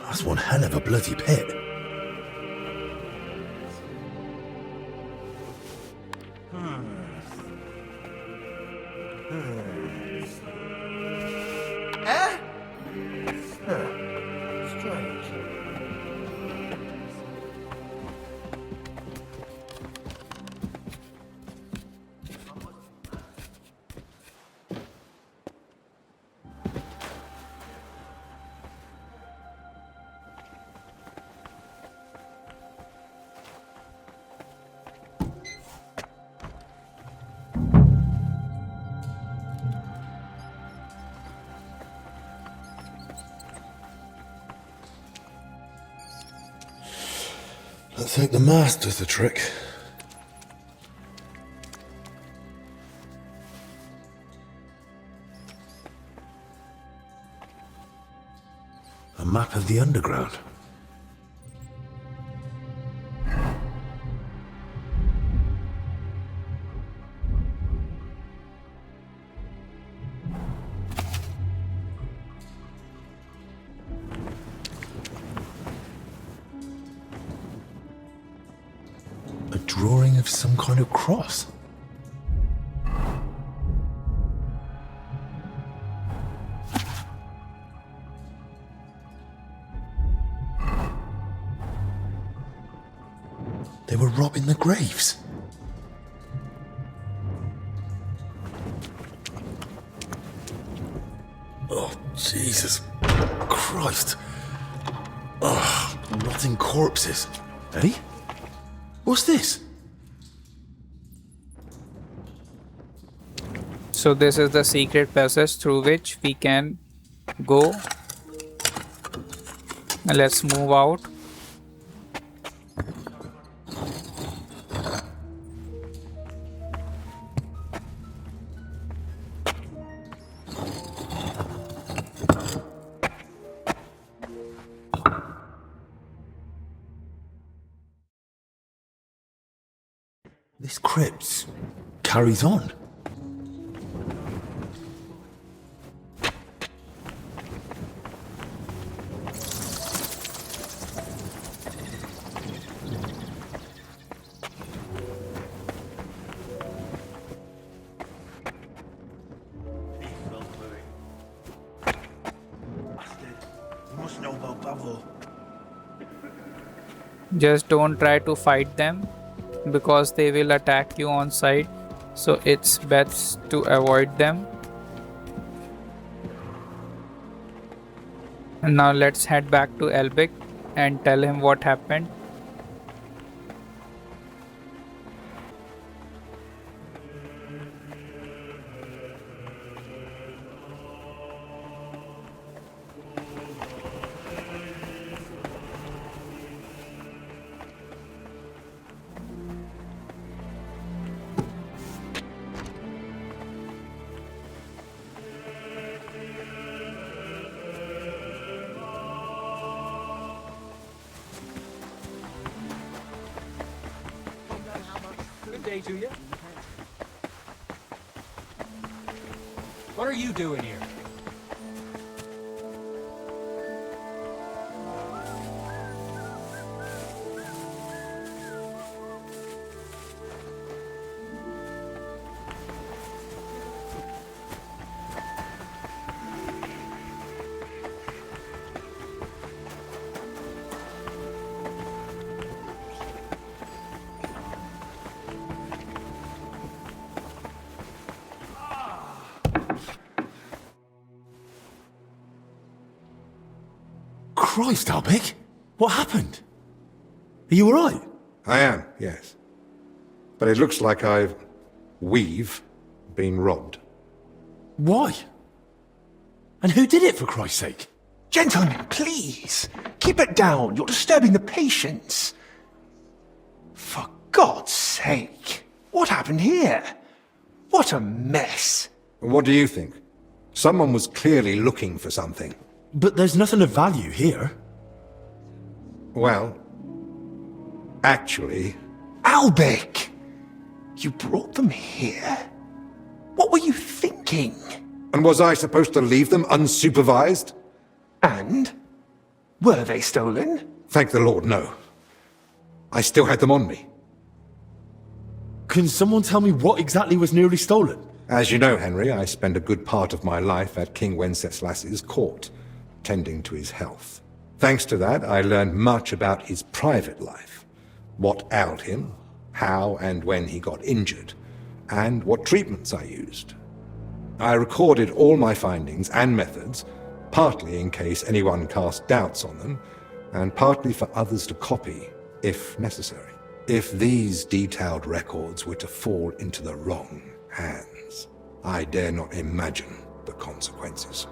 That's one hell of a bloody pit. Strange. Let's hope the mask does the trick. A map of the underground. A drawing of some kind of cross. were robbing the graves. Oh, Jesus Christ. Oh, rotting corpses. Eh? What's this? So this is the secret passage through which we can go. Let's move out. This crypt carries on. Just don't try to fight them because they will attack you on sight. So it's best to avoid them. And now let's head back to Elbic and tell him what happened. Good day to you. What are you doing here? Christ, Albic! What happened? Are you alright? I am, yes. But it looks like we've been robbed. Why? And who did it, for Christ's sake? Gentlemen, please, keep it down. You're disturbing the patients. For God's sake, what happened here? What a mess. What do you think? Someone was clearly looking for something. But there's nothing of value here. Well, actually... Albic! You brought them here? What were you thinking? And was I supposed to leave them unsupervised? And? Were they stolen? Thank the Lord, no. I still had them on me. Can someone tell me what exactly was nearly stolen? As you know, Henry, I spent a good part of my life at King Wenceslas's court, tending to his health. Thanks to that, I learned much about his private life, what ailed him, how and when he got injured, and what treatments I used. I recorded all my findings and methods, partly in case anyone cast doubts on them, and partly for others to copy, if necessary. If these detailed records were to fall into the wrong hands, I dare not imagine the consequences.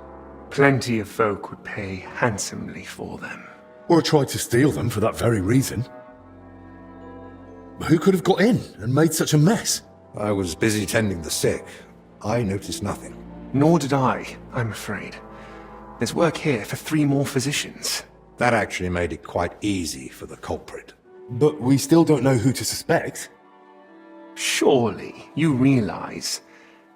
Plenty of folk would pay handsomely for them. Or tried to steal them for that very reason. Who could have got in and made such a mess? I was busy tending the sick. I noticed nothing. Nor did I, I'm afraid. There's work here for 3 more physicians. That actually made it quite easy for the culprit. But we still don't know who to suspect. Surely you realize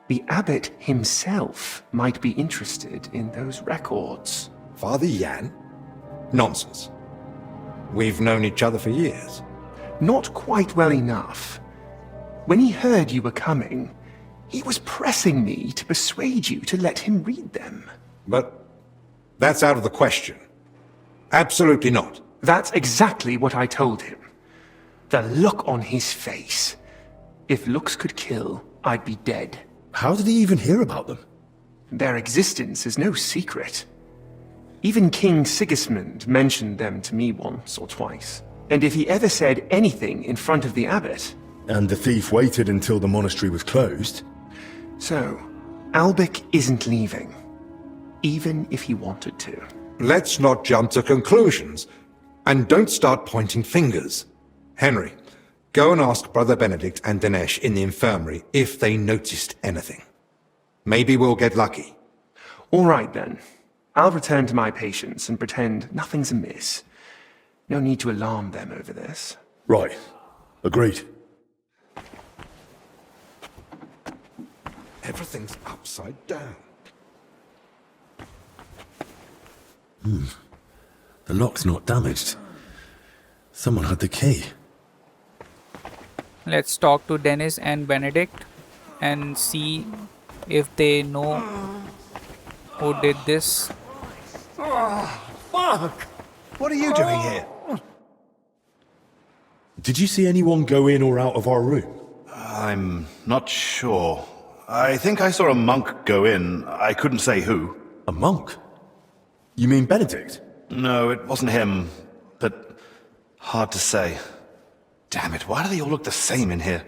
the abbot himself might be interested in those records. Father Jan? Nonsense. We've known each other for years. Not quite well enough. When he heard you were coming, he was pressing me to persuade you to let him read them. But that's out of the question. Absolutely not. That's exactly what I told him. The look on his face. If looks could kill, I'd be dead. How did he even hear about them? Their existence is no secret. Even King Sigismund mentioned them to me once or twice. And if he ever said anything in front of the abbot... And the thief waited until the monastery was closed? So, Albic isn't leaving. Even if he wanted to. Let's not jump to conclusions. And don't start pointing fingers. Henry, go and ask Brother Benedict and Dinesh in the infirmary if they noticed anything. Maybe we'll get lucky. All right, then. I'll return to my patients and pretend nothing's amiss. No need to alarm them over this. Right. Agreed. Everything's upside down. The lock's not damaged. Someone had the key. Let's talk to Dennis and Benedict and see if they know who did this. Fuck! What are you doing here? Did you see anyone go in or out of our room? I'm not sure. I think I saw a monk go in. I couldn't say who. A monk? You mean Benedict? No, it wasn't him. But hard to say. Damn it, why do they all look the same in here?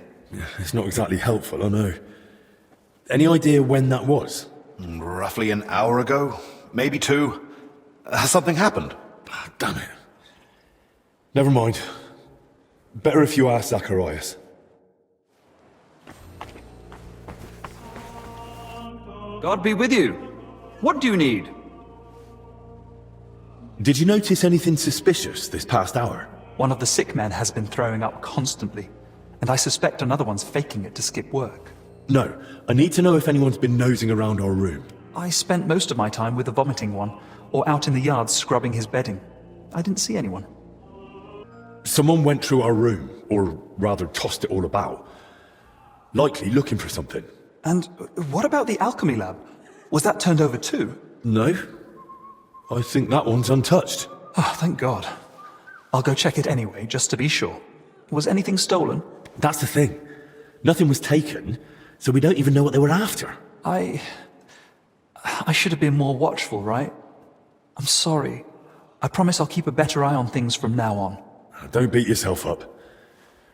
It's not exactly helpful, I know. Any idea when that was? Roughly an hour ago, maybe 2. Has something happened? Damn it. Never mind. Better if you ask Zacharias. God be with you. What do you need? Did you notice anything suspicious this past hour? One of the sick men has been throwing up constantly, and I suspect another one's faking it to skip work. No, I need to know if anyone's been nosing around our room. I spent most of my time with the vomiting one, or out in the yard scrubbing his bedding. I didn't see anyone. Someone went through our room, or rather tossed it all about. Likely looking for something. And what about the alchemy lab? Was that turned over too? No. I think that one's untouched. Oh, thank God. I'll go check it anyway, just to be sure. Was anything stolen? That's the thing. Nothing was taken, so we don't even know what they were after. I should have been more watchful, right? I'm sorry. I promise I'll keep a better eye on things from now on. Don't beat yourself up.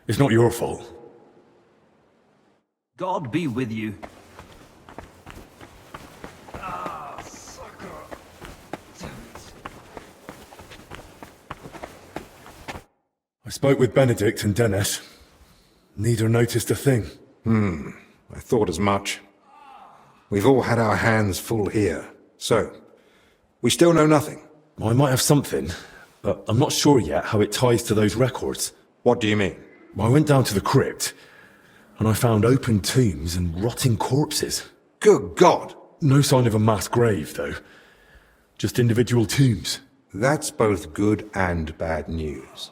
It's not your fault. God be with you. I spoke with Benedict and Dennis. Neither noticed a thing. I thought as much. We've all had our hands full here. So, we still know nothing. I might have something, but I'm not sure yet how it ties to those records. What do you mean? I went down to the crypt, and I found open tombs and rotting corpses. Good God! No sign of a mass grave, though. Just individual tombs. That's both good and bad news.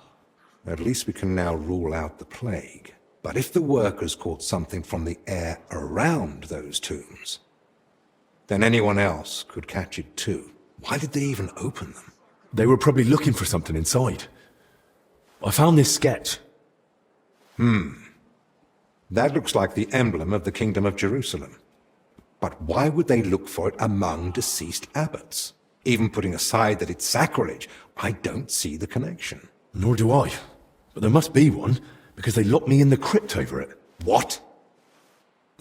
At least we can now rule out the plague. But if the workers caught something from the air around those tombs, then anyone else could catch it too. Why did they even open them? They were probably looking for something inside. I found this sketch. That looks like the emblem of the Kingdom of Jerusalem. But why would they look for it among deceased abbots? Even putting aside that it's sacrilege, I don't see the connection. Nor do I. But there must be one, because they locked me in the crypt over it. What?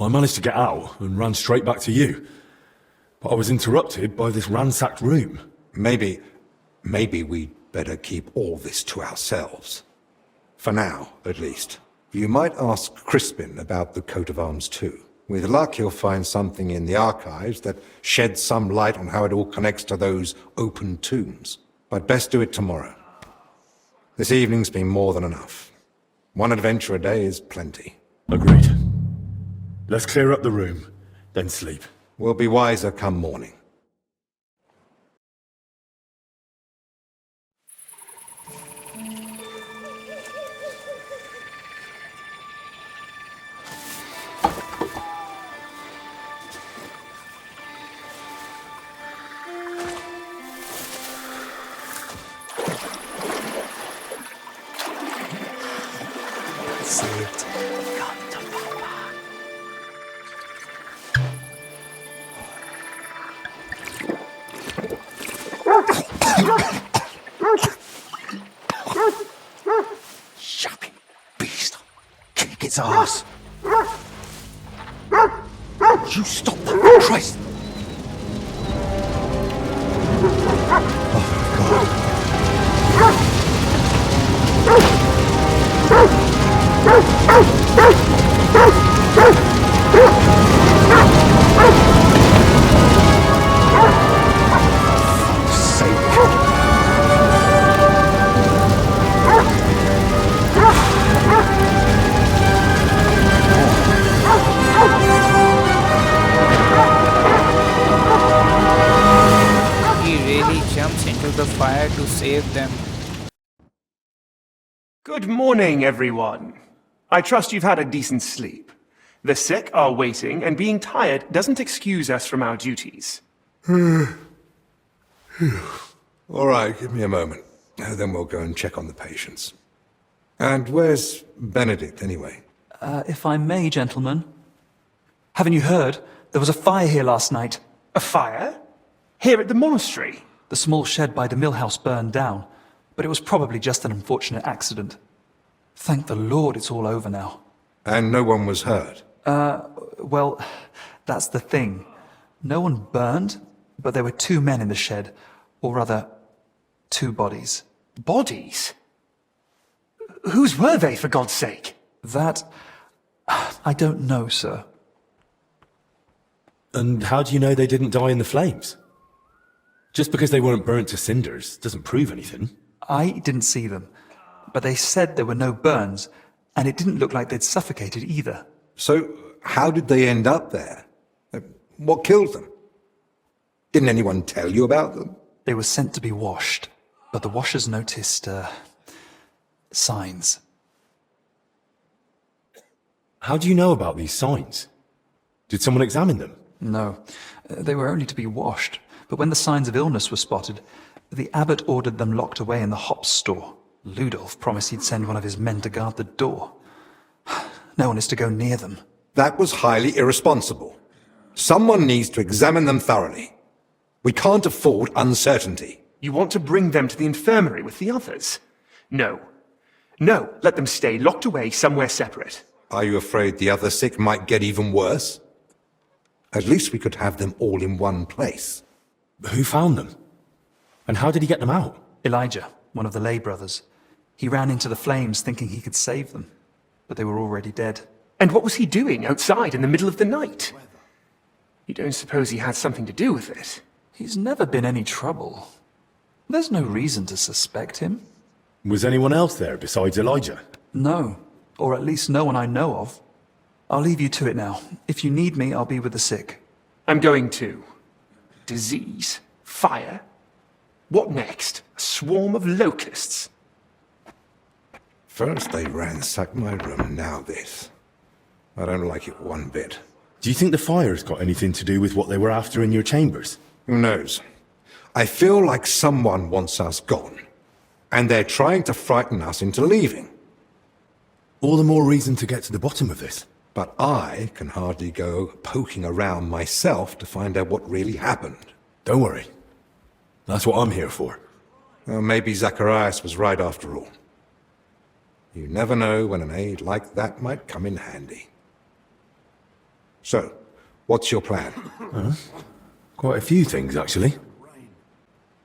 I managed to get out and ran straight back to you. But I was interrupted by this ransacked room. Maybe we'd better keep all this to ourselves. For now, at least. You might ask Crispin about the coat of arms too. With luck, he'll find something in the archives that sheds some light on how it all connects to those open tombs. But best do it tomorrow. This evening's been more than enough. One adventure a day is plenty. Agreed. Let's clear up the room, then sleep. We'll be wiser come morning. its arse. You stop that, Christ! He really jumps into the fire to save them. Good morning, everyone. I trust you've had a decent sleep. The sick are waiting, and being tired doesn't excuse us from our duties. All right, give me a moment. Then we'll go and check on the patients. And where's Benedict, anyway? If I may, gentlemen. Haven't you heard? There was a fire here last night. A fire? Here at the monastery? The small shed by the mill house burned down, but it was probably just an unfortunate accident. Thank the Lord it's all over now. And no one was hurt? Well, that's the thing. No one burned, but there were 2 men in the shed. Or rather, 2 bodies. Bodies? Whose were they, for God's sake? That... I don't know, sir. And how do you know they didn't die in the flames? Just because they weren't burnt to cinders doesn't prove anything. I didn't see them, but they said there were no burns, and it didn't look like they'd suffocated either. So, how did they end up there? What killed them? Didn't anyone tell you about them? They were sent to be washed, but the washers noticed, signs. How do you know about these signs? Did someone examine them? No, they were only to be washed, but when the signs of illness were spotted, the abbot ordered them locked away in the hops store. Ludolf promised he'd send one of his men to guard the door. No one is to go near them. That was highly irresponsible. Someone needs to examine them thoroughly. We can't afford uncertainty. You want to bring them to the infirmary with the others? No. No, let them stay locked away somewhere separate. Are you afraid the other sick might get even worse? At least we could have them all in one place. Who found them? And how did he get them out? Elijah, one of the lay brothers. He ran into the flames thinking he could save them, but they were already dead. And what was he doing outside in the middle of the night? You don't suppose he had something to do with it? He's never been any trouble. There's no reason to suspect him. Was anyone else there besides Elijah? No, or at least no one I know of. I'll leave you to it now. If you need me, I'll be with the sick. I'm going too. Disease? Fire? What next? A swarm of locusts? First they ransacked my room, now this. I don't like it one bit. Do you think the fire's got anything to do with what they were after in your chambers? Who knows? I feel like someone wants us gone, and they're trying to frighten us into leaving. All the more reason to get to the bottom of this. But I can hardly go poking around myself to find out what really happened. Don't worry. That's what I'm here for. Well, maybe Zacharias was right after all. You never know when an aid like that might come in handy. So, what's your plan? Quite a few things, actually.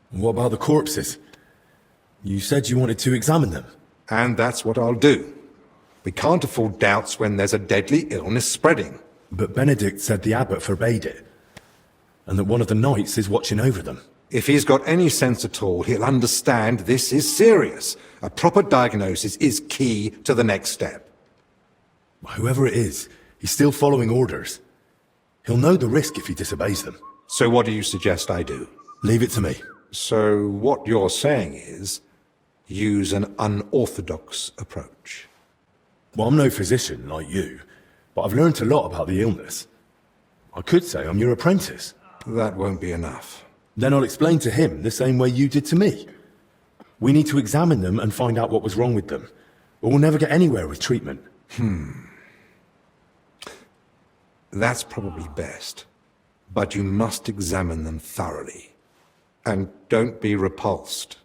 What about the corpses? You said you wanted to examine them. And that's what I'll do. We can't afford doubts when there's a deadly illness spreading. But Benedict said the abbot forbade it, and that one of the knights is watching over them. If he's got any sense at all, he'll understand this is serious. A proper diagnosis is key to the next step. Whoever it is, he's still following orders. He'll know the risk if he disobeys them. So what do you suggest I do? Leave it to me. So what you're saying is, use an unorthodox approach. Well, I'm no physician like you, but I've learned a lot about the illness. I could say I'm your apprentice. That won't be enough. Then I'll explain to him the same way you did to me. We need to examine them and find out what was wrong with them, or we'll never get anywhere with treatment. That's probably best. But you must examine them thoroughly. And don't be repulsed.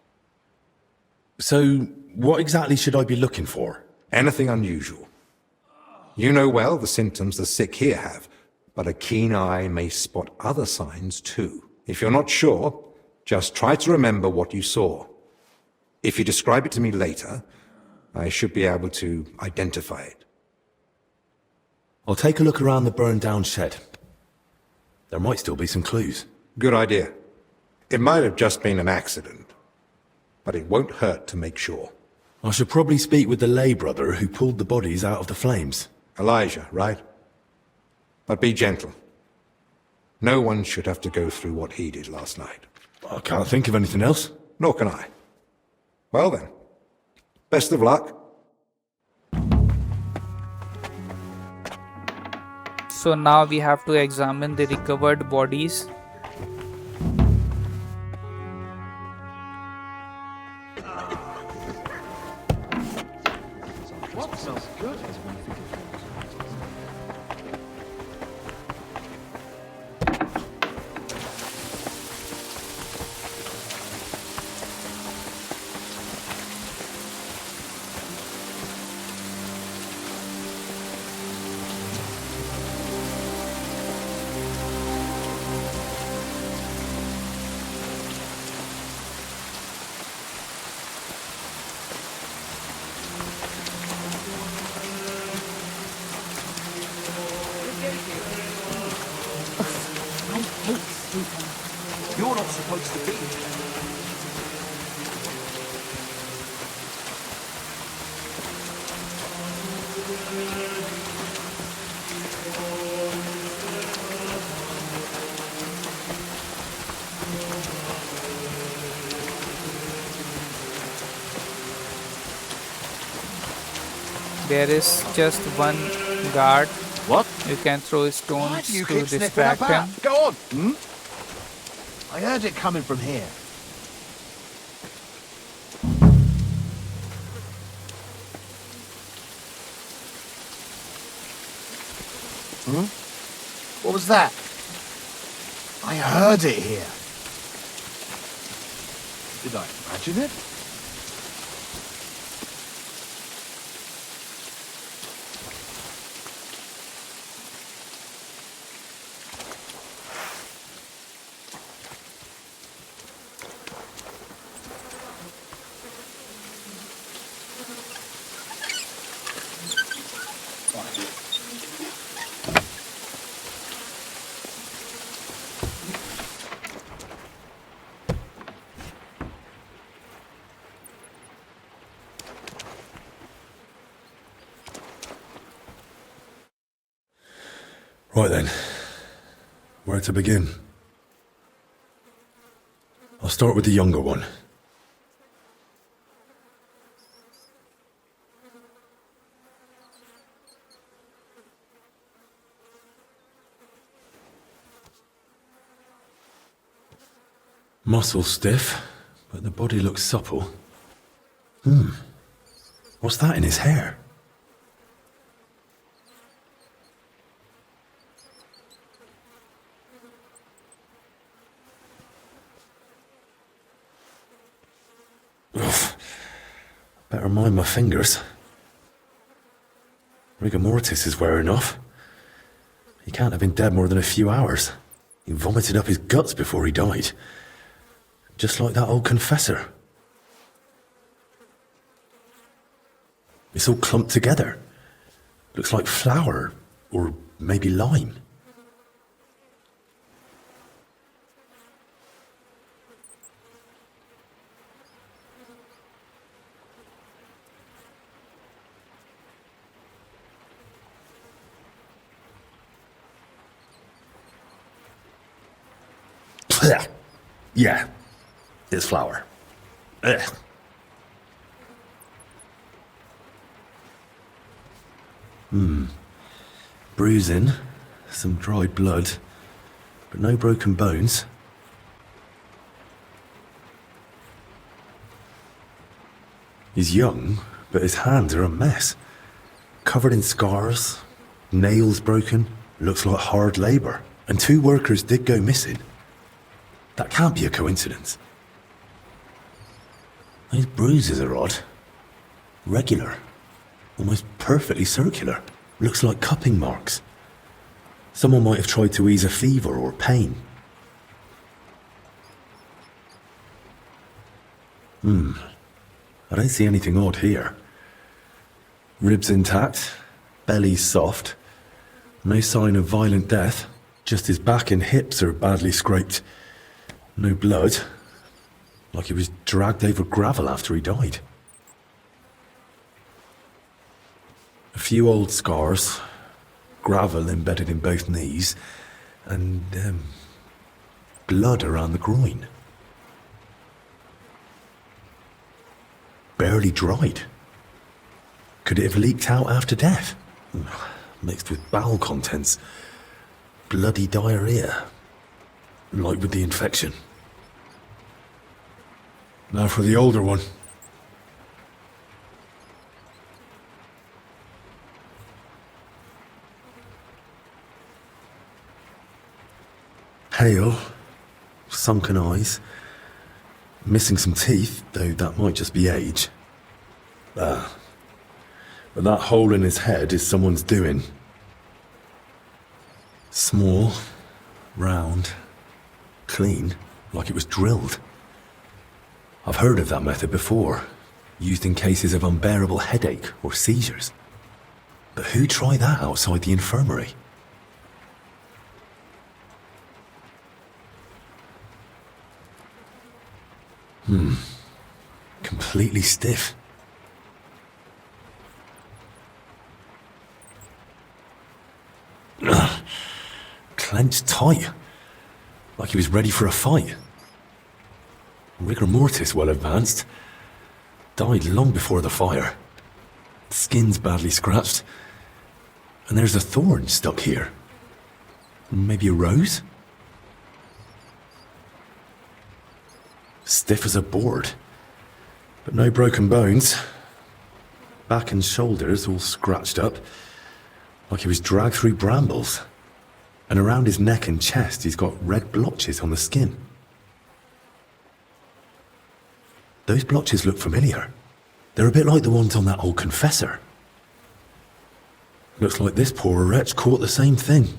So, what exactly should I be looking for? Anything unusual. You know well the symptoms the sick here have, but a keen eye may spot other signs too. If you're not sure, just try to remember what you saw. If you describe it to me later, I should be able to identify it. I'll take a look around the burned down shed. There might still be some clues. Good idea. It might have just been an accident, but it won't hurt to make sure. I should probably speak with the lay brother who pulled the bodies out of the flames. Elijah, right? But be gentle. No one should have to go through what he did last night. I can't think of anything else. Nor can I. Well then, best of luck. So now we have to examine the recovered bodies. You're not supposed to be here. There is just one guard. What? You can throw Why stones do you to keep sniffing distract about? him. Go on. I heard it coming from here. What was that? I heard it here. Did I imagine it? Right then, where to begin? I'll start with the younger one. Muscle stiff, but the body looks supple. What's that in his hair? Better mind my fingers. Rigor mortis is wearing off. He can't have been dead more than a few hours. He vomited up his guts before he died. Just like that old confessor. It's all clumped together. Looks like flour, or maybe lime. Yeah, it's flour. Ugh. Bruising, some dried blood, but no broken bones. He's young, but his hands are a mess. Covered in scars, nails broken, looks like hard labour. And 2 workers did go missing. That can't be a coincidence. These bruises are odd. Regular. Almost perfectly circular. Looks like cupping marks. Someone might have tried to ease a fever or pain. I don't see anything odd here. Ribs intact, belly soft. No sign of violent death. Just his back and hips are badly scraped. No blood. Like he was dragged over gravel after he died. A few old scars. Gravel embedded in both knees. And, blood around the groin. Barely dried. Could it have leaked out after death? Mixed with bowel contents. Bloody diarrhea. Like with the infection. Now for the older one. Pale. Sunken eyes. Missing some teeth, though that might just be age. But that hole in his head is someone's doing. Small, round, clean, like it was drilled. I've heard of that method before, used in cases of unbearable headache or seizures. But who tried that outside the infirmary? Completely stiff. Clenched tight. Like he was ready for a fight. Rigor mortis well advanced. Died long before the fire. Skin's badly scratched. And there's a thorn stuck here. Maybe a rose? Stiff as a board. But no broken bones. Back and shoulders all scratched up. Like he was dragged through brambles. And around his neck and chest he's got red blotches on the skin. Those blotches look familiar. They're a bit like the ones on that old confessor. Looks like this poor wretch caught the same thing.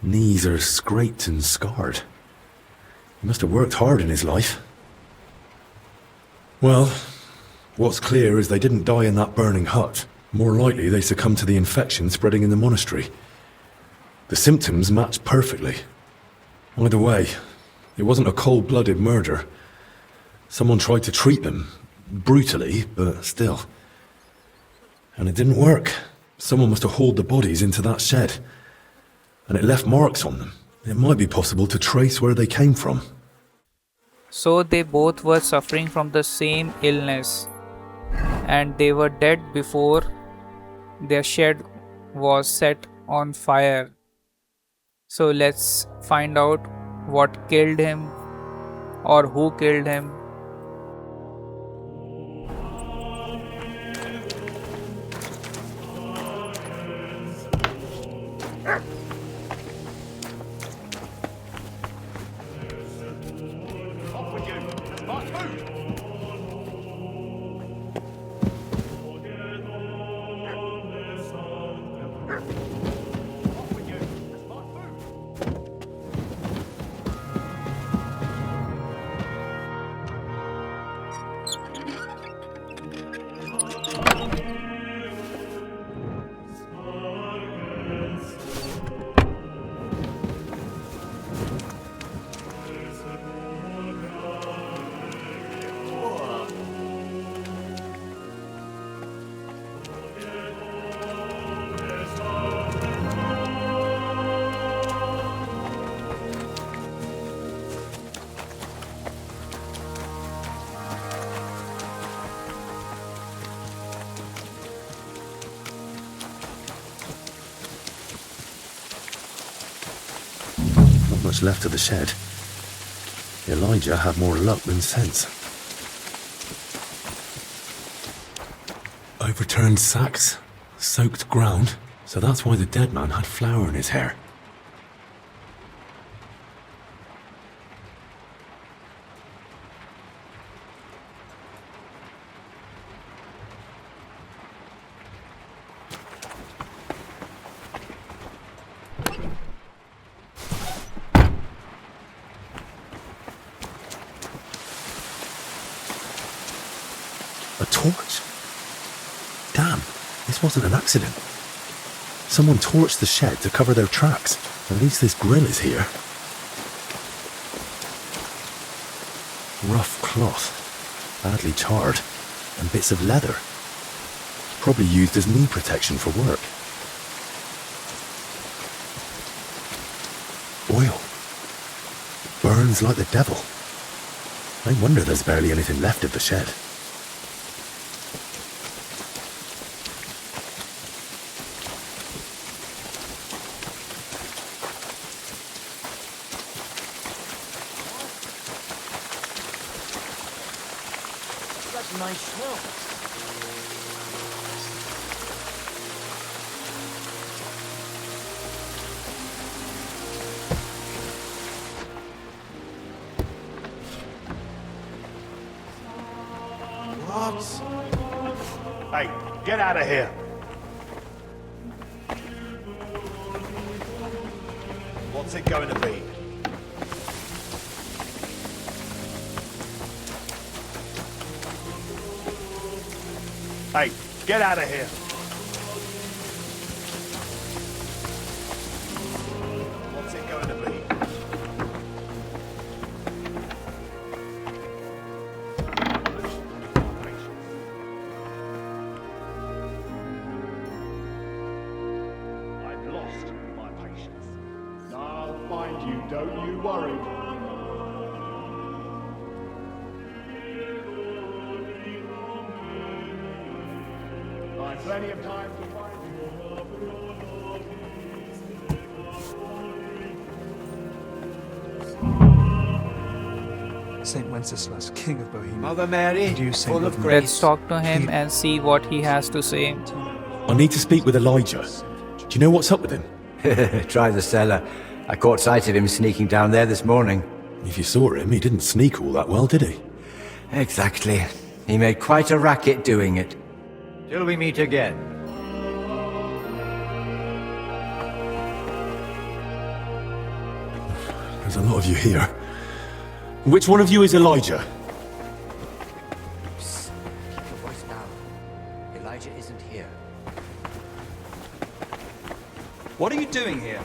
Knees are scraped and scarred. He must have worked hard in his life. Well, what's clear is they didn't die in that burning hut. More likely they succumbed to the infection spreading in the monastery. The symptoms matched perfectly. Either way, it wasn't a cold-blooded murder. Someone tried to treat them, brutally, but still. And it didn't work. Someone must have hauled the bodies into that shed. And it left marks on them. It might be possible to trace where they came from. So they both were suffering from the same illness. And they were dead before their shed was set on fire. So let's find out what killed him or who killed him. Not much left of the shed. Elijah had more luck than sense. Overturned sacks, soaked ground, so that's why the dead man had flour in his hair. torch? Damn, this wasn't an accident. Someone torched the shed to cover their tracks. At least this grill is here. Rough cloth, badly charred, and bits of leather. Probably used as knee protection for work. Oil. Burns like the devil. No wonder there's barely anything left of the shed. That's nice smell. Hey, get out of here! What's it going to be? Hey, get out of here! What's it going to be? I've lost my patience. I'll find you, don't you worry. I've plenty of time to find Saint Wenceslas, King of Bohemia. Mother Mary, do you say full of with grace. Let's talk to him and see what he has to say. I need to speak with Elijah. Do you know what's up with him? Try the cellar. I caught sight of him sneaking down there this morning. If you saw him, he didn't sneak all that well, did he? Exactly. He made quite a racket doing it. Till we meet again. There's a lot of you here. Which one of you is Elijah? Psst. Keep your voice down. Elijah isn't here. What are you doing here?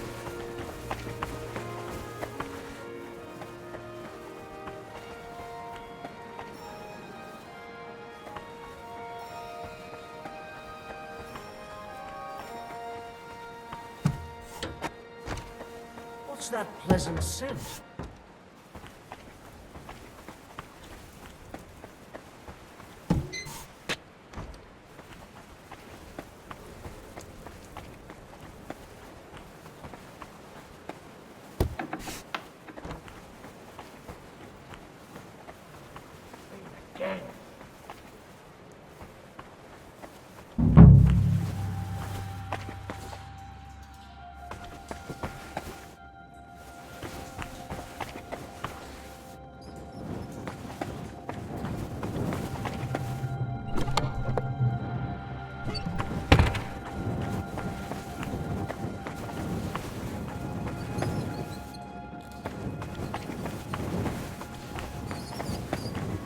What's that pleasant scent? Again.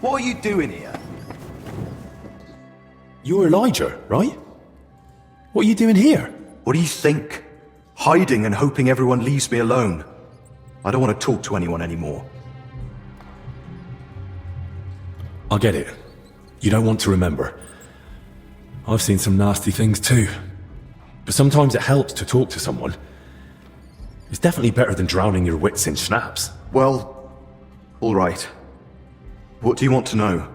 What are you doing here? You're Elijah, right? What are you doing here? What do you think? Hiding and hoping everyone leaves me alone. I don't want to talk to anyone anymore. I get it. You don't want to remember. I've seen some nasty things too. But sometimes it helps to talk to someone. It's definitely better than drowning your wits in schnapps. Well, all right. What do you want to know?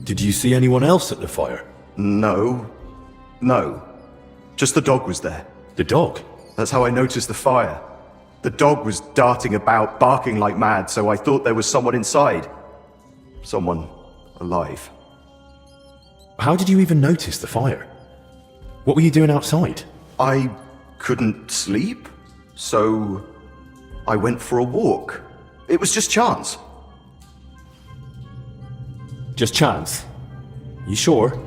Did you see anyone else at the fire? No. No. Just the dog was there. The dog? That's how I noticed the fire. The dog was darting about, barking like mad, so I thought there was someone inside. Someone alive. How did you even notice the fire? What were you doing outside? I couldn't sleep, so I went for a walk. It was just chance. Just chance? You sure?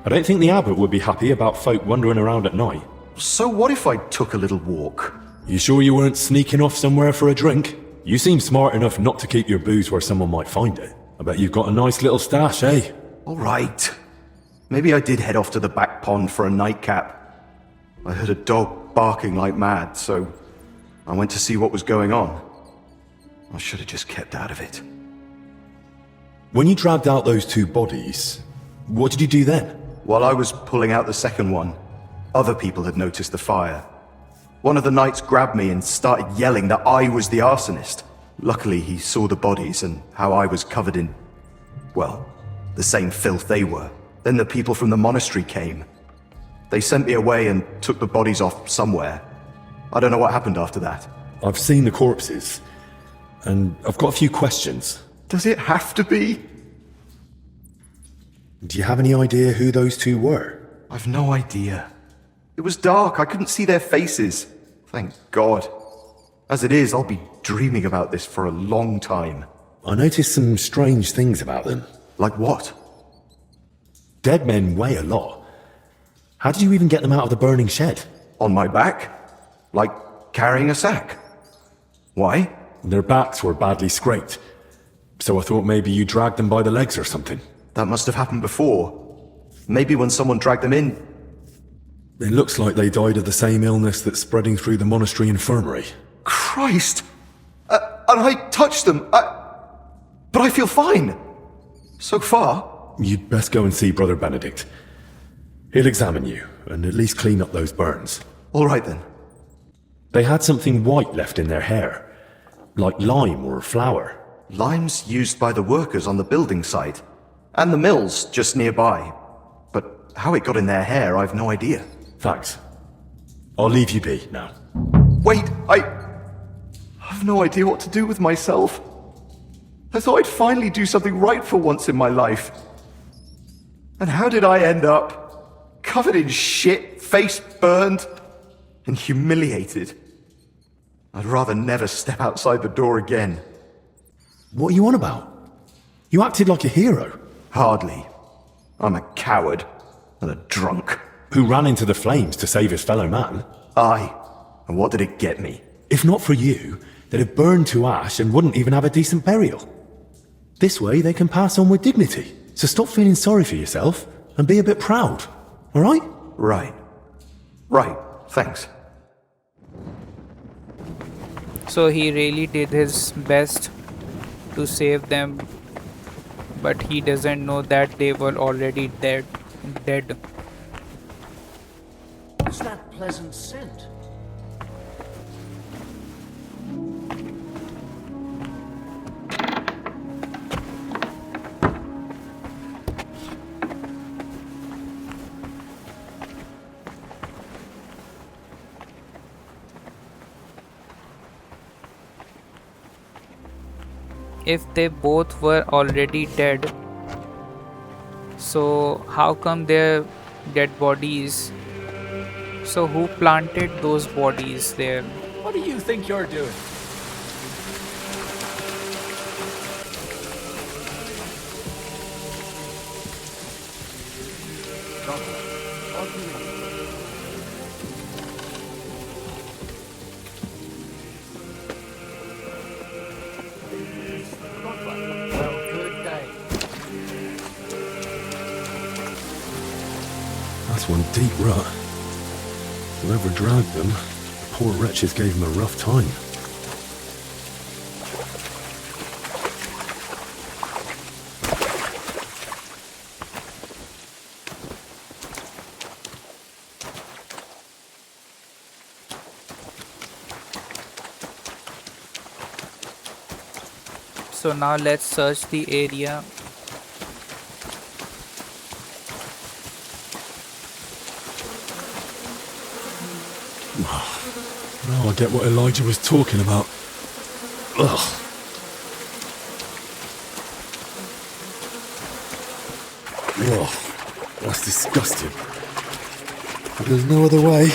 I don't think the abbot would be happy about folk wandering around at night. So what if I took a little walk? You sure you weren't sneaking off somewhere for a drink? You seem smart enough not to keep your booze where someone might find it. I bet you've got a nice little stash, eh? All right. Maybe I did head off to the back pond for a nightcap. I heard a dog barking like mad, so I went to see what was going on. I should have just kept out of it. When you dragged out those two bodies, what did you do then? While I was pulling out the second one, other people had noticed the fire. One of the knights grabbed me and started yelling that I was the arsonist. Luckily, he saw the bodies and how I was covered in, well, the same filth they were. Then the people from the monastery came. They sent me away and took the bodies off somewhere. I don't know what happened after that. I've seen the corpses, and I've got a few questions. Does it have to be? Do you have any idea who those two were? I've no idea. It was dark, I couldn't see their faces. Thank God. As it is, I'll be dreaming about this for a long time. I noticed some strange things about them. Like what? Dead men weigh a lot. How did you even get them out of the burning shed? On my back? Like carrying a sack. Why? Their backs were badly scraped, so I thought maybe you dragged them by the legs or something. That must have happened before. Maybe when someone dragged them in. It looks like they died of the same illness that's spreading through the monastery infirmary. Christ! And I touched them. But I feel fine. So far. You'd best go and see Brother Benedict. He'll examine you, and at least clean up those burns. All right then. They had something white left in their hair, like lime or flour. Lime's used by the workers on the building site, and the mills just nearby. But how it got in their hair, I've no idea. Thanks. I'll leave you be now. Wait, I've no idea what to do with myself. I thought I'd finally do something right for once in my life. And how did I end up? Covered in shit, face burned, and humiliated. I'd rather never step outside the door again. What are you on about? You acted like a hero. Hardly. I'm a coward and a drunk. Who ran into the flames to save his fellow man. Aye. And what did it get me? If not for you, they'd have burned to ash and wouldn't even have a decent burial. This way they can pass on with dignity. So stop feeling sorry for yourself and be a bit proud. All right? Right. Thanks. So he really did his best to save them, but he doesn't know that they were already dead. What's that pleasant scent? If they both were already dead, so how come their dead bodies? So who planted those bodies there? What do you think you're doing? That's one deep rut. Whoever dragged them, the poor wretches gave him a rough time. So now let's search the area. Now I get what Elijah was talking about. Ugh. Ugh. That's disgusting. But there's no other way.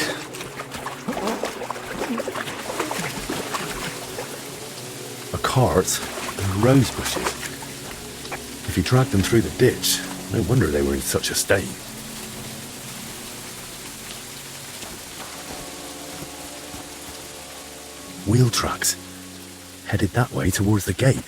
A cart and rose bushes. If he dragged them through the ditch, no wonder they were in such a state. Wheel tracks. headed that way towards the gate.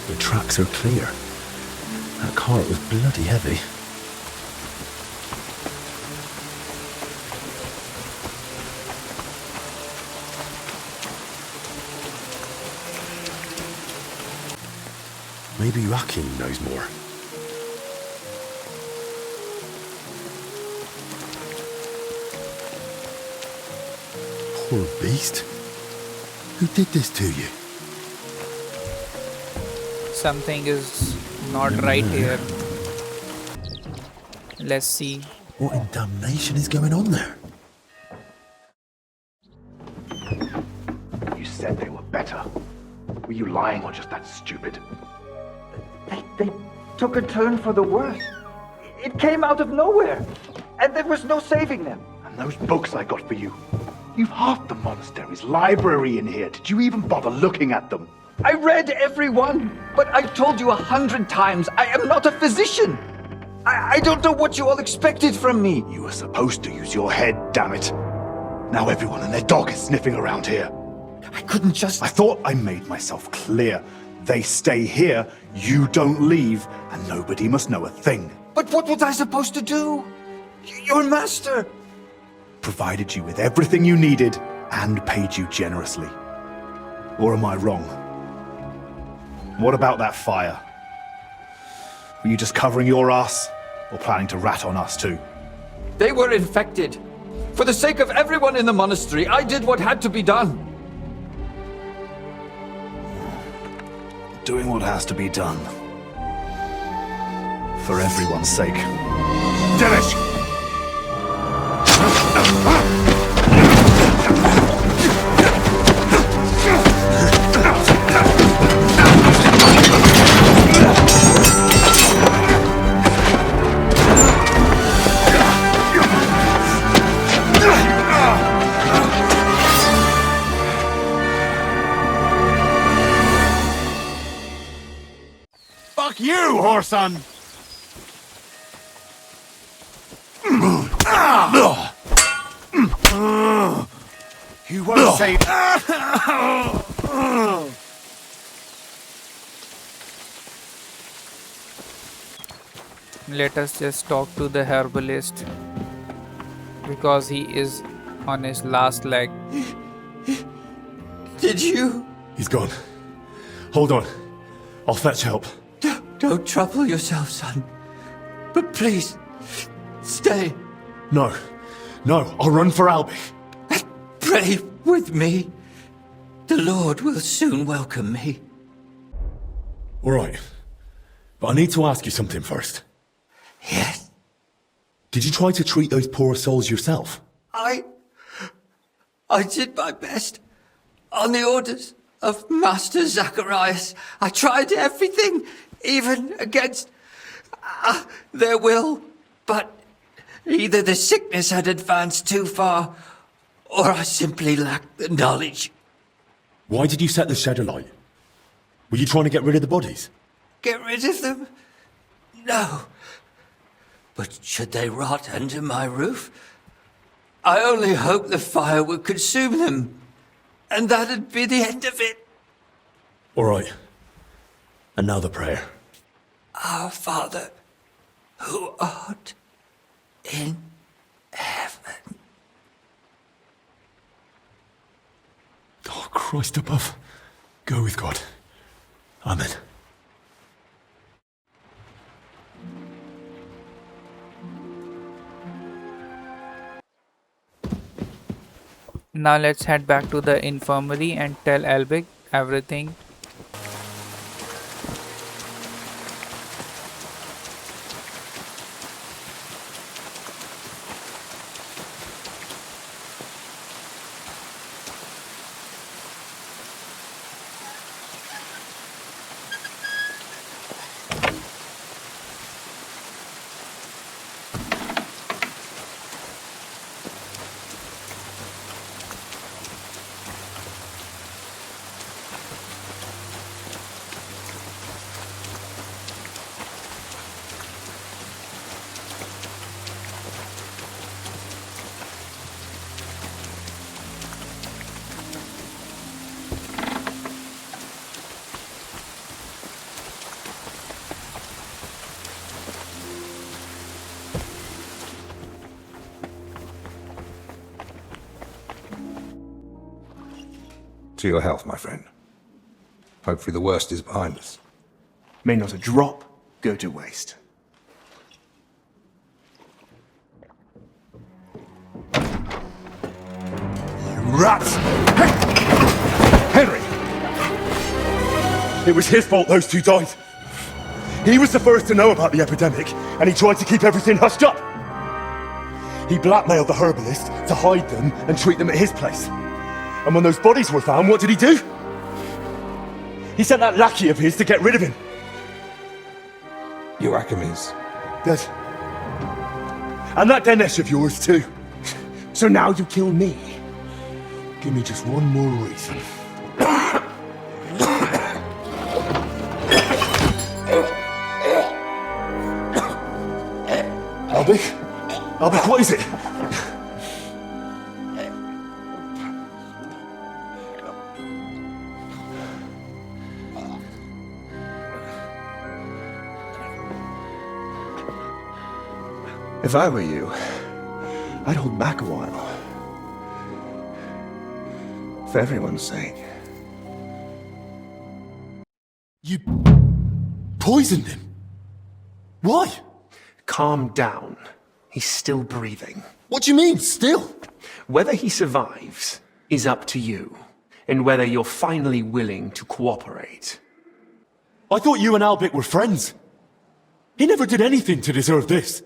The tracks are clear. That cart was bloody heavy. Maybe Joachim knows more. Poor beast. Who did this to you? Something is not right here. Let's see. What in damnation is going on there? You said they were better. Were you lying or just that stupid? They took a turn for the worse. It came out of nowhere, and there was no saving them. And those books I got for you. You've half the monastery's library in here. Did you even bother looking at them? I read every one, but I've told you 100 times, I am not a physician. I don't know what you all expected from me. You were supposed to use your head, damn it. Now everyone and their dog is sniffing around here. I couldn't just... I thought I made myself clear. They stay here, you don't leave, and nobody must know a thing. But what was I supposed to do? Your master... Provided you with everything you needed, and paid you generously. Or am I wrong? What about that fire? Were you just covering your ass, or planning to rat on us too? They were infected. For the sake of everyone in the monastery, I did what had to be done. Doing what has to be done. For everyone's sake. Dennis! Fuck you, whoreson! You won't say... Let us just talk to the herbalist because he is on his last leg. Did you? He's gone. Hold on. I'll fetch help. Don't trouble yourself, son. But please, stay. No. No, I'll run for Albie. Pray with me. The Lord will soon welcome me. All right. But I need to ask you something first. Yes? Did you try to treat those poor souls yourself? I did my best. On the orders of Master Zacharias, I tried everything, even against their will. But either the sickness had advanced too far, or I simply lacked the knowledge. Why did you set the shed alight? Were you trying to get rid of the bodies? Get rid of them? No. But should they rot under my roof? I only hoped the fire would consume them, and that'd be the end of it. All right. And now the prayer. Our Father, who art in heaven. Oh, Christ above. Go with God. Amen. Now let's head back to the infirmary and tell Albig everything. To your health, my friend. Hopefully the worst is behind us. May not a drop go to waste. Rats! Henry! It was his fault those two died. He was the first to know about the epidemic, and he tried to keep everything hushed up. He blackmailed the herbalist to hide them and treat them at his place. And when those bodies were found, what did he do? He sent that lackey of his to get rid of him. Euachemes. Dead. And that Dinesh of yours too. So now you kill me. Give me just one more reason. Albik, what is it? If I were you, I'd hold back a while. For everyone's sake. You poisoned him? Why? Calm down. He's still breathing. What do you mean, still? Whether he survives is up to you, and whether you're finally willing to cooperate. I thought you and Albik were friends. He never did anything to deserve this.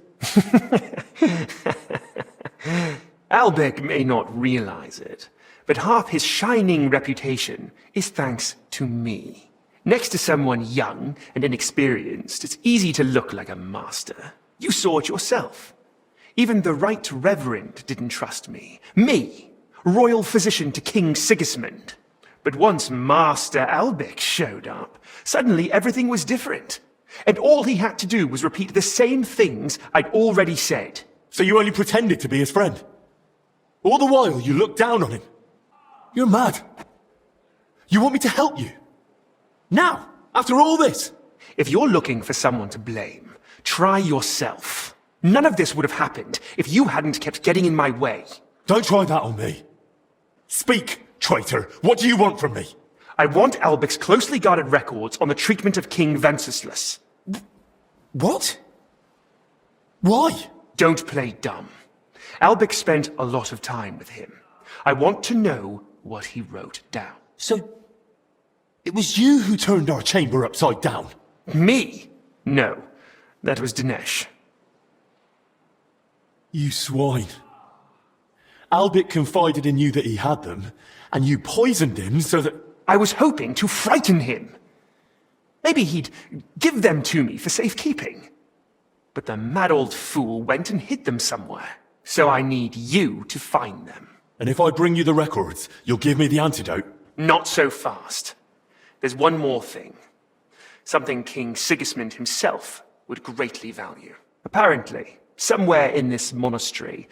Albik may not realize it, but half his shining reputation is thanks to me. Next to someone young and inexperienced, it's easy to look like a master. You saw it yourself. Even the Right Reverend didn't trust me. Me, royal physician to King Sigismund. But once Master Albik showed up, suddenly everything was different. And all he had to do was repeat the same things I'd already said. So you only pretended to be his friend? All the while you looked down on him? You're mad. You want me to help you? Now, after all this? If you're looking for someone to blame, try yourself. None of this would have happened if you hadn't kept getting in my way. Don't try that on me. Speak, traitor. What do you want from me? I want Albik's closely guarded records on the treatment of King Venceslas. What? Why? Don't play dumb. Albik spent a lot of time with him. I want to know what he wrote down. So, it was you who turned our chamber upside down? Me? No, that was Dinesh. You swine. Albik confided in you that he had them, and you poisoned him so that... I was hoping to frighten him. Maybe he'd give them to me for safekeeping. But the mad old fool went and hid them somewhere. So I need you to find them. And if I bring you the records, you'll give me the antidote? Not so fast. There's one more thing. Something King Sigismund himself would greatly value. Apparently, somewhere in this monastery,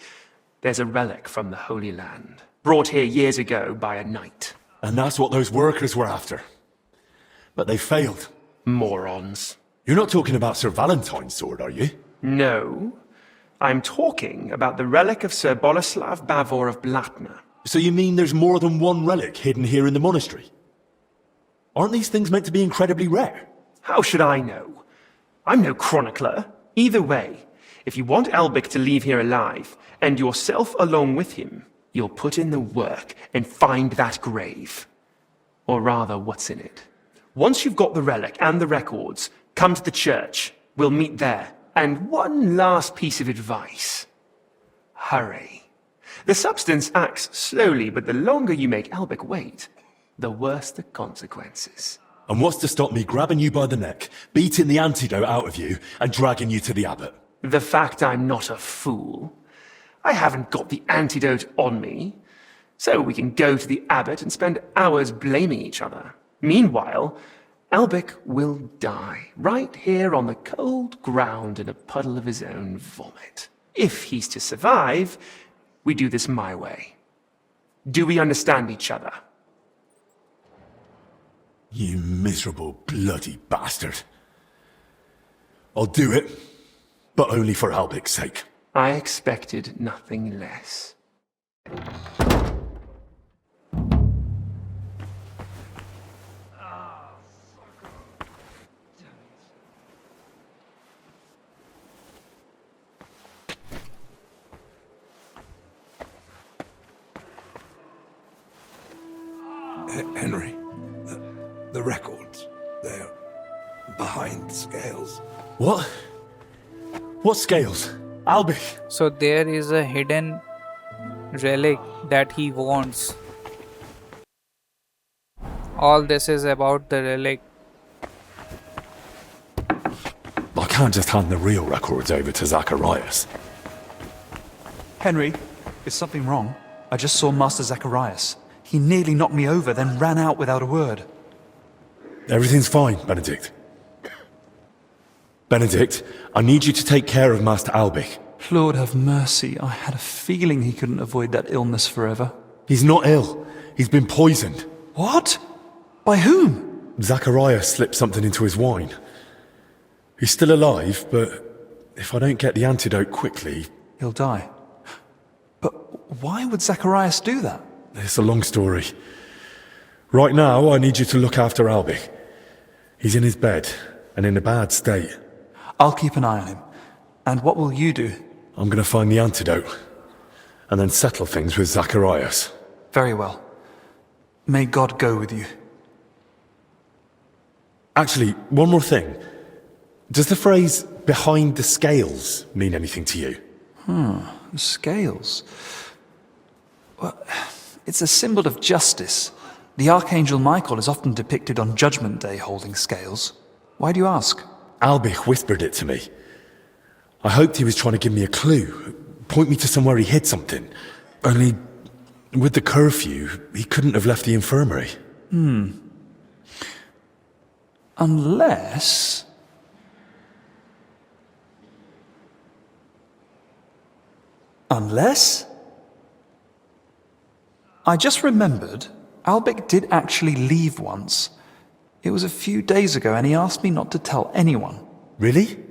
there's a relic from the Holy Land, brought here years ago by a knight. And that's what those workers were after. But they failed. Morons. You're not talking about Sir Valentine's sword, are you? No. I'm talking about the relic of Sir Boleslav Bavor of Blatna. So you mean there's more than one relic hidden here in the monastery? Aren't these things meant to be incredibly rare? How should I know? I'm no chronicler. Either way, if you want Albik to leave here alive, and yourself along with him, you'll put in the work and find that grave. Or rather, what's in it. Once you've got the relic and the records, come to the church. We'll meet there. And one last piece of advice. Hurry. The substance acts slowly, but the longer you make Albik wait, the worse the consequences. And what's to stop me grabbing you by the neck, beating the antidote out of you, and dragging you to the abbot? The fact I'm not a fool. I haven't got the antidote on me, so we can go to the abbot and spend hours blaming each other. Meanwhile, Albik will die right here on the cold ground in a puddle of his own vomit. If he's to survive, we do this my way. Do we understand each other? You miserable bloody bastard. I'll do it, but only for Albik's sake. I expected nothing less. Henry, the records, they're behind scales. What? What scales? Albic! So there is a hidden relic that he wants. All this is about the relic. I can't just hand the real records over to Zacharias. Henry, is something wrong? I just saw Master Zacharias. He nearly knocked me over, then ran out without a word. Everything's fine, Benedict. Benedict, I need you to take care of Master Albic. Lord have mercy, I had a feeling he couldn't avoid that illness forever. He's not ill. He's been poisoned. What? By whom? Zacharias slipped something into his wine. He's still alive, but if I don't get the antidote quickly... He'll die. But why would Zacharias do that? It's a long story. Right now, I need you to look after Albic. He's in his bed, and in a bad state. I'll keep an eye on him. And what will you do? I'm going to find the antidote, and then settle things with Zacharias. Very well. May God go with you. Actually, one more thing. Does the phrase, behind the scales, mean anything to you? The scales. Well, it's a symbol of justice. The Archangel Michael is often depicted on Judgment Day holding scales. Why do you ask? Albic whispered it to me. I hoped he was trying to give me a clue, point me to somewhere he hid something. Only, with the curfew, he couldn't have left the infirmary. Unless... Unless? I just remembered, Albic did actually leave once. It was a few days ago and he asked me not to tell anyone. Really? Do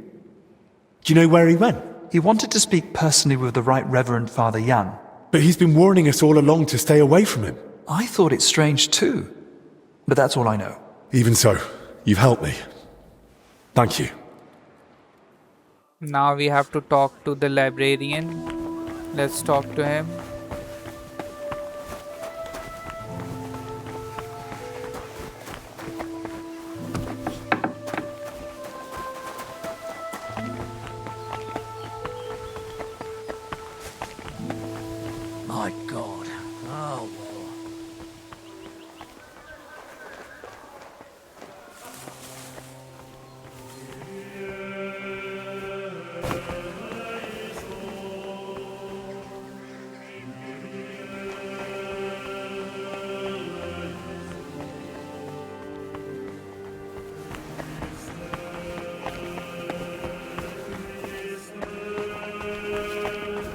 you know where he went? He wanted to speak personally with the Right Reverend Father Jan. But he's been warning us all along to stay away from him. I thought it strange too. But that's all I know. Even so, you've helped me. Thank you. Now we have to talk to the librarian. Let's talk to him. My God. Oh, well.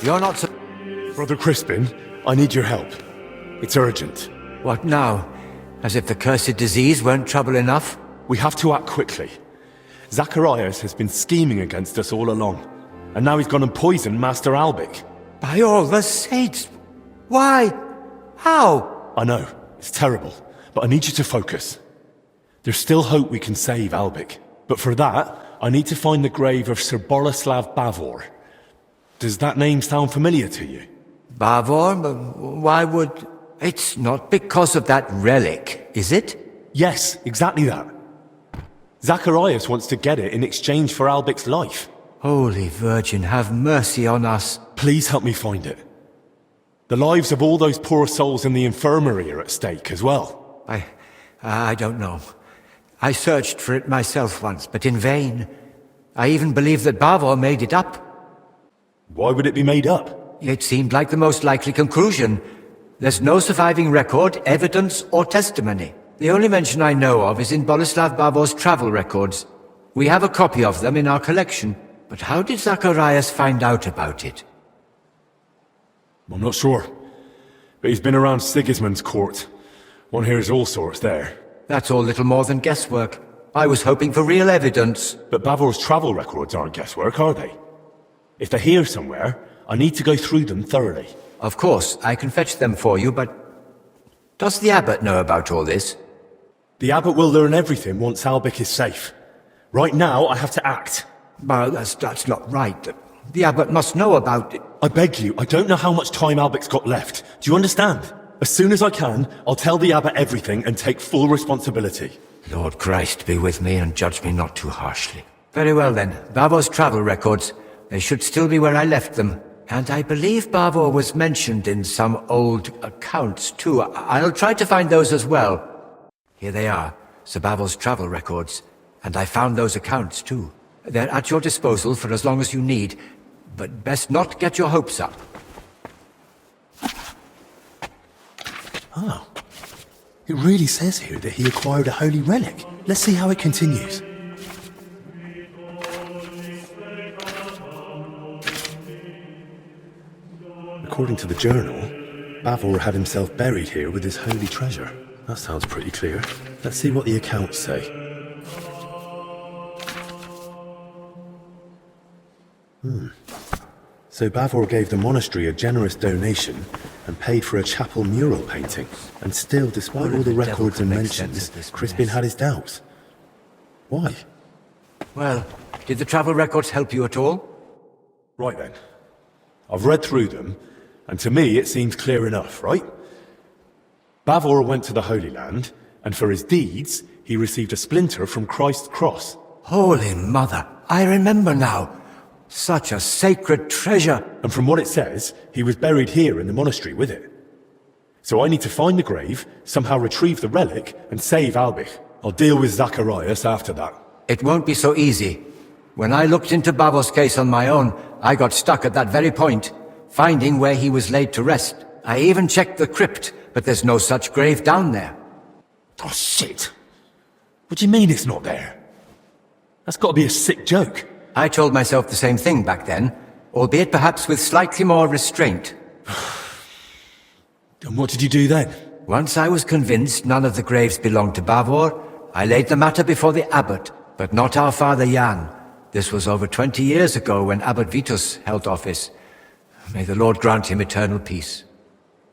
You're not so... Brother Crispin, I need your help. It's urgent. What now? As if the cursed disease weren't trouble enough? We have to act quickly. Zacharias has been scheming against us all along. And now he's gone and poisoned Master Albic. By all the saints! Why? How? I know, it's terrible, but I need you to focus. There's still hope we can save Albic. But for that, I need to find the grave of Sir Borislav Bavor. Does that name sound familiar to you? Bavor? Why would... It's not because of that relic, is it? Yes, exactly that. Zacharias wants to get it in exchange for Albic's life. Holy Virgin, have mercy on us. Please help me find it. The lives of all those poor souls in the infirmary are at stake as well. I don't know. I searched for it myself once, but in vain. I even believe that Bavor made it up. Why would it be made up? It seemed like the most likely conclusion. There's no surviving record, evidence, or testimony. The only mention I know of is in Borislav Bavor's travel records. We have a copy of them in our collection. But how did Zacharias find out about it? I'm not sure. But he's been around Sigismund's court. One hears all sorts there. That's all little more than guesswork. I was hoping for real evidence. But Bavor's travel records aren't guesswork, are they? If they're here somewhere, I need to go through them thoroughly. Of course, I can fetch them for you, but... Does the abbot know about all this? The abbot will learn everything once Albic is safe. Right now, I have to act. Well, that's not right. The abbot must know about it. I beg you, I don't know how much time Albic's got left. Do you understand? As soon as I can, I'll tell the abbot everything and take full responsibility. Lord Christ be with me and judge me not too harshly. Very well then, Bavo's travel records. They should still be where I left them. And I believe Bavo was mentioned in some old accounts too. I'll try to find those as well. Here they are, Sir Bavo's travel records. And I found those accounts too. They're at your disposal for as long as you need. But best not get your hopes up. Oh. It really says here that he acquired a holy relic. Let's see how it continues. According to the journal, Bavor had himself buried here with his holy treasure. That sounds pretty clear. Let's see what the accounts say. So Bavor gave the monastery a generous donation and paid for a chapel mural painting. And still, despite all the records and mentions, Crispin had his doubts. Why? Well, did the travel records help you at all? Right then. I've read through them, and to me it seems clear enough, right? Bavor went to the Holy Land, and for his deeds, he received a splinter from Christ's cross. Holy Mother, I remember now. Such a sacred treasure. And from what it says, he was buried here in the monastery with it. So I need to find the grave, somehow retrieve the relic, and save Albich. I'll deal with Zacharias after that. It won't be so easy. When I looked into Bavo's case on my own, I got stuck at that very point, finding where he was laid to rest. I even checked the crypt, but there's no such grave down there. Oh, shit. What do you mean it's not there? That's got to be a sick joke. I told myself the same thing back then, albeit perhaps with slightly more restraint. And what did you do then? Once I was convinced none of the graves belonged to Bavor, I laid the matter before the abbot, but not our father Jan. This was over 20 years ago when Abbot Vitus held office. May the Lord grant him eternal peace.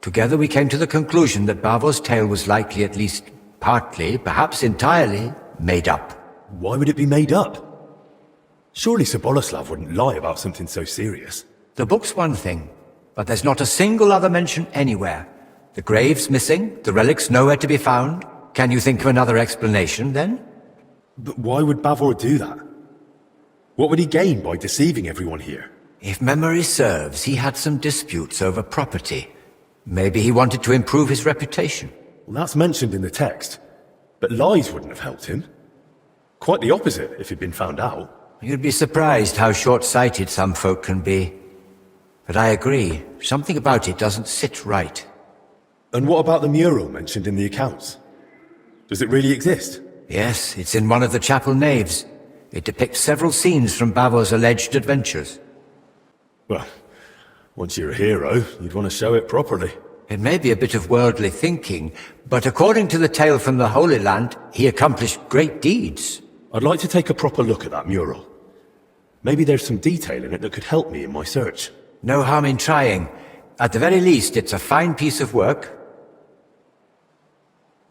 Together we came to the conclusion that Bavor's tale was likely at least partly, perhaps entirely, made up. Why would it be made up? Surely Sir Boleslav wouldn't lie about something so serious. The book's one thing, but there's not a single other mention anywhere. The grave's missing, the relic's nowhere to be found. Can you think of another explanation, then? But why would Bavor do that? What would he gain by deceiving everyone here? If memory serves, he had some disputes over property. Maybe he wanted to improve his reputation. Well, that's mentioned in the text. But lies wouldn't have helped him. Quite the opposite, if he'd been found out. You'd be surprised how short-sighted some folk can be. But I agree, something about it doesn't sit right. And what about the mural mentioned in the accounts? Does it really exist? Yes, it's in one of the chapel naves. It depicts several scenes from Bavor's alleged adventures. Well, once you're a hero, you'd want to show it properly. It may be a bit of worldly thinking, but according to the tale from the Holy Land, he accomplished great deeds. I'd like to take a proper look at that mural. Maybe there's some detail in it that could help me in my search. No harm in trying. At the very least, it's a fine piece of work.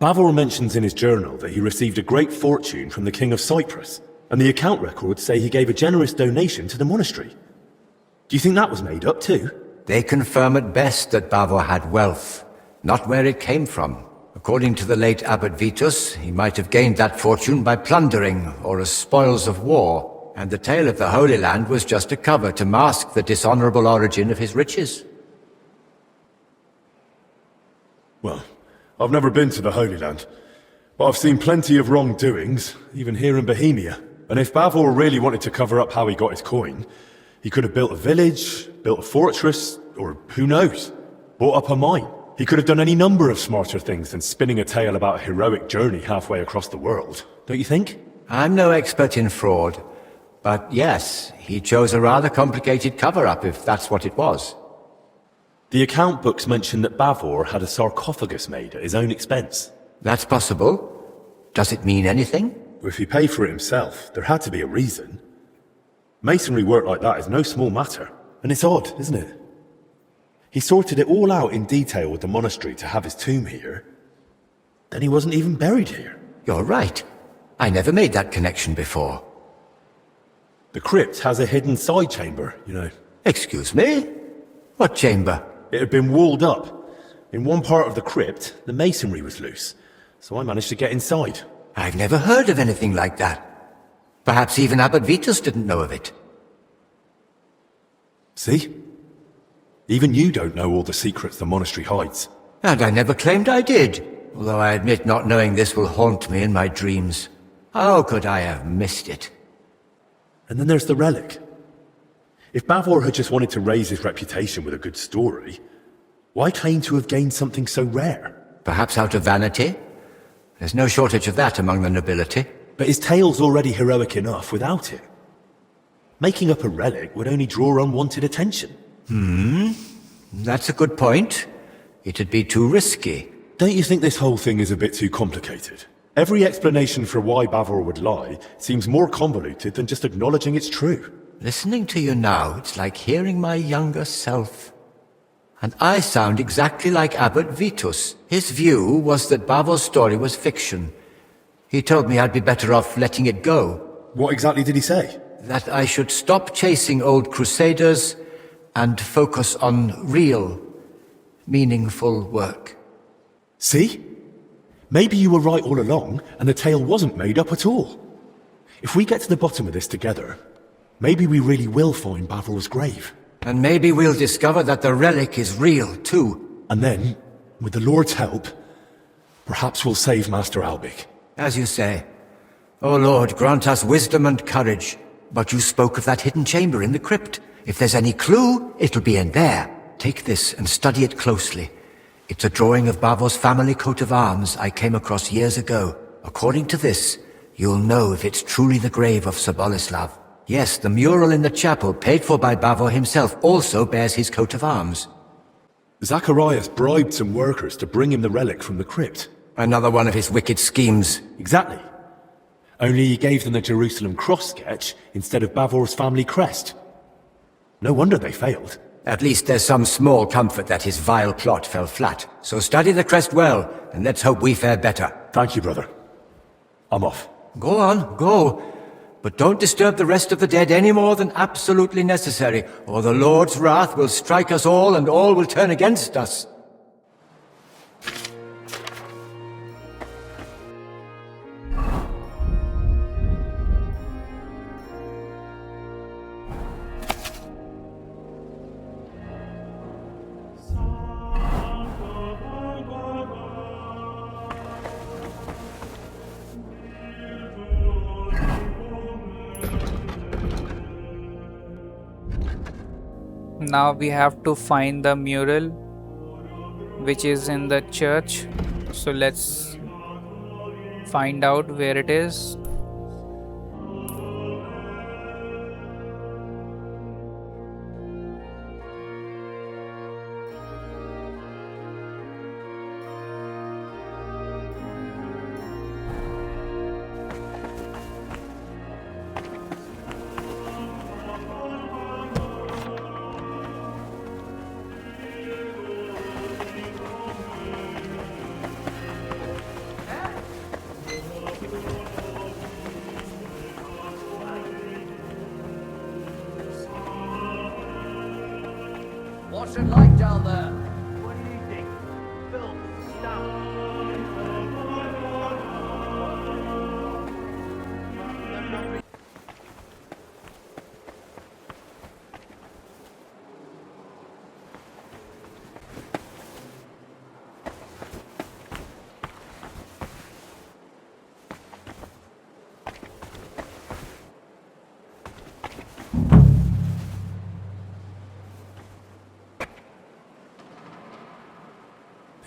Bavor mentions in his journal that he received a great fortune from the King of Cyprus, and the account records say he gave a generous donation to the monastery. Do you think that was made up too? They confirm at best that Bavor had wealth, not where it came from. According to the late Abbot Vitus, he might have gained that fortune by plundering or as spoils of war. And the tale of the Holy Land was just a cover to mask the dishonorable origin of his riches. Well, I've never been to the Holy Land, but I've seen plenty of wrongdoings, even here in Bohemia. And if Bavor really wanted to cover up how he got his coin, he could have built a village, built a fortress, or who knows, bought up a mine. He could have done any number of smarter things than spinning a tale about a heroic journey halfway across the world, don't you think? I'm no expert in fraud. But yes, he chose a rather complicated cover-up, if that's what it was. The account books mention that Bavor had a sarcophagus made at his own expense. That's possible. Does it mean anything? If he paid for it himself, there had to be a reason. Masonry work like that is no small matter. And it's odd, isn't it? He sorted it all out in detail with the monastery to have his tomb here. Then he wasn't even buried here. You're right. I never made that connection before. The crypt has a hidden side chamber, you know. Excuse me? What chamber? It had been walled up, In one part of the crypt, the masonry was loose, so I managed to get inside. I've never heard of anything like that. Perhaps even Abbot Vitus didn't know of it. See? Even you don't know all the secrets the monastery hides. And I never claimed I did, although I admit not knowing this will haunt me in my dreams. How could I have missed it? And then there's the relic. If Bavor had just wanted to raise his reputation with a good story, why claim to have gained something so rare? Perhaps out of vanity? There's no shortage of that among the nobility. But his tale's already heroic enough without it. Making up a relic would only draw unwanted attention. That's a good point. It'd be too risky. Don't you think this whole thing is a bit too complicated? Every explanation for why Bavor would lie seems more convoluted than just acknowledging it's true. Listening to you now, it's like hearing my younger self. And I sound exactly like Abbot Vitus. His view was that Bavor's story was fiction. He told me I'd be better off letting it go. What exactly did he say? That I should stop chasing old crusaders and focus on real, meaningful work. See? Maybe you were right all along, and the tale wasn't made up at all. If we get to the bottom of this together, maybe we really will find Bavor's grave. And maybe we'll discover that the relic is real, too. And then, with the Lord's help, perhaps we'll save Master Albic. As you say. O Lord, grant us wisdom and courage. But you spoke of that hidden chamber in the crypt. If there's any clue, it'll be in there. Take this and study it closely. It's a drawing of Bavor's family coat of arms I came across years ago. According to this, you'll know if it's truly the grave of Sir Boleslav. Yes, the mural in the chapel, paid for by Bavor himself, also bears his coat of arms. Zacharias bribed some workers to bring him the relic from the crypt. Another one of his wicked schemes. Exactly. Only he gave them the Jerusalem cross sketch instead of Bavor's family crest. No wonder they failed. At least there's some small comfort that his vile plot fell flat. So study the crest well, and let's hope we fare better. Thank you, brother. I'm off. Go on, go. But don't disturb the rest of the dead any more than absolutely necessary, or the Lord's wrath will strike us all and all will turn against us. Now we have to find the mural which is in the church. So let's find out where it is. What's it like down there? What do you think? Filth,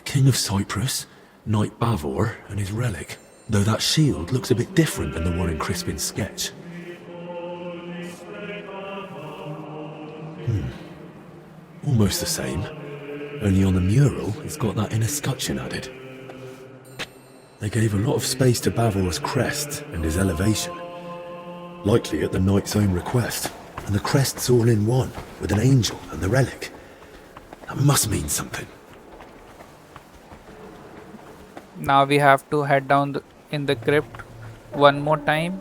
King of Cyprus, Knight Bavor, and his relic. Though that shield looks a bit different than the one in Crispin's sketch. Almost the same, only on the mural it's got that inner scutcheon added. They gave a lot of space to Bavor's crest and his elevation, likely at the knight's own request. And the crest's all in one, with an angel and the relic. That must mean something. Now we have to head down in the crypt one more time.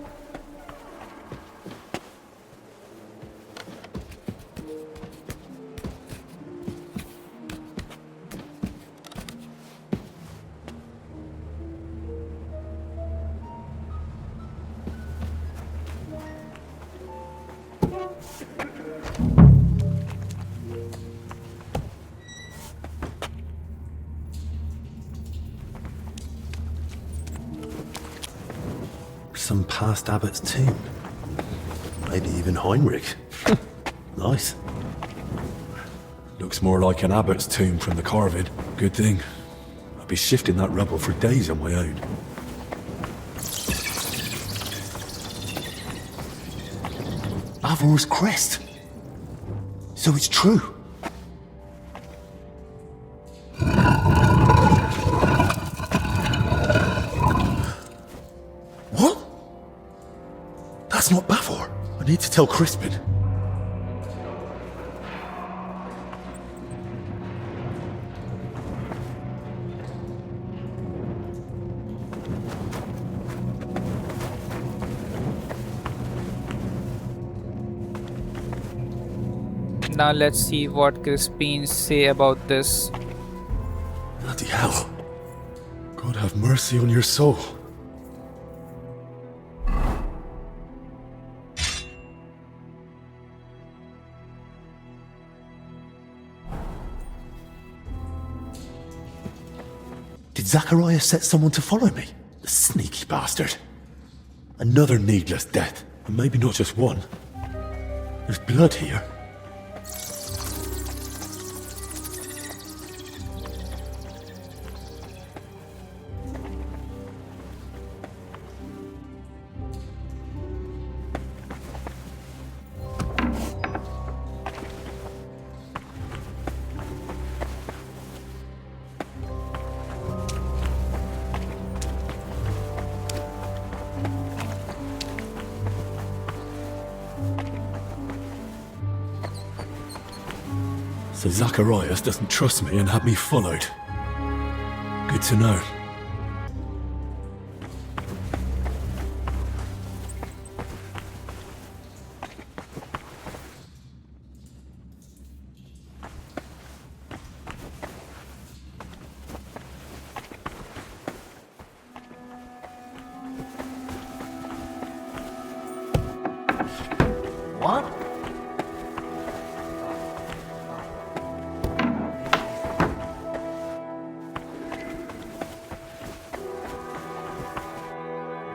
Some past abbot's tomb. Maybe even Heinrich. Nice. Looks more like an abbot's tomb from the carving. Good thing. I'll be shifting that rubble for days on my own. Bavor's crest. So it's true. What? That's not Bavor. I need to tell Crispin. Now let's see what Crispin say about this. Bloody hell. God have mercy on your soul. Did Zacharias set someone to follow me? The sneaky bastard. Another needless death, and maybe not just one. There's blood here. So Zacharias doesn't trust me and had me followed. Good to know. What?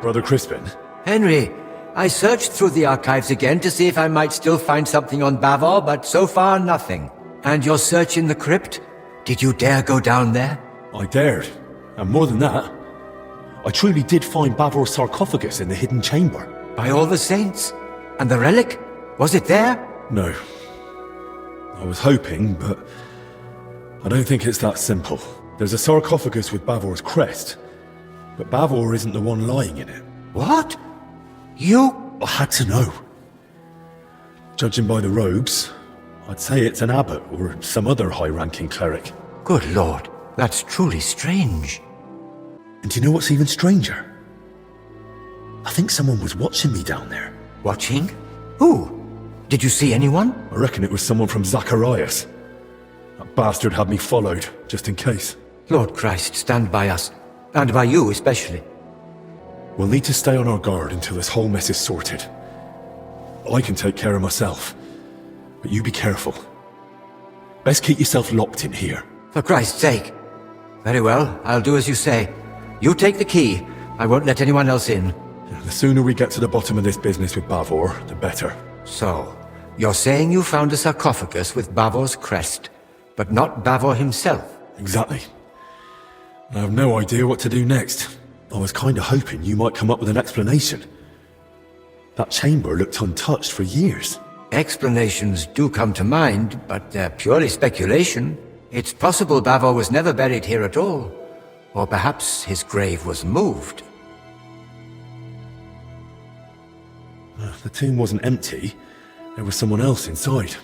Brother Crispin? Henry, I searched through the archives again to see if I might still find something on Bavor, but so far nothing. And your search in the crypt? Did you dare go down there? I dared. And more than that, I truly did find Bavor's sarcophagus in the hidden chamber. By all the saints? And the relic? Was it there? No. I was hoping, but I don't think it's that simple. There's a sarcophagus with Bavor's crest, but Bavor isn't the one lying in it. What? You? I had to know. Judging by the robes, I'd say it's an abbot or some other high-ranking cleric. Good lord, that's truly strange. And do you know what's even stranger? I think someone was watching me down there. Watching? Who? Did you see anyone? I reckon it was someone from Zacharias. That bastard had me followed, just in case. Lord Christ, stand by us. And by you especially. We'll need to stay on our guard until this whole mess is sorted. I can take care of myself, but you be careful. Best keep yourself locked in here. For Christ's sake. Very well, I'll do as you say. You take the key. I won't let anyone else in. The sooner we get to the bottom of this business with Bavor, the better. So, you're saying you found a sarcophagus with Bavor's crest, but not Bavor himself? Exactly. I have no idea what to do next. I was kinda hoping you might come up with an explanation. That chamber looked untouched for years. Explanations do come to mind, but they're purely speculation. It's possible Bavor was never buried here at all. Or perhaps his grave was moved. The tomb wasn't empty. There was someone else inside.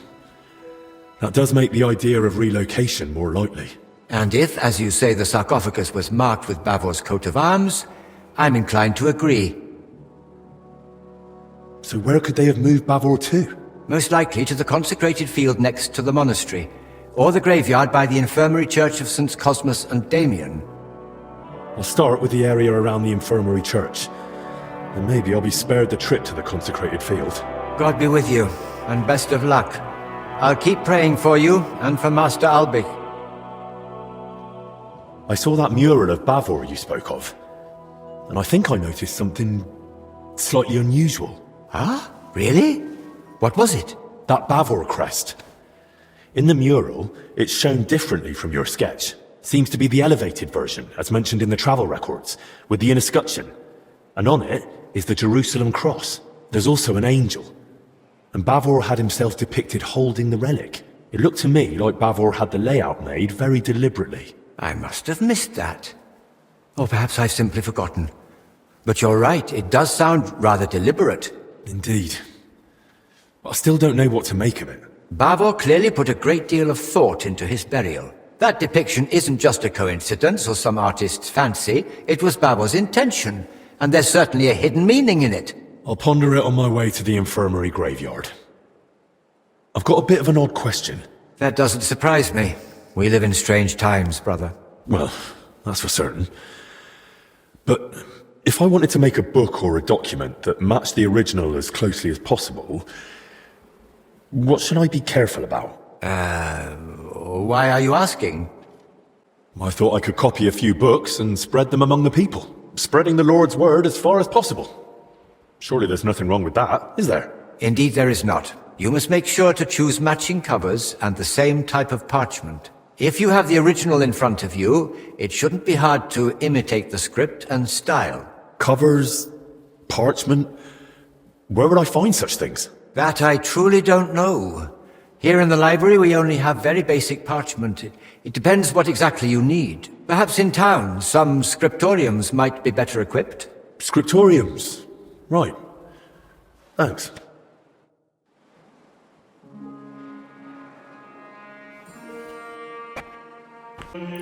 That does make the idea of relocation more likely. And if, as you say, the sarcophagus was marked with Bavor's coat of arms, I'm inclined to agree. So where could they have moved Bavor to? Most likely to the consecrated field next to the monastery, or the graveyard by the infirmary church of St. Cosmas and Damian. I'll start with the area around the infirmary church, and maybe I'll be spared the trip to the consecrated field. God be with you, and best of luck. I'll keep praying for you, and for Master Albig. I saw that mural of Bavor you spoke of, and I think I noticed something Slightly unusual. Ah, really? What was it? That Bavor crest. In the mural, it's shown differently from your sketch. Seems to be the elevated version, as mentioned in the travel records, with the escutcheon. And on it is the Jerusalem cross. There's also an angel. And Bavor had himself depicted holding the relic. It looked to me like Bavor had the layout made very deliberately. I must have missed that. Or perhaps I've simply forgotten. But you're right, it does sound rather deliberate. Indeed. But I still don't know what to make of it. Bavor clearly put a great deal of thought into his burial. That depiction isn't just a coincidence or some artist's fancy. It was Bavor's intention, and there's certainly a hidden meaning in it. I'll ponder it on my way to the infirmary graveyard. I've got a bit of an odd question. That doesn't surprise me. We live in strange times, brother. Well, that's for certain. But if I wanted to make a book or a document that matched the original as closely as possible, what should I be careful about? Why are you asking? I thought I could copy a few books and spread them among the people, spreading the Lord's word as far as possible. Surely there's nothing wrong with that, is there? Indeed there is not. You must make sure to choose matching covers and the same type of parchment. If you have the original in front of you, it shouldn't be hard to imitate the script and style. Covers? Parchment? Where would I find such things? That I truly don't know. Here in the library we only have very basic parchment. It depends what exactly you need. Perhaps in town, some scriptoriums might be better equipped. Scriptoriums? Right. Thanks.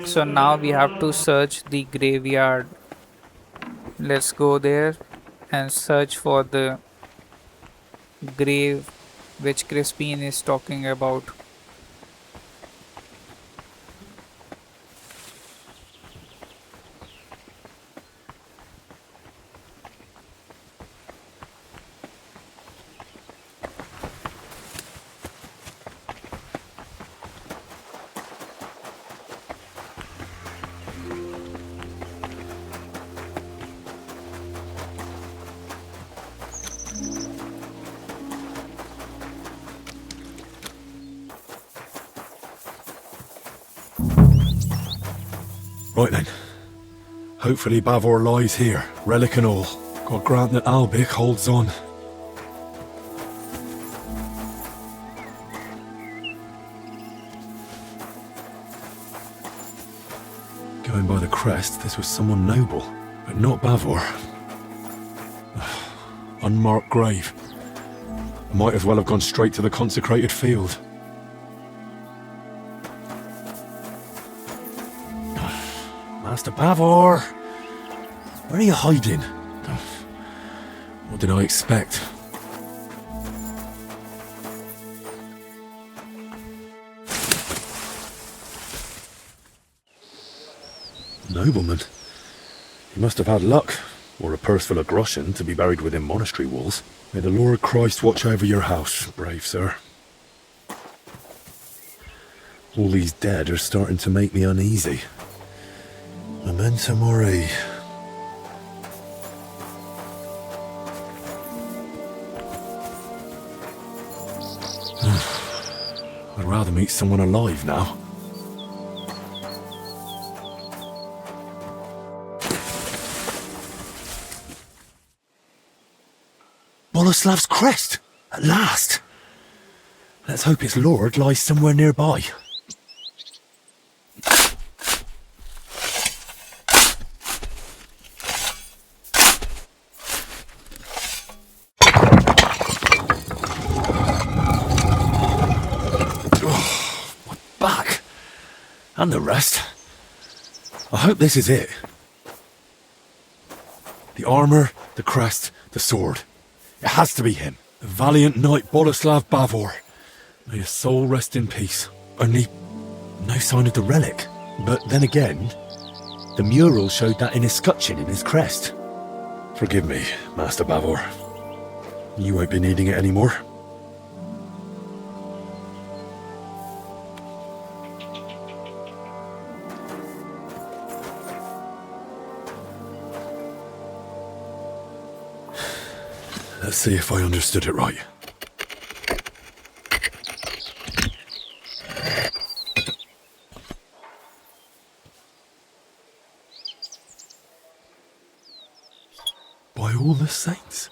So now we have to search the graveyard. Let's go there and search for the grave which Crispin is talking about. Right then. Hopefully Bavor lies here, relic and all. God grant that Albic holds on. Going by the crest, this was someone noble, but not Bavor. Unmarked grave. Might as well have gone straight to the consecrated field. Master Bavor! Where are you hiding? What did I expect? Nobleman. He must have had luck, or a purse full of groschen to be buried within monastery walls. May the Lord Christ watch over your house, brave sir. All these dead are starting to make me uneasy. Memento mori. I'd rather meet someone alive now. Boleslav's crest! At last! Let's hope its lord lies somewhere nearby. And the rest. I hope this is it. The armour, the crest, the sword. It has to be him. The valiant knight Boleslav Bavor. May his soul rest in peace. Only no sign of the relic. But then again, the mural showed that in escutcheon in his crest. Forgive me, Master Bavor. You won't be needing it anymore. Let's see if I understood it right. By all the saints.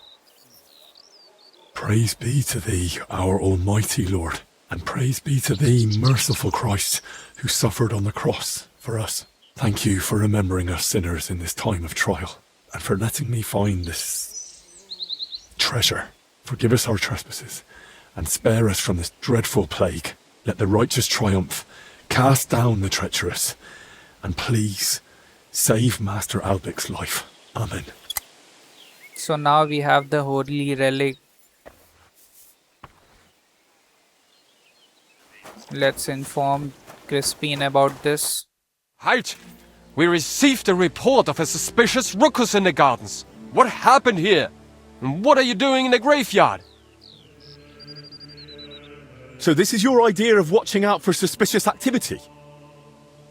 Praise be to thee, our almighty Lord, and praise be to thee, merciful Christ, who suffered on the cross for us. Thank you for remembering us sinners in this time of trial, and for letting me find this treasure. Forgive us our trespasses, and spare us from this dreadful plague. Let the righteous triumph, cast down the treacherous, and please save Master Albic's life. Amen. So now we have the holy relic. Let's inform Crispin about this. Halt! We received a report of a suspicious ruckus in the gardens. What happened here? And what are you doing in the graveyard? So this is your idea of watching out for suspicious activity?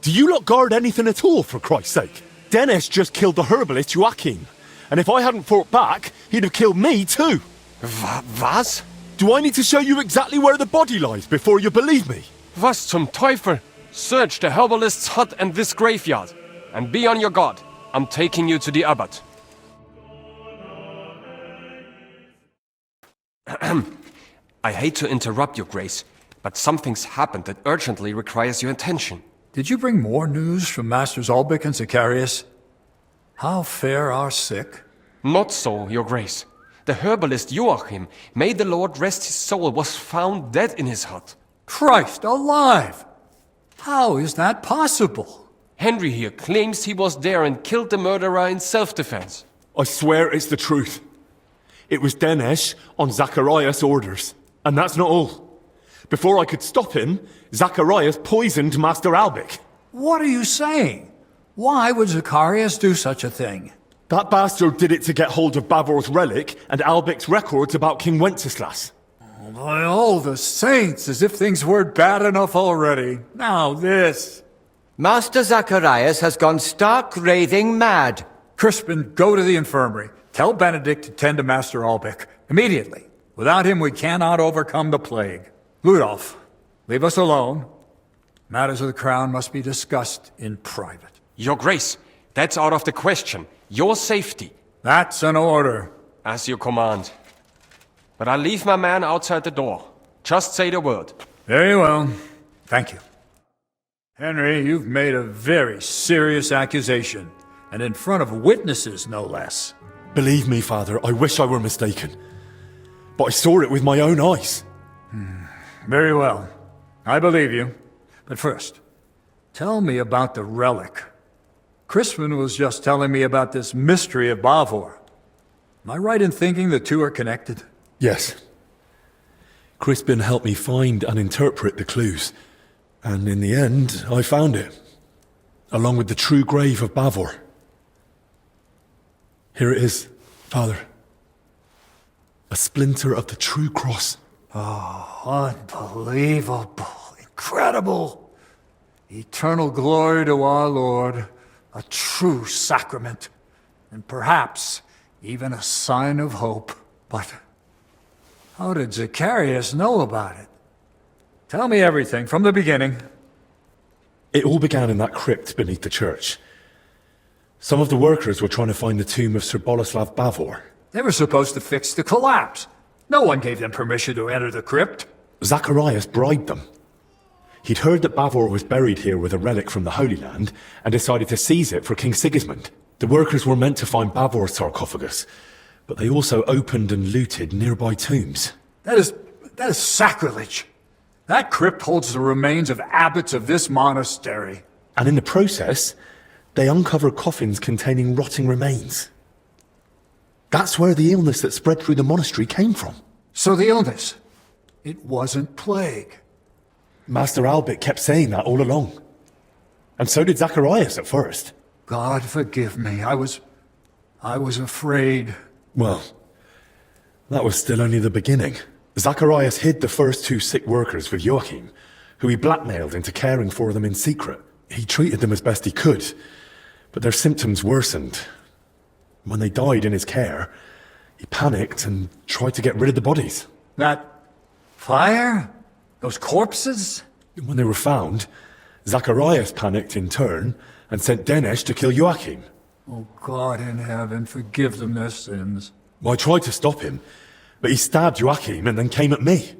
Do you not guard anything at all, for Christ's sake? Dennis just killed the herbalist Joachim. And if I hadn't fought back, he'd have killed me too. Was? Do I need to show you exactly where the body lies before you believe me? Was zum Teufel? Search the herbalist's hut and this graveyard. And be on your guard. I'm taking you to the abbot. I hate to interrupt your grace, but something's happened that urgently requires your attention. Did you bring more news from Masters Albic and Zacharias? How fare our sick? Not so, your grace. The herbalist Joachim, may the Lord rest his soul, was found dead in his hut. Christ alive! How is that possible? Henry here claims he was there and killed the murderer in self-defense. I swear it's the truth. It was Dinesh on Zacharias' orders. And that's not all. Before I could stop him, Zacharias poisoned Master Albic. What are you saying? Why would Zacharias do such a thing? That bastard did it to get hold of Bavor's relic and Albic's records about King Wenceslas. By all the saints, as if things weren't bad enough already. Now this. Master Zacharias has gone stark raving mad. Crispin, go to the infirmary. Tell Benedict to tend to Master Albic. Immediately. Without him, we cannot overcome the plague. Ludolf, leave us alone. Matters of the crown must be discussed in private. Your grace, that's out of the question. Your safety. That's an order. As you command. But I'll leave my man outside the door. Just say the word. Very well. Thank you. Henry, you've made a very serious accusation, and in front of witnesses, no less. Believe me, Father, I wish I were mistaken. But I saw it with my own eyes. Very well. I believe you. But first, tell me about the relic. Crispin was just telling me about this mystery of Bavor. Am I right in thinking the two are connected? Yes. Crispin helped me find and interpret the clues. And in the end, I found it. Along with the true grave of Bavor. Here it is, Father. A splinter of the true cross. Oh, unbelievable. Incredible. Eternal glory to our Lord. A true sacrament. And perhaps even a sign of hope. But how did Zacharias know about it? Tell me everything from the beginning. It all began in that crypt beneath the church. Some of the workers were trying to find the tomb of Sir Boleslav Bavor. They were supposed to fix the collapse. No one gave them permission to enter the crypt. Zacharias bribed them. He'd heard that Bavor was buried here with a relic from the Holy Land and decided to seize it for King Sigismund. The workers were meant to find Bavor's sarcophagus, but they also opened and looted nearby tombs. That is sacrilege. That crypt holds the remains of abbots of this monastery. And in the process, they uncovered coffins containing rotting remains. That's where the illness that spread through the monastery came from. So the illness, it wasn't plague. Master Albic kept saying that all along. And so did Zacharias at first. God forgive me, I was afraid. Well, that was still only the beginning. Zacharias hid the first two sick workers with Joachim, who he blackmailed into caring for them in secret. He treated them as best he could, but their symptoms worsened. When they died in his care, He panicked and tried to get rid of the bodies. That fire? Those corpses? When they were found, Zacharias panicked in turn and sent Dinesh to kill Joachim. Oh, God in heaven, forgive them their sins. I tried to stop him, but he stabbed Joachim and then came at me.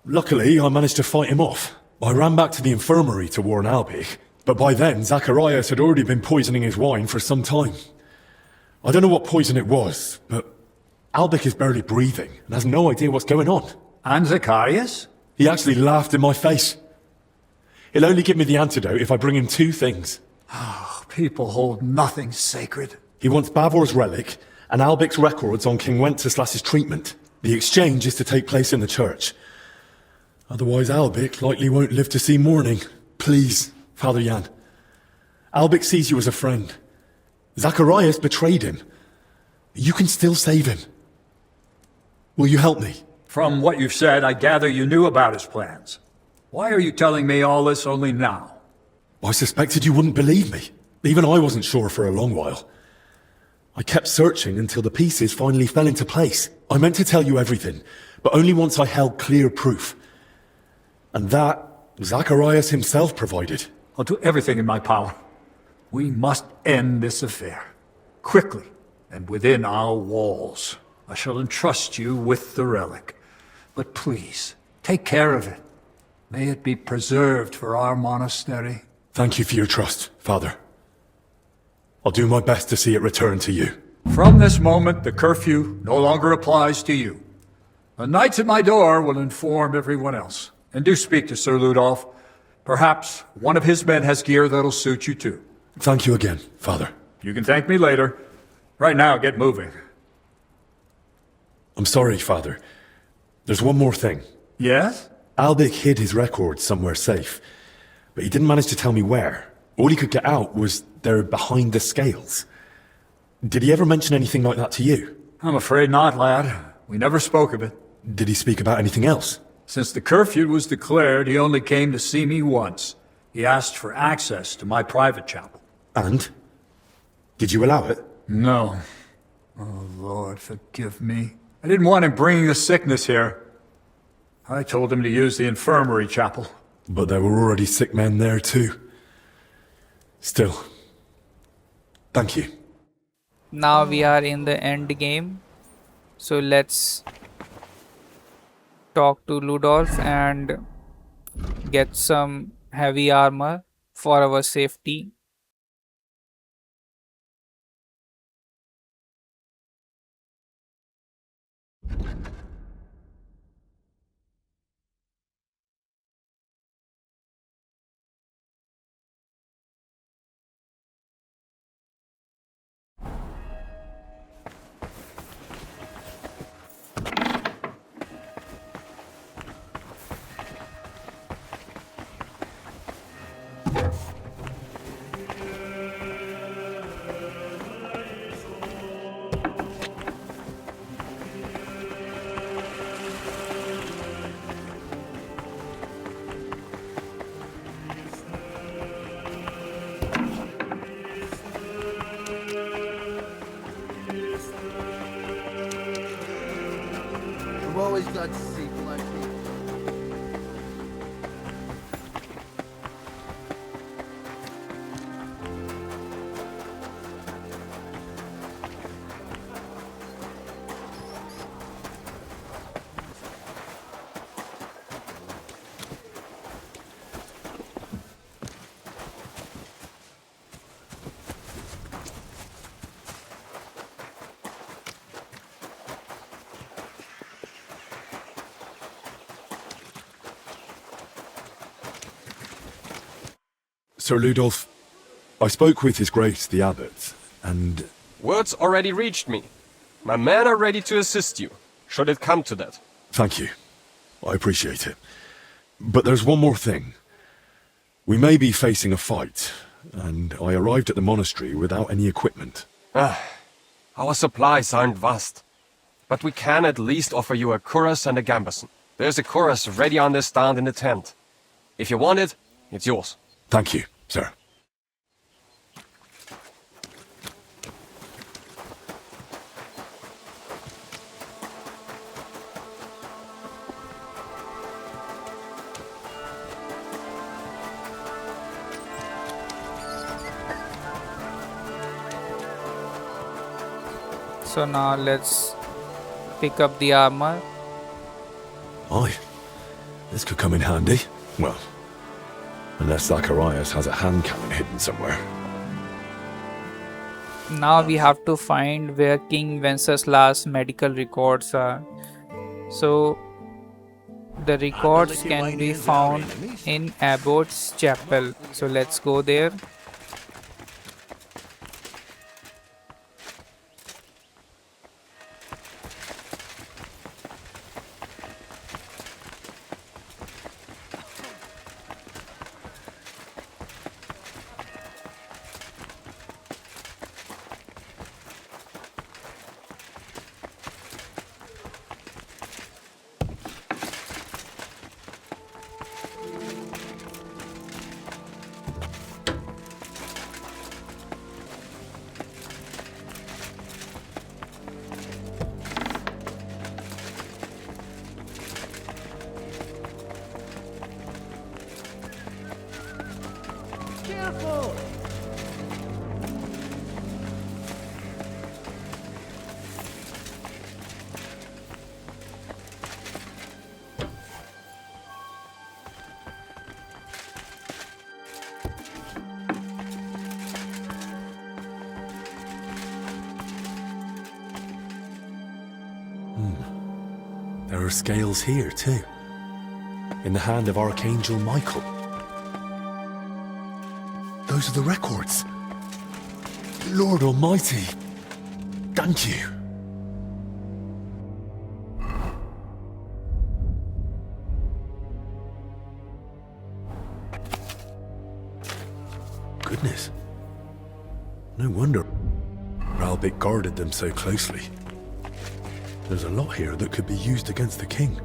Luckily, I managed to fight him off. I ran back to the infirmary to warn Albich, but by then Zacharias had already been poisoning his wine for some time. I don't know what poison it was, but Albich is barely breathing and has no idea what's going on. And Zacharias? He actually laughed in my face. He'll only give me the antidote if I bring him 2 things. Oh, people hold nothing sacred. He wants Bavor's relic and Albich's records on King Wenceslas's treatment. The exchange is to take place in the church. Otherwise Albich likely won't live to see morning. Please, Father Jan. Albich sees you as a friend. Zacharias betrayed him. You can still save him. Will you help me? From what you've said, I gather you knew about his plans. Why are you telling me all this only now? I suspected you wouldn't believe me. Even I wasn't sure for a long while. I kept searching until the pieces finally fell into place. I meant to tell you everything, but only once I held clear proof. And that, Zacharias himself provided. I'll do everything in my power. We must end this affair. Quickly, and within our walls. I shall entrust you with the relic. But please, take care of it. May it be preserved for our monastery. Thank you for your trust, Father. I'll do my best to see it return to you. From this moment, the curfew no longer applies to you. The knights at my door will inform everyone else. And do speak to Sir Ludolf. Perhaps one of his men has gear that'll suit you too. Thank you again, Father. You can thank me later. Right now, get moving. I'm sorry, Father. There's one more thing. Yes? Albich hid his records somewhere safe, but he didn't manage to tell me where. All he could get out was they're behind the scales. Did he ever mention anything like that to you? I'm afraid not, lad. We never spoke of it. Did he speak about anything else? Since the curfew was declared, he only came to see me once. He asked for access to my private chapel. And? Did you allow it? No. Oh, Lord, forgive me. I didn't want him bringing the sickness here. I told him to use the infirmary chapel. But there were already sick men there too. Still, thank you. Now we are in the end game. So let's talk to Ludolf and get some heavy armor for our safety. I'm always glad to see black people. Sir Ludolf, I spoke with His Grace the Abbot, and... Words already reached me. My men are ready to assist you, should it come to that. Thank you. I appreciate it. But there's one more thing. We may be facing a fight, and I arrived at the monastery without any equipment. Our supplies aren't vast, but we can at least offer you a cuirass and a gambeson. There's a cuirass ready on the stand in the tent. If you want it, it's yours. Thank you, sir. So now let's pick up the armor. Aye, this could come in handy. Well, unless Zacharias has a hand cannon hidden somewhere. Now we have to find where King Wenceslas' medical records are. So the records can be found in Abbott's chapel. So let's go there. Careful! There are scales here too, in the hand of Archangel Michael. Those are the records. Lord Almighty, thank you. Goodness. No wonder Albert guarded them so closely. There's a lot here that could be used against the king.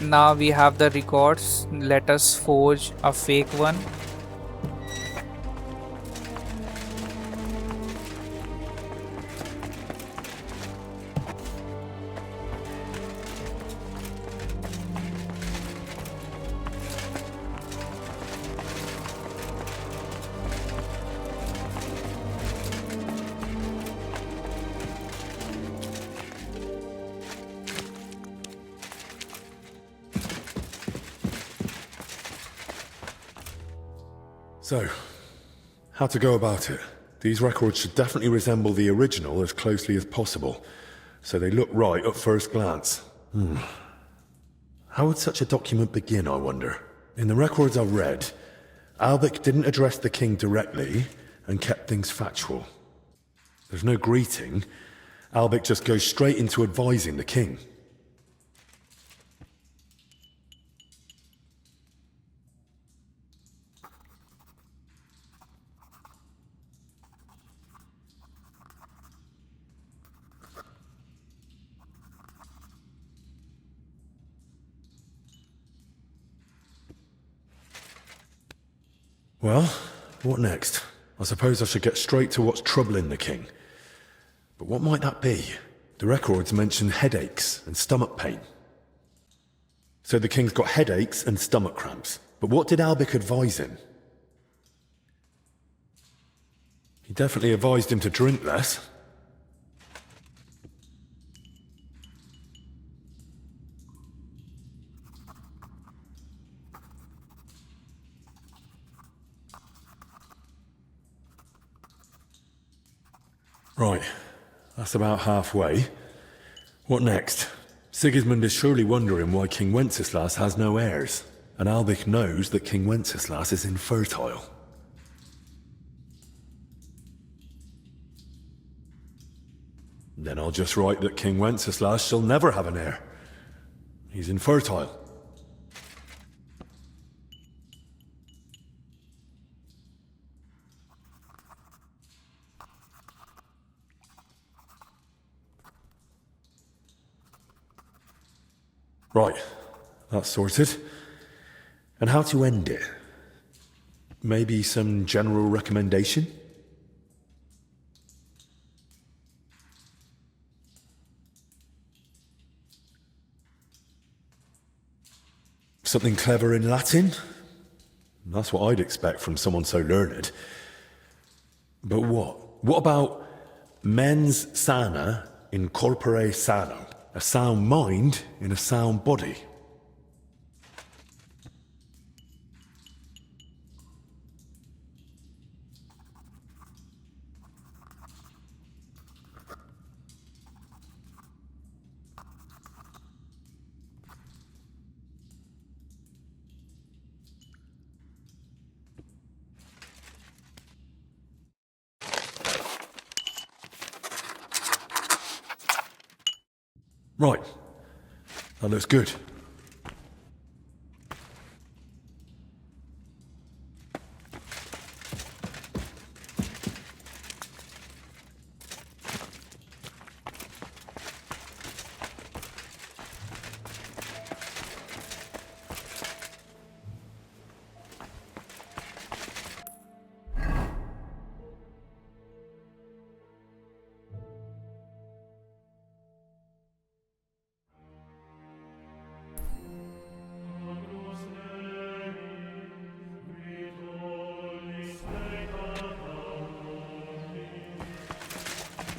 Now we have the records. Let us forge a fake one. So, how to go about it? These records should definitely resemble the original as closely as possible, so they look right at first glance. How would such a document begin, I wonder? In the records I've read, Albert didn't address the king directly and kept things factual. There's no greeting. Albert just goes straight into advising the king. Well, what next? I suppose I should get straight to what's troubling the king. But what might that be? The records mention headaches and stomach pain. So the king's got headaches and stomach cramps. But what did Albert advise him? He definitely advised him to drink less. Right, that's about halfway. What next? Sigismund is surely wondering why King Wenceslas has no heirs, and Albert knows that King Wenceslas is infertile. Then I'll just write that King Wenceslas shall never have an heir. He's infertile. Right, that's sorted. And how to end it? Maybe some general recommendation? Something clever in Latin? That's what I'd expect from someone so learned. But what? What about Mens sana in corpore sano. A sound mind in a sound body. Right. That looks good.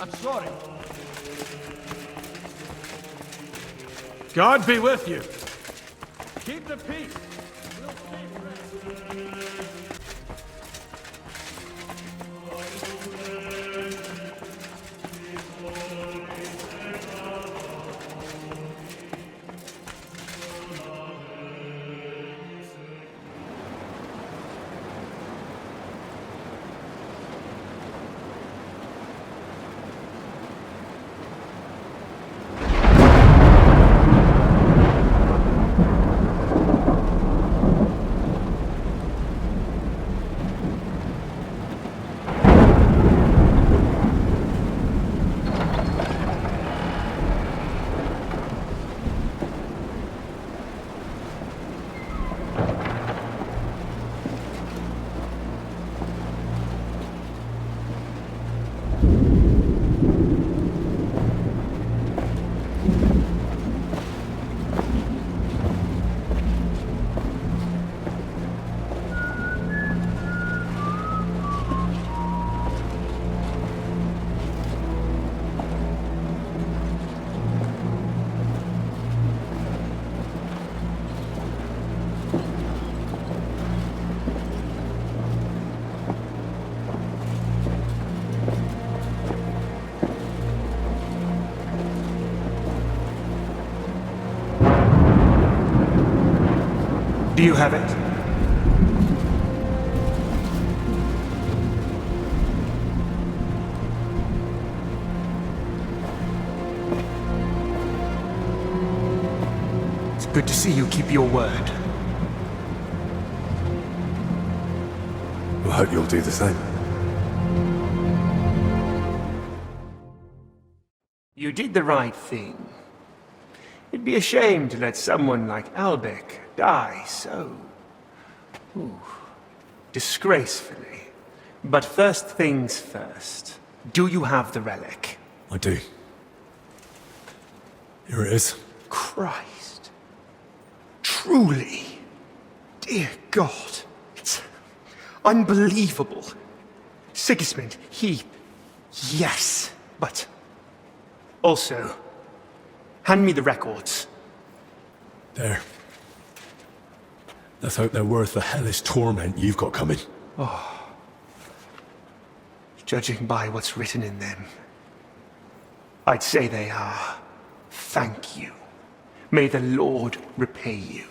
I'm sorry. God be with you. Keep the peace. Do you have it? It's good to see you keep your word. I hope you'll do the same. You did the right thing. It'd be a shame to let someone like Albec die so... disgracefully. But first things first. Do you have the relic? I do. Here it is. Christ. Truly. Dear God. It's unbelievable. Sigismund, he... Yes, but... Also... Hand me the records. There. Let's hope they're worth the hellish torment you've got coming. Oh. Judging by what's written in them, I'd say they are. Thank you. May the Lord repay you.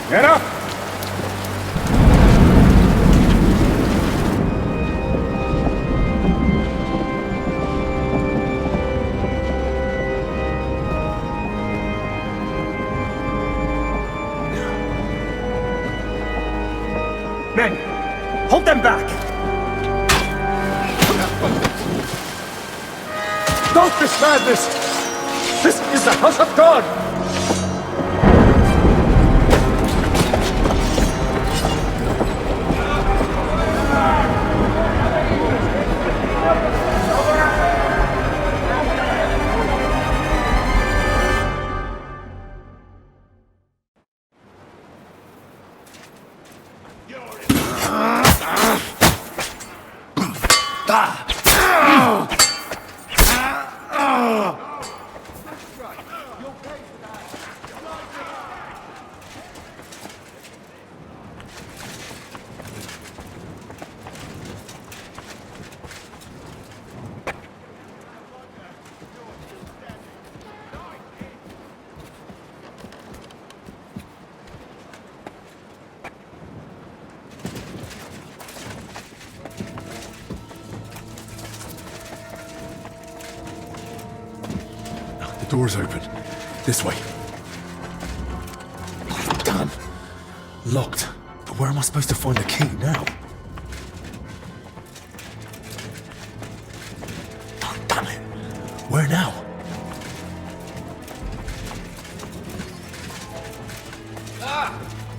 Get up! Men, hold them back! Stop this madness! This is the house of God! The door's open. This way. Damn. Locked. But where am I supposed to find the key now? Oh, damn it. Where now?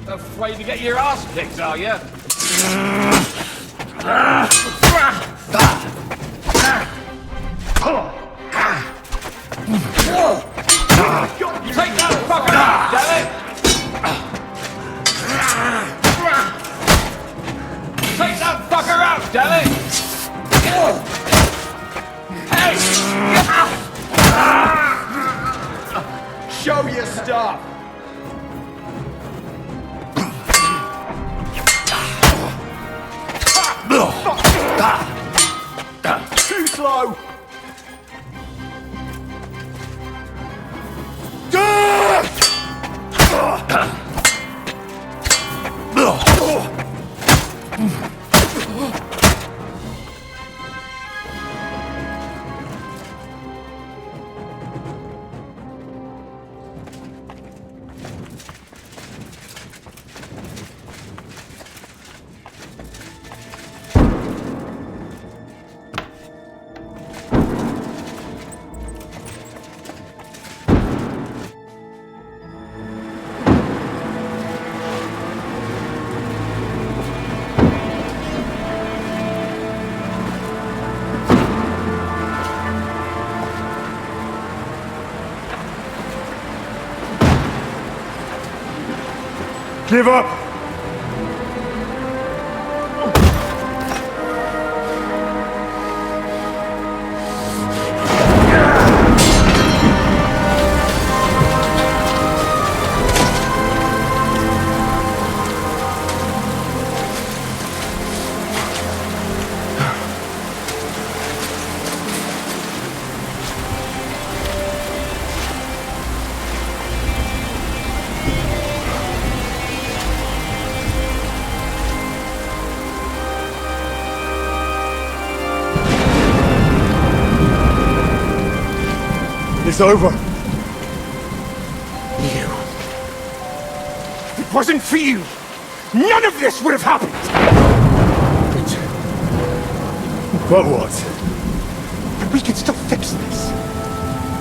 Afraid to get your ass kicked, are you? Take that fucker out, damn it! Take that fucker out, damn it! Hey! Show your stuff! Too slow! Give up! It's over. You. If it wasn't for you, none of this would have happened! But what? We can still fix this.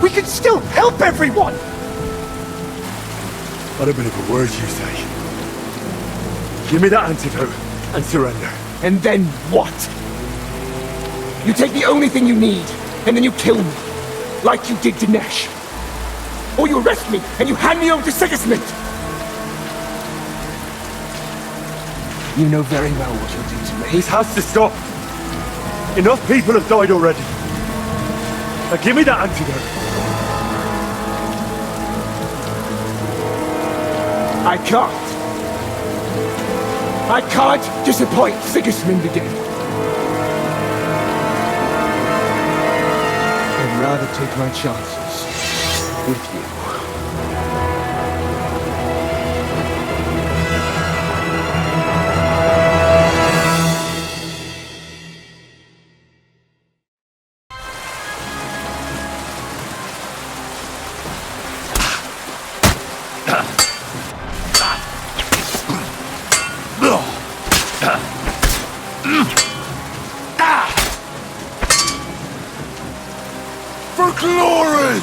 We can still help everyone! What a bit of a word you say. Give me that antidote and surrender. And then what? You take the only thing you need, and then you kill me. Like you did Dinesh. Or you arrest me, and you hand me over to Sigismund! You know very well what you'll do to me. This has to stop. Enough people have died already. Now give me that antidote. I can't. I can't disappoint Sigismund again. I'd rather take my chances with you. For glory!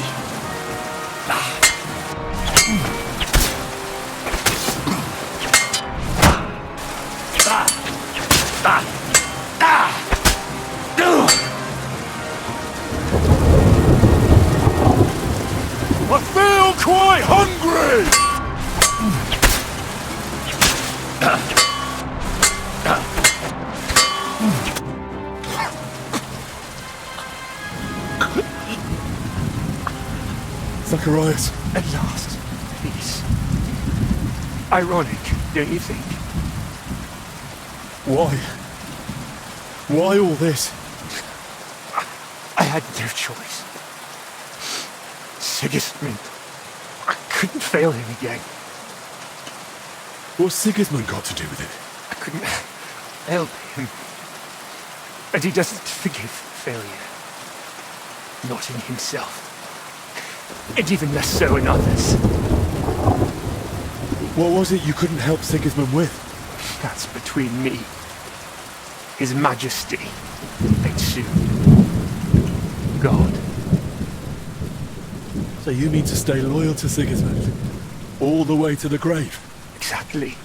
I feel quite hungry! Zacharias. At last, peace. Ironic, don't you think? Why? Why all this? I had no choice. Sigismund. I couldn't fail him again. What's Sigismund got to do with it? I couldn't help him. And he doesn't forgive failure. Not in himself. And even less so in others. What was it you couldn't help Sigismund with? That's between me, His Majesty, and soon, God. So you mean to stay loyal to Sigismund? All the way to the grave? Exactly.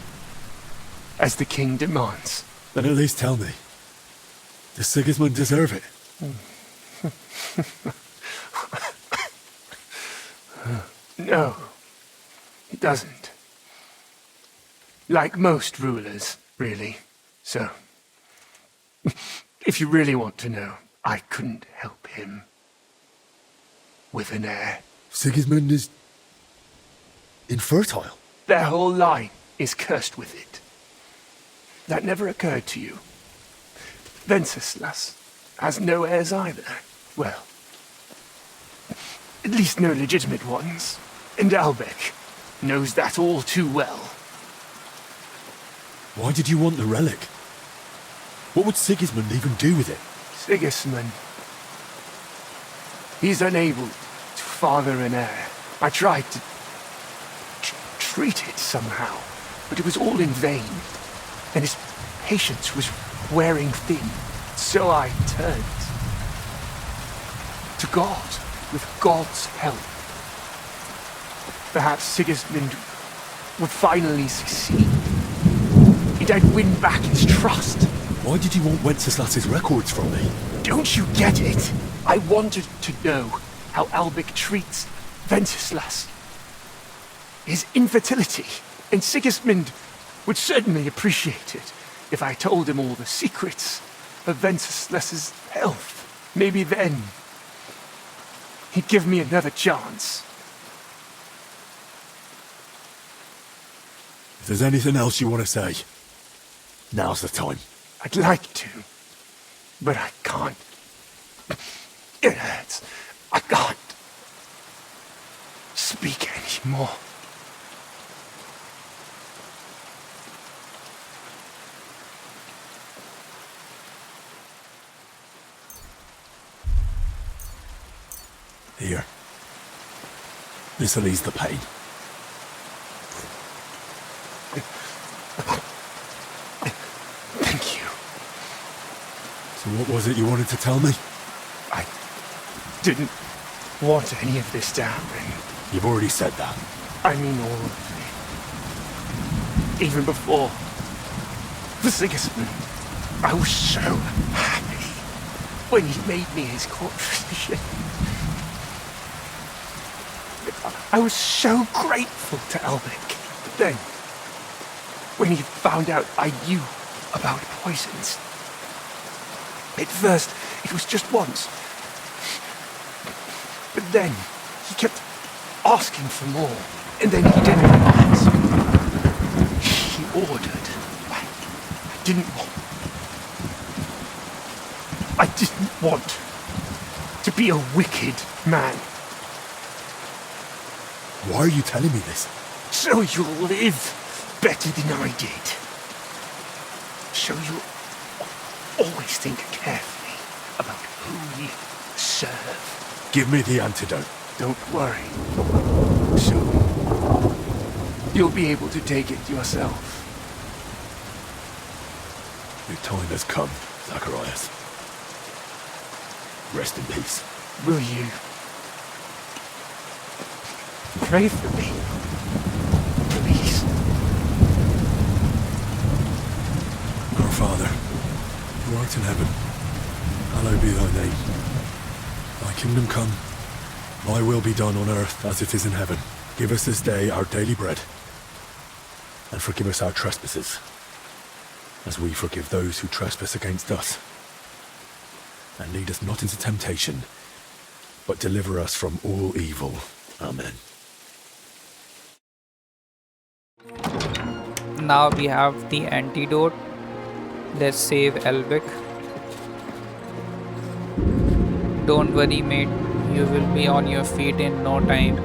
As the king demands. Then at least tell me. Does Sigismund deserve it? No, he doesn't. Like most rulers, really. So, if you really want to know, I couldn't help him. With an heir. Sigismund is infertile. Their whole line is cursed with it. That never occurred to you. Wenceslas has no heirs either. Well, at least no legitimate ones. And Albec knows that all too well. Why did you want the relic? What would Sigismund even do with it? Sigismund. He's unable to father an heir. I tried to treat it somehow, but it was all in vain. And his patience was wearing thin. So I turned to God, with God's help. Perhaps Sigismund would finally succeed. And I'd win back his trust. Why did you want Wenceslas's records from me? Don't you get it? I wanted to know how Albec treats Wenceslas. His infertility. And Sigismund would certainly appreciate it if I told him all the secrets of Wenceslas's health. Maybe then he'd give me another chance. If there's anything else you want to say, now's the time. I'd like to, but I can't. It hurts. I can't speak anymore. Here. This'll ease the pain. Thank you. So what was it you wanted to tell me? I didn't want any of this to happen. You've already said that. I mean all of it. Even before the Sigismund, I was so happy when he made me his court physician. I was so grateful to Albec. But then, when he found out I knew about poisons, at first it was just once. But then he kept asking for more, and then he didn't ask. He ordered. I didn't want to be a wicked man. Why are you telling me this? So you'll live better than I did. So you'll always think carefully about who you serve. Give me the antidote. Don't worry. Soon, you'll be able to take it yourself. Your time has come, Zacharias. Rest in peace. Will you pray for me, please? Our Father, who art in heaven, hallowed be thy name. Thy kingdom come, thy will be done on earth as it is in heaven. Give us this day our daily bread, and forgive us our trespasses, as we forgive those who trespass against us. And lead us not into temptation, but deliver us from all evil. Amen. Now we have the antidote. Let's save Elvic. Don't worry, mate. You will be on your feet in no time.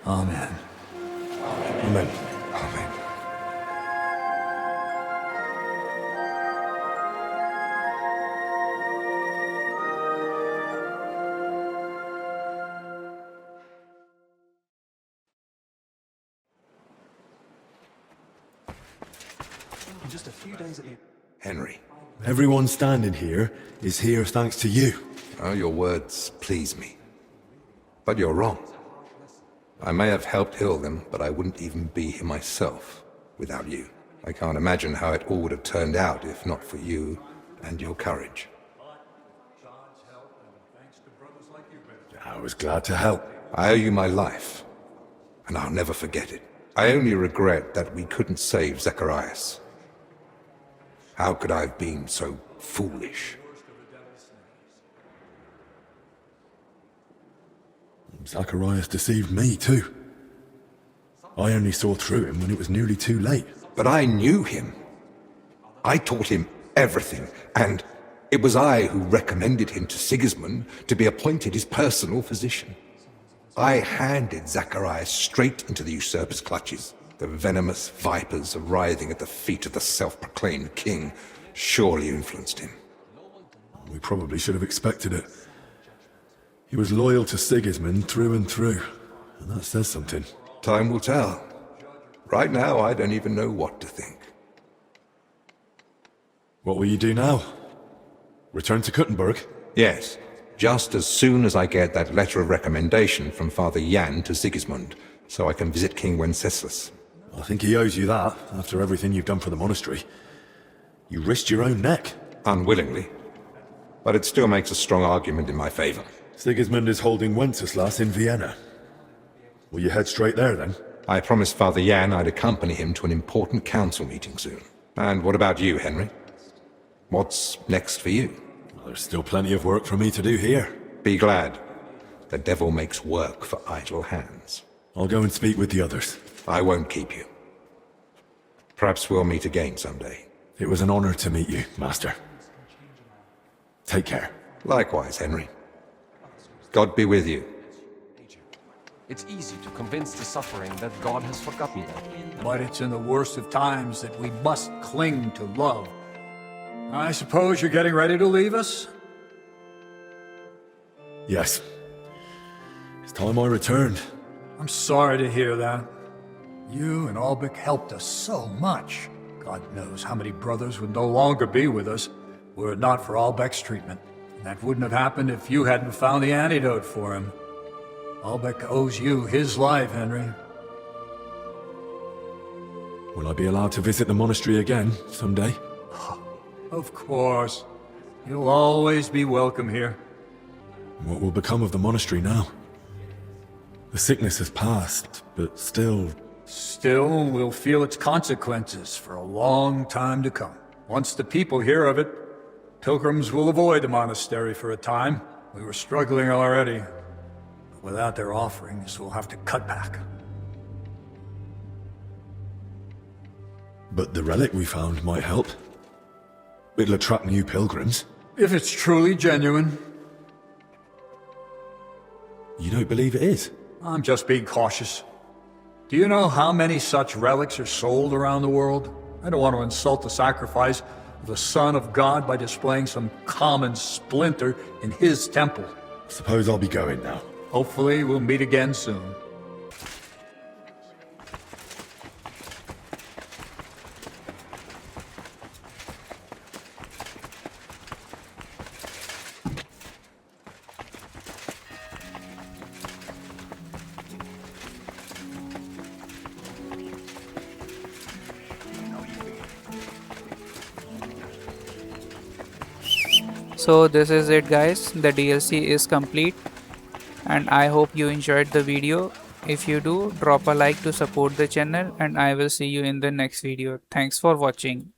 Amen. Amen. Amen. In just a few days at the... Henry. Everyone standing here is here thanks to you. Oh, your words please me. But you're wrong. I may have helped heal them, but I wouldn't even be here myself without you. I can't imagine how it all would have turned out if not for you and your courage. I was glad to help. I owe you my life, and I'll never forget it. I only regret that we couldn't save Zacharias. How could I have been so foolish? Zacharias deceived me too. I only saw through him when it was nearly too late. But I knew him. I taught him everything, and it was I who recommended him to Sigismund to be appointed his personal physician. I handed Zacharias straight into the usurper's clutches. The venomous vipers writhing at the feet of the self-proclaimed king surely influenced him. We probably should have expected it. He was loyal to Sigismund through and through, and that says something. Time will tell. Right now, I don't even know what to think. What will you do now? Return to Kuttenberg? Yes, just as soon as I get that letter of recommendation from Father Jan to Sigismund, so I can visit King Wenceslas. I think he owes you that, after everything you've done for the monastery. You risked your own neck. Unwillingly. But it still makes a strong argument in my favor. Sigismund is holding Wenceslas in Vienna. Will you head straight there, then? I promised Father Jan I'd accompany him to an important council meeting soon. And what about you, Henry? What's next for you? Well, there's still plenty of work for me to do here. Be glad. The devil makes work for idle hands. I'll go and speak with the others. I won't keep you. Perhaps we'll meet again someday. It was an honor to meet you, Master. Take care. Likewise, Henry. God be with you. It's easy to convince the suffering that God has forgotten them. But it's in the worst of times that we must cling to love. I suppose you're getting ready to leave us? Yes. It's time I returned. I'm sorry to hear that. You and Albic helped us so much. God knows how many brothers would no longer be with us were it not for Albec's treatment. And that wouldn't have happened if you hadn't found the antidote for him. Albec owes you his life, Henry. Will I be allowed to visit the monastery again someday? Of course. You'll always be welcome here. What will become of the monastery now? The sickness has passed, but still... Still, we'll feel its consequences for a long time to come. Once the people hear of it, pilgrims will avoid the monastery for a time. We were struggling already. But without their offerings, we'll have to cut back. But the relic we found might help. It'll attract new pilgrims. If it's truly genuine. You don't believe it is? I'm just being cautious. Do you know how many such relics are sold around the world? I don't want to insult the sacrifice of the Son of God by displaying some common splinter in his temple. Suppose I'll be going now. Hopefully we'll meet again soon. So this is it, guys. The DLC is complete and I hope you enjoyed the video. If you do, drop a like to support the channel and I will see you in the next video. Thanks for watching.